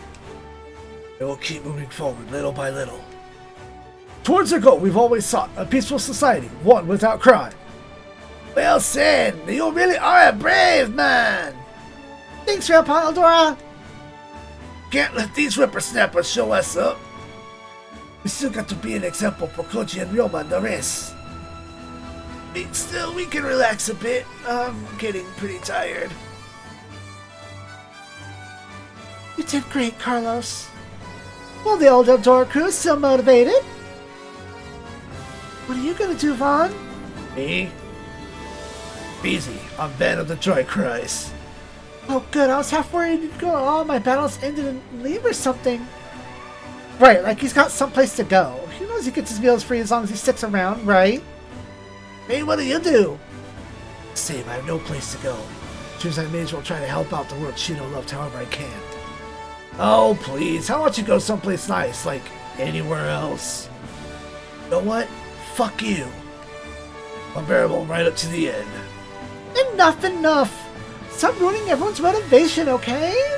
And we'll keep moving forward, little by little. Towards the goal we've always sought, a peaceful society, one without crime. Well said, you really are a brave man. Thanks, Grandpa Eldora. Can't let these whippersnappers show us up. We still got to be an example for Koji and Ryoma and the rest. Still, we can relax a bit. I'm getting pretty tired. You did great, Carlos. Well, the old Eldora crew is still motivated. What are you gonna do, Vaughn? Me? Easy. I'm Van of the Dry Cries. Oh, good. I was half worried you'd go, oh, my battle's ended and leave or something. Right, like he's got someplace to go. He knows he gets his meals free as long as he sticks around, right? Hey, what do? Same, I have no place to go. Seems I may as well try to help out the world Shino loved however I can. Oh, please, how about you go someplace nice, like anywhere else? You know what? Fuck you. Unbearable right up to the end. Enough! Stop ruining everyone's motivation, okay?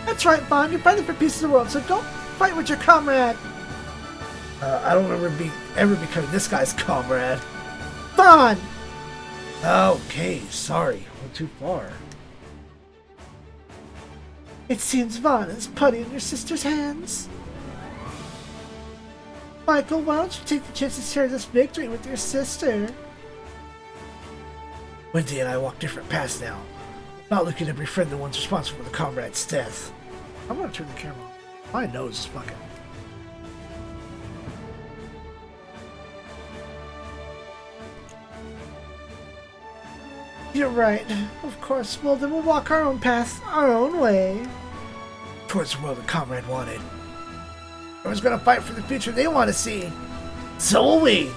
That's right, Vaughn, you're fighting for peace in the world, so don't fight with your comrade. I don't remember ever becoming this guy's comrade. Vaughn! Okay, sorry. Went too far. It seems Vaughn is putty in your sister's hands. Michael, why don't you take the chance to share this victory with your sister? Wendy and I walk different paths now. Not looking to befriend the ones responsible for the comrade's death. I'm gonna turn the camera on. My nose is fucking. You're right. Of course. Well, then we'll walk our own path, our own way. Towards the world the comrade wanted. Everyone's gonna fight for the future they want to see. So will we.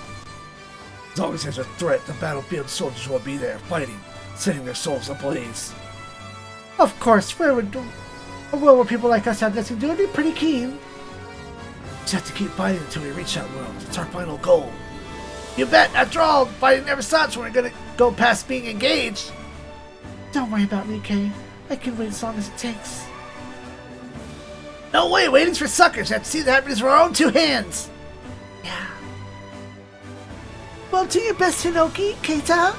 As long as there's a threat, the battlefield soldiers will be there, fighting, setting their souls ablaze. Of course, where would a world where people like us have nothing to do would be pretty keen. Just have to keep fighting until we reach that world. It's our final goal. You bet, after all, fighting never stops when we're gonna go past being engaged. Don't worry about me, Kay. I can wait as long as it takes. No way, waiting's for suckers. We have to see the happiness with our own two hands. Yeah. Well, do your best, Hinoki, Keita.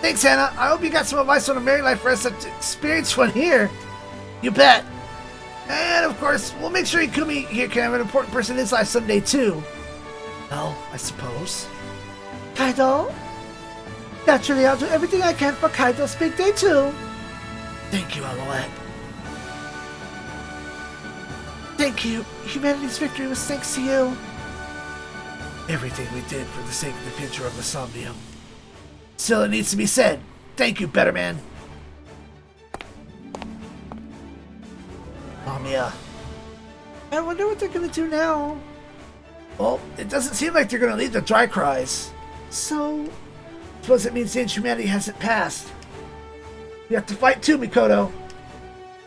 Thanks, Hannah. I hope you got some advice on a married life for us to experience one here. You bet. And, of course, we'll make sure Ikumi here can have an important person in his life someday, too. Well, I suppose. Kaido? Naturally, I'll do everything I can for Kaido's big day, too. Thank you, Alouette. Thank you. Humanity's victory was thanks to you. Everything we did for the sake of the future of the Somnium. Still, it needs to be said. Thank you, Better Man. Lamia. I wonder what they're gonna do now. Well, it doesn't seem like they're gonna leave the dry cries. So, suppose it means the humanity hasn't passed. We have to fight too, Mikoto.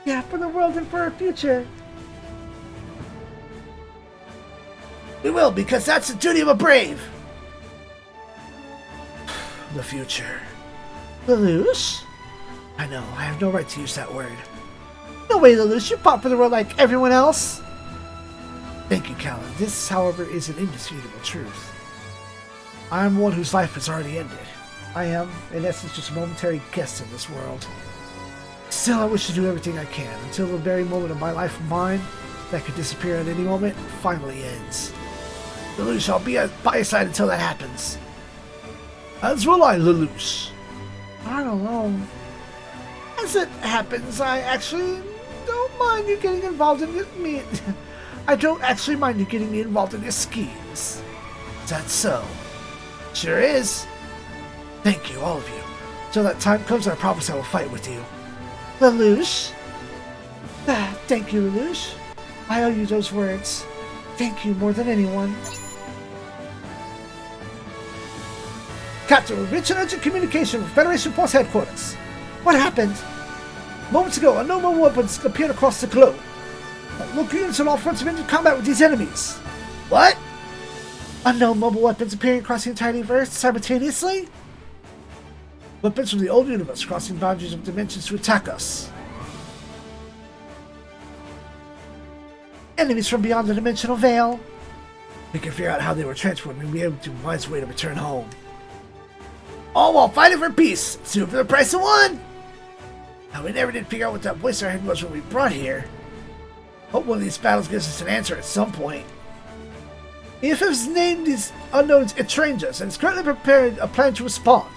Yeah, for the world and for our future. We will, because that's the duty of a brave. The future. Lelouch? I know, I have no right to use that word. No way, Lelouch. You fought for the world like everyone else. Thank you, Callan. This, however, is an indisputable truth. I am one whose life has already ended. I am, in essence, just a momentary guest in this world. Still, I wish to do everything I can until the very moment of my life of mine, that could disappear at any moment, finally ends. Lelouch, I'll be by your side until that happens. As will I, Lelouch. I don't know. As it happens, I actually don't mind you getting involved in me. I don't actually mind you getting me involved in your schemes. Is that so? Sure is. Thank you, all of you. Till that time comes, I promise I will fight with you. Lelouch? Thank you, Lelouch. I owe you those words. Thank you more than anyone. Captain, rich and urgent communication from Federation Force Headquarters. What happened? Moments ago, unknown mobile weapons appeared across the globe. Local units on all fronts have entered combat with these enemies. What? Unknown mobile weapons appearing across the entire universe simultaneously? Weapons from the old universe crossing boundaries of dimensions to attack us. Enemies from beyond the dimensional veil. We can figure out how they were transported and be able to wise way to return home. All while fighting for peace, two for the price of one. Now we never did figure out what that voice I heard was when we brought here. Hope one of these battles gives us an answer at some point. If it's named these unknowns, it trains us and is currently preparing a plan to respond.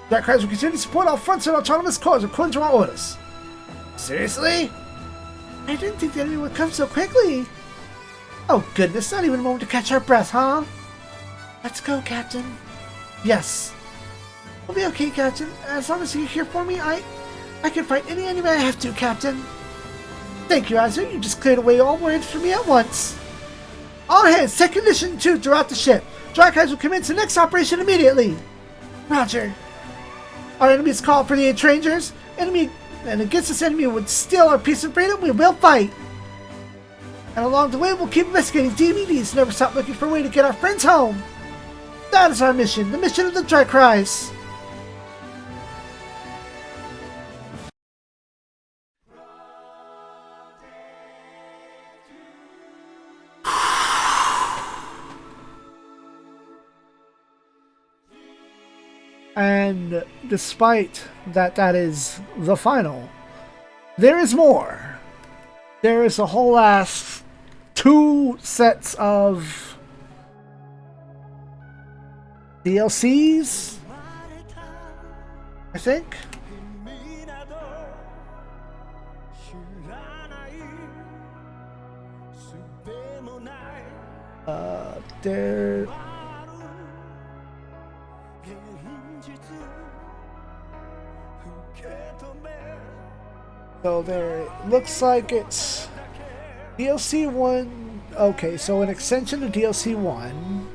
Dark Cries will continue to support all fronts and autonomous cores according to our orders. Seriously? I didn't think the enemy would come so quickly. Oh goodness, not even a moment to catch our breath, huh? Let's go, Captain. Yes. I'll be okay, Captain. As long as you're here for me, I can fight any enemy I have to, Captain. Thank you, Azure. You just cleared away all worries for me at once. All hands, set condition 2 throughout the ship. Dark Eyes will commence the next operation immediately. Roger. Our enemies call for the Entrangers. And against this enemy would steal our peace and freedom, we will fight. And along the way, we'll keep investigating DVDs. Never stop looking for a way to get our friends home. That is our mission. The mission of the Dark Cries. And despite that is the final, there is more. There is a whole ass 2 sets of DLCs I think. There. So there, it looks like it's DLC 1. Okay, so an extension to DLC 1.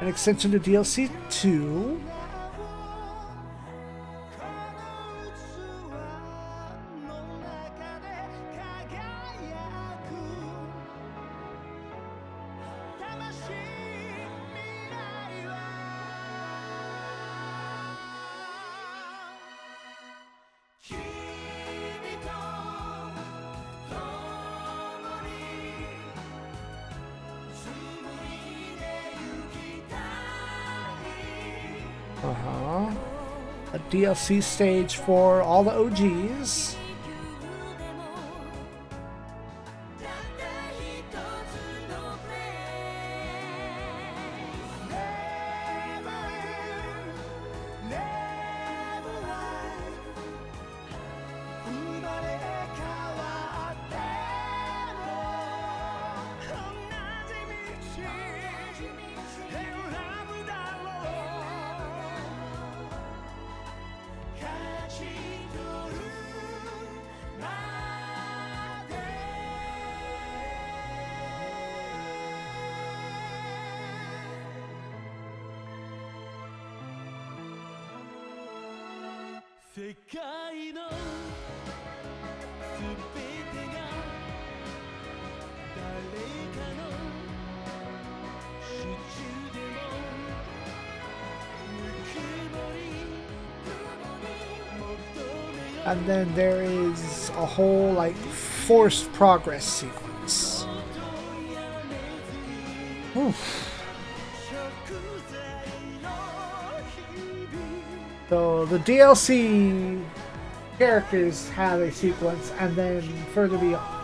An extension to DLC 2. A DLC stage for all the OGs. And then there is a whole like forced progress sequence. Oof. So the DLC characters have a sequence, and then further beyond.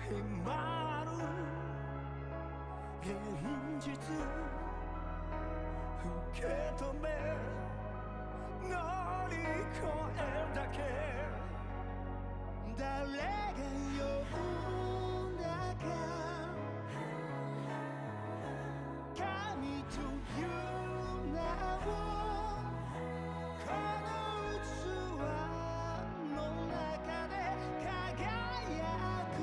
迫る現実受け止め乗り越えるだけ誰が呼ぶんだか神という名をこの器の中で輝く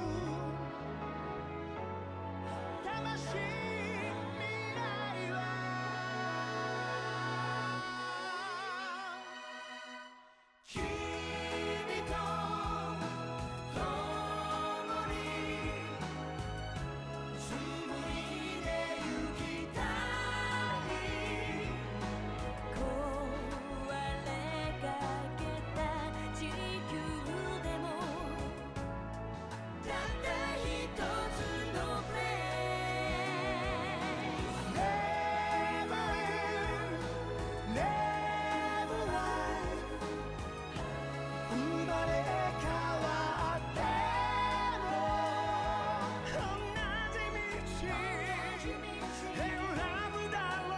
魂未来は君と共に紡いでゆきたい壊れかけた地球でもたった一つのプレイ Never end Never life 生まれ変わっても同じ道選ぶだろう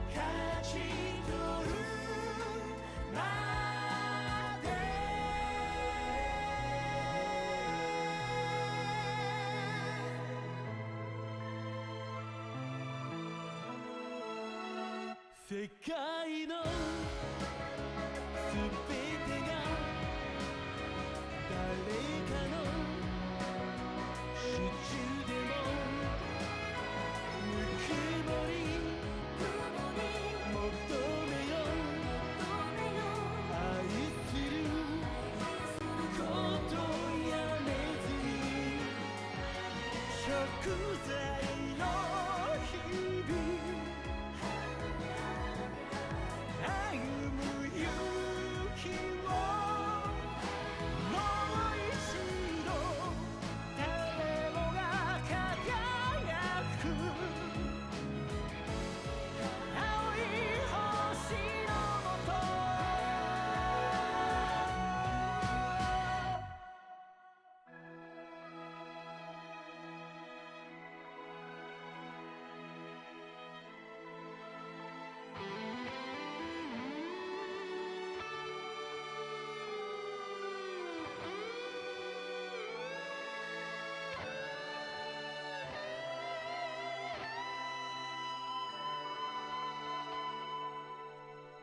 勝ち取るまで世界のすべてが誰かの手中でもぬくもり求めよ愛することやめずに食材の日々歩む勇気をもう一度誰もが輝く青い星のもと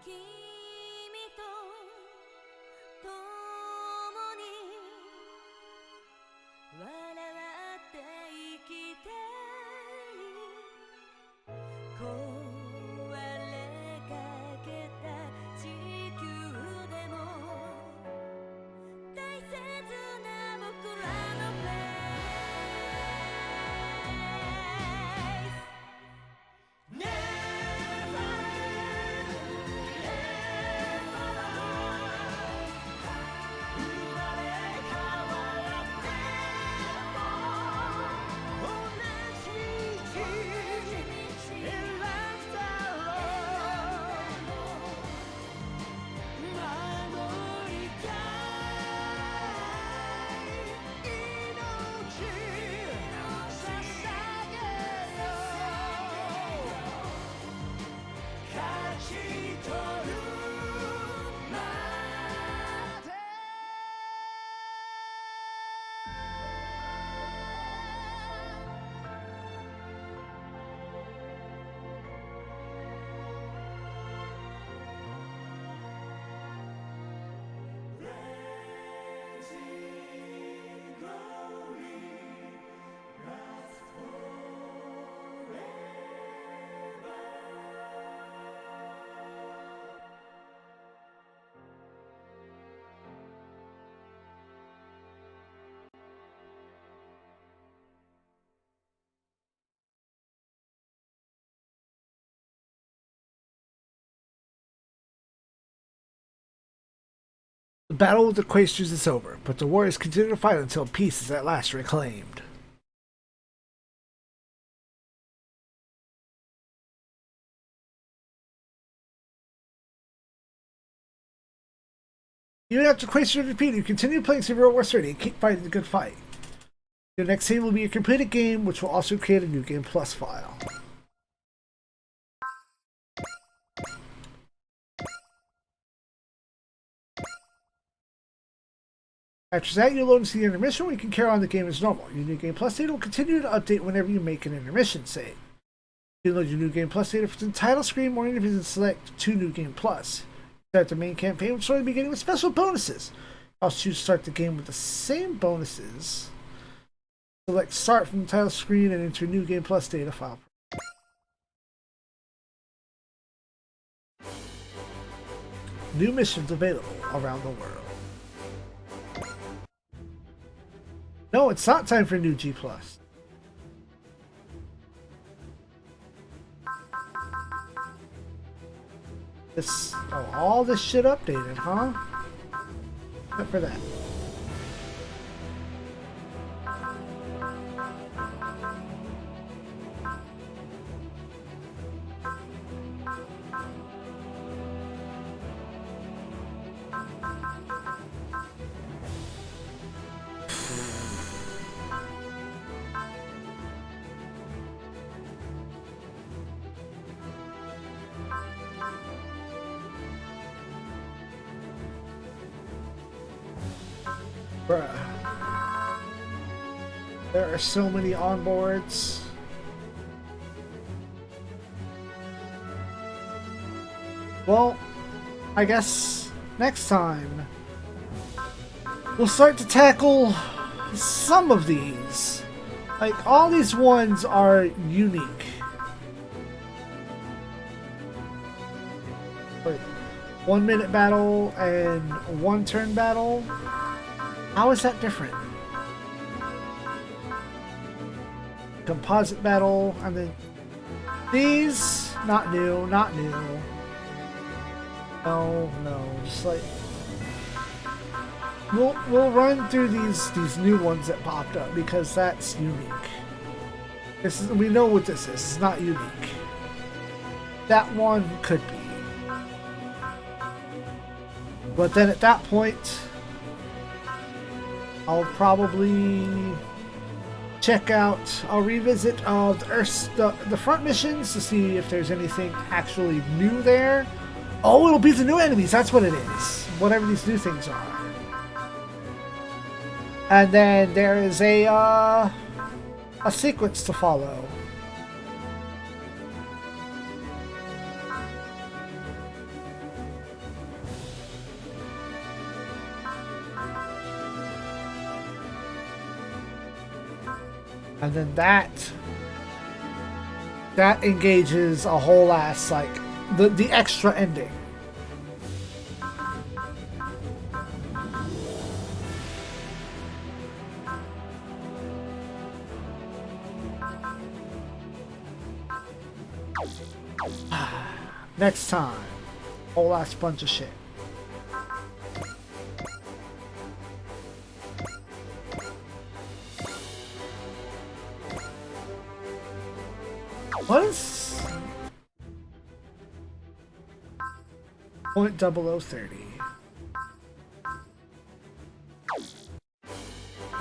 君と共に笑って生きたい壊れかけた地球でも大切な僕らのプレイス Never end Never life 生まれ変わっても同じ道選ぶだろう守りたい命捧げよ勝ち取るまでThe battle with the Quasters is over, but the warriors continue to fight until peace is at last reclaimed. Even after quests are repeated, you continue playing Civil War 30 and keep fighting the good fight. Your next save will be a completed game, which will also create a New Game Plus file. After that, you'll load into the intermission where you can carry on the game as normal. Your New Game Plus data will continue to update whenever you make an intermission save. You can load your New Game Plus data from the title screen or even select to New Game Plus. Start the main campaign, which will be beginning with special bonuses. I'll choose to start the game with the same bonuses. Select Start from the title screen and enter New Game Plus data file. New missions available around the world. No, it's not time for new G+. All this shit updated, huh? Except for that. Bruh. There are so many onboards. Well, I guess next time we'll start to tackle some of these. Like, all these ones are unique. Wait, 1 minute battle and 1 turn battle? How is that different? Composite battle, and then these, not new, not new. No, just like we'll run through these new ones that popped up because that's unique. This is, we know what this is. It's not unique. That one could be, but then at that point, I'll probably check out, I'll revisit the front missions to see if there's anything actually new there. Oh, it'll be the new enemies, that's what it is. Whatever these new things are. And then there is a sequence to follow. And then that engages a whole ass, like, the extra ending. Next time, whole ass bunch of shit. What is .0030?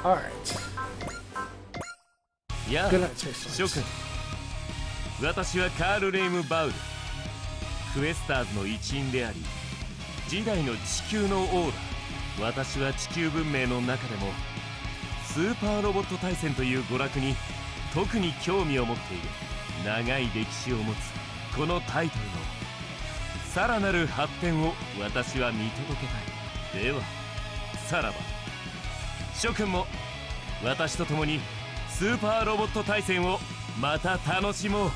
Alright. Good night, Space Flights. 私はカール・レイム・バウル、クエスターズの一員であり、時代の地球のオーラ。私は地球文明の中でもスーパーロボット対戦という娯楽に特に興味を持っている。長い歴史を持つこのタイトルのさらなる発展を私は見届けたい。ではさらば諸君も私と共にスーパーロボット対戦をまた楽しもう。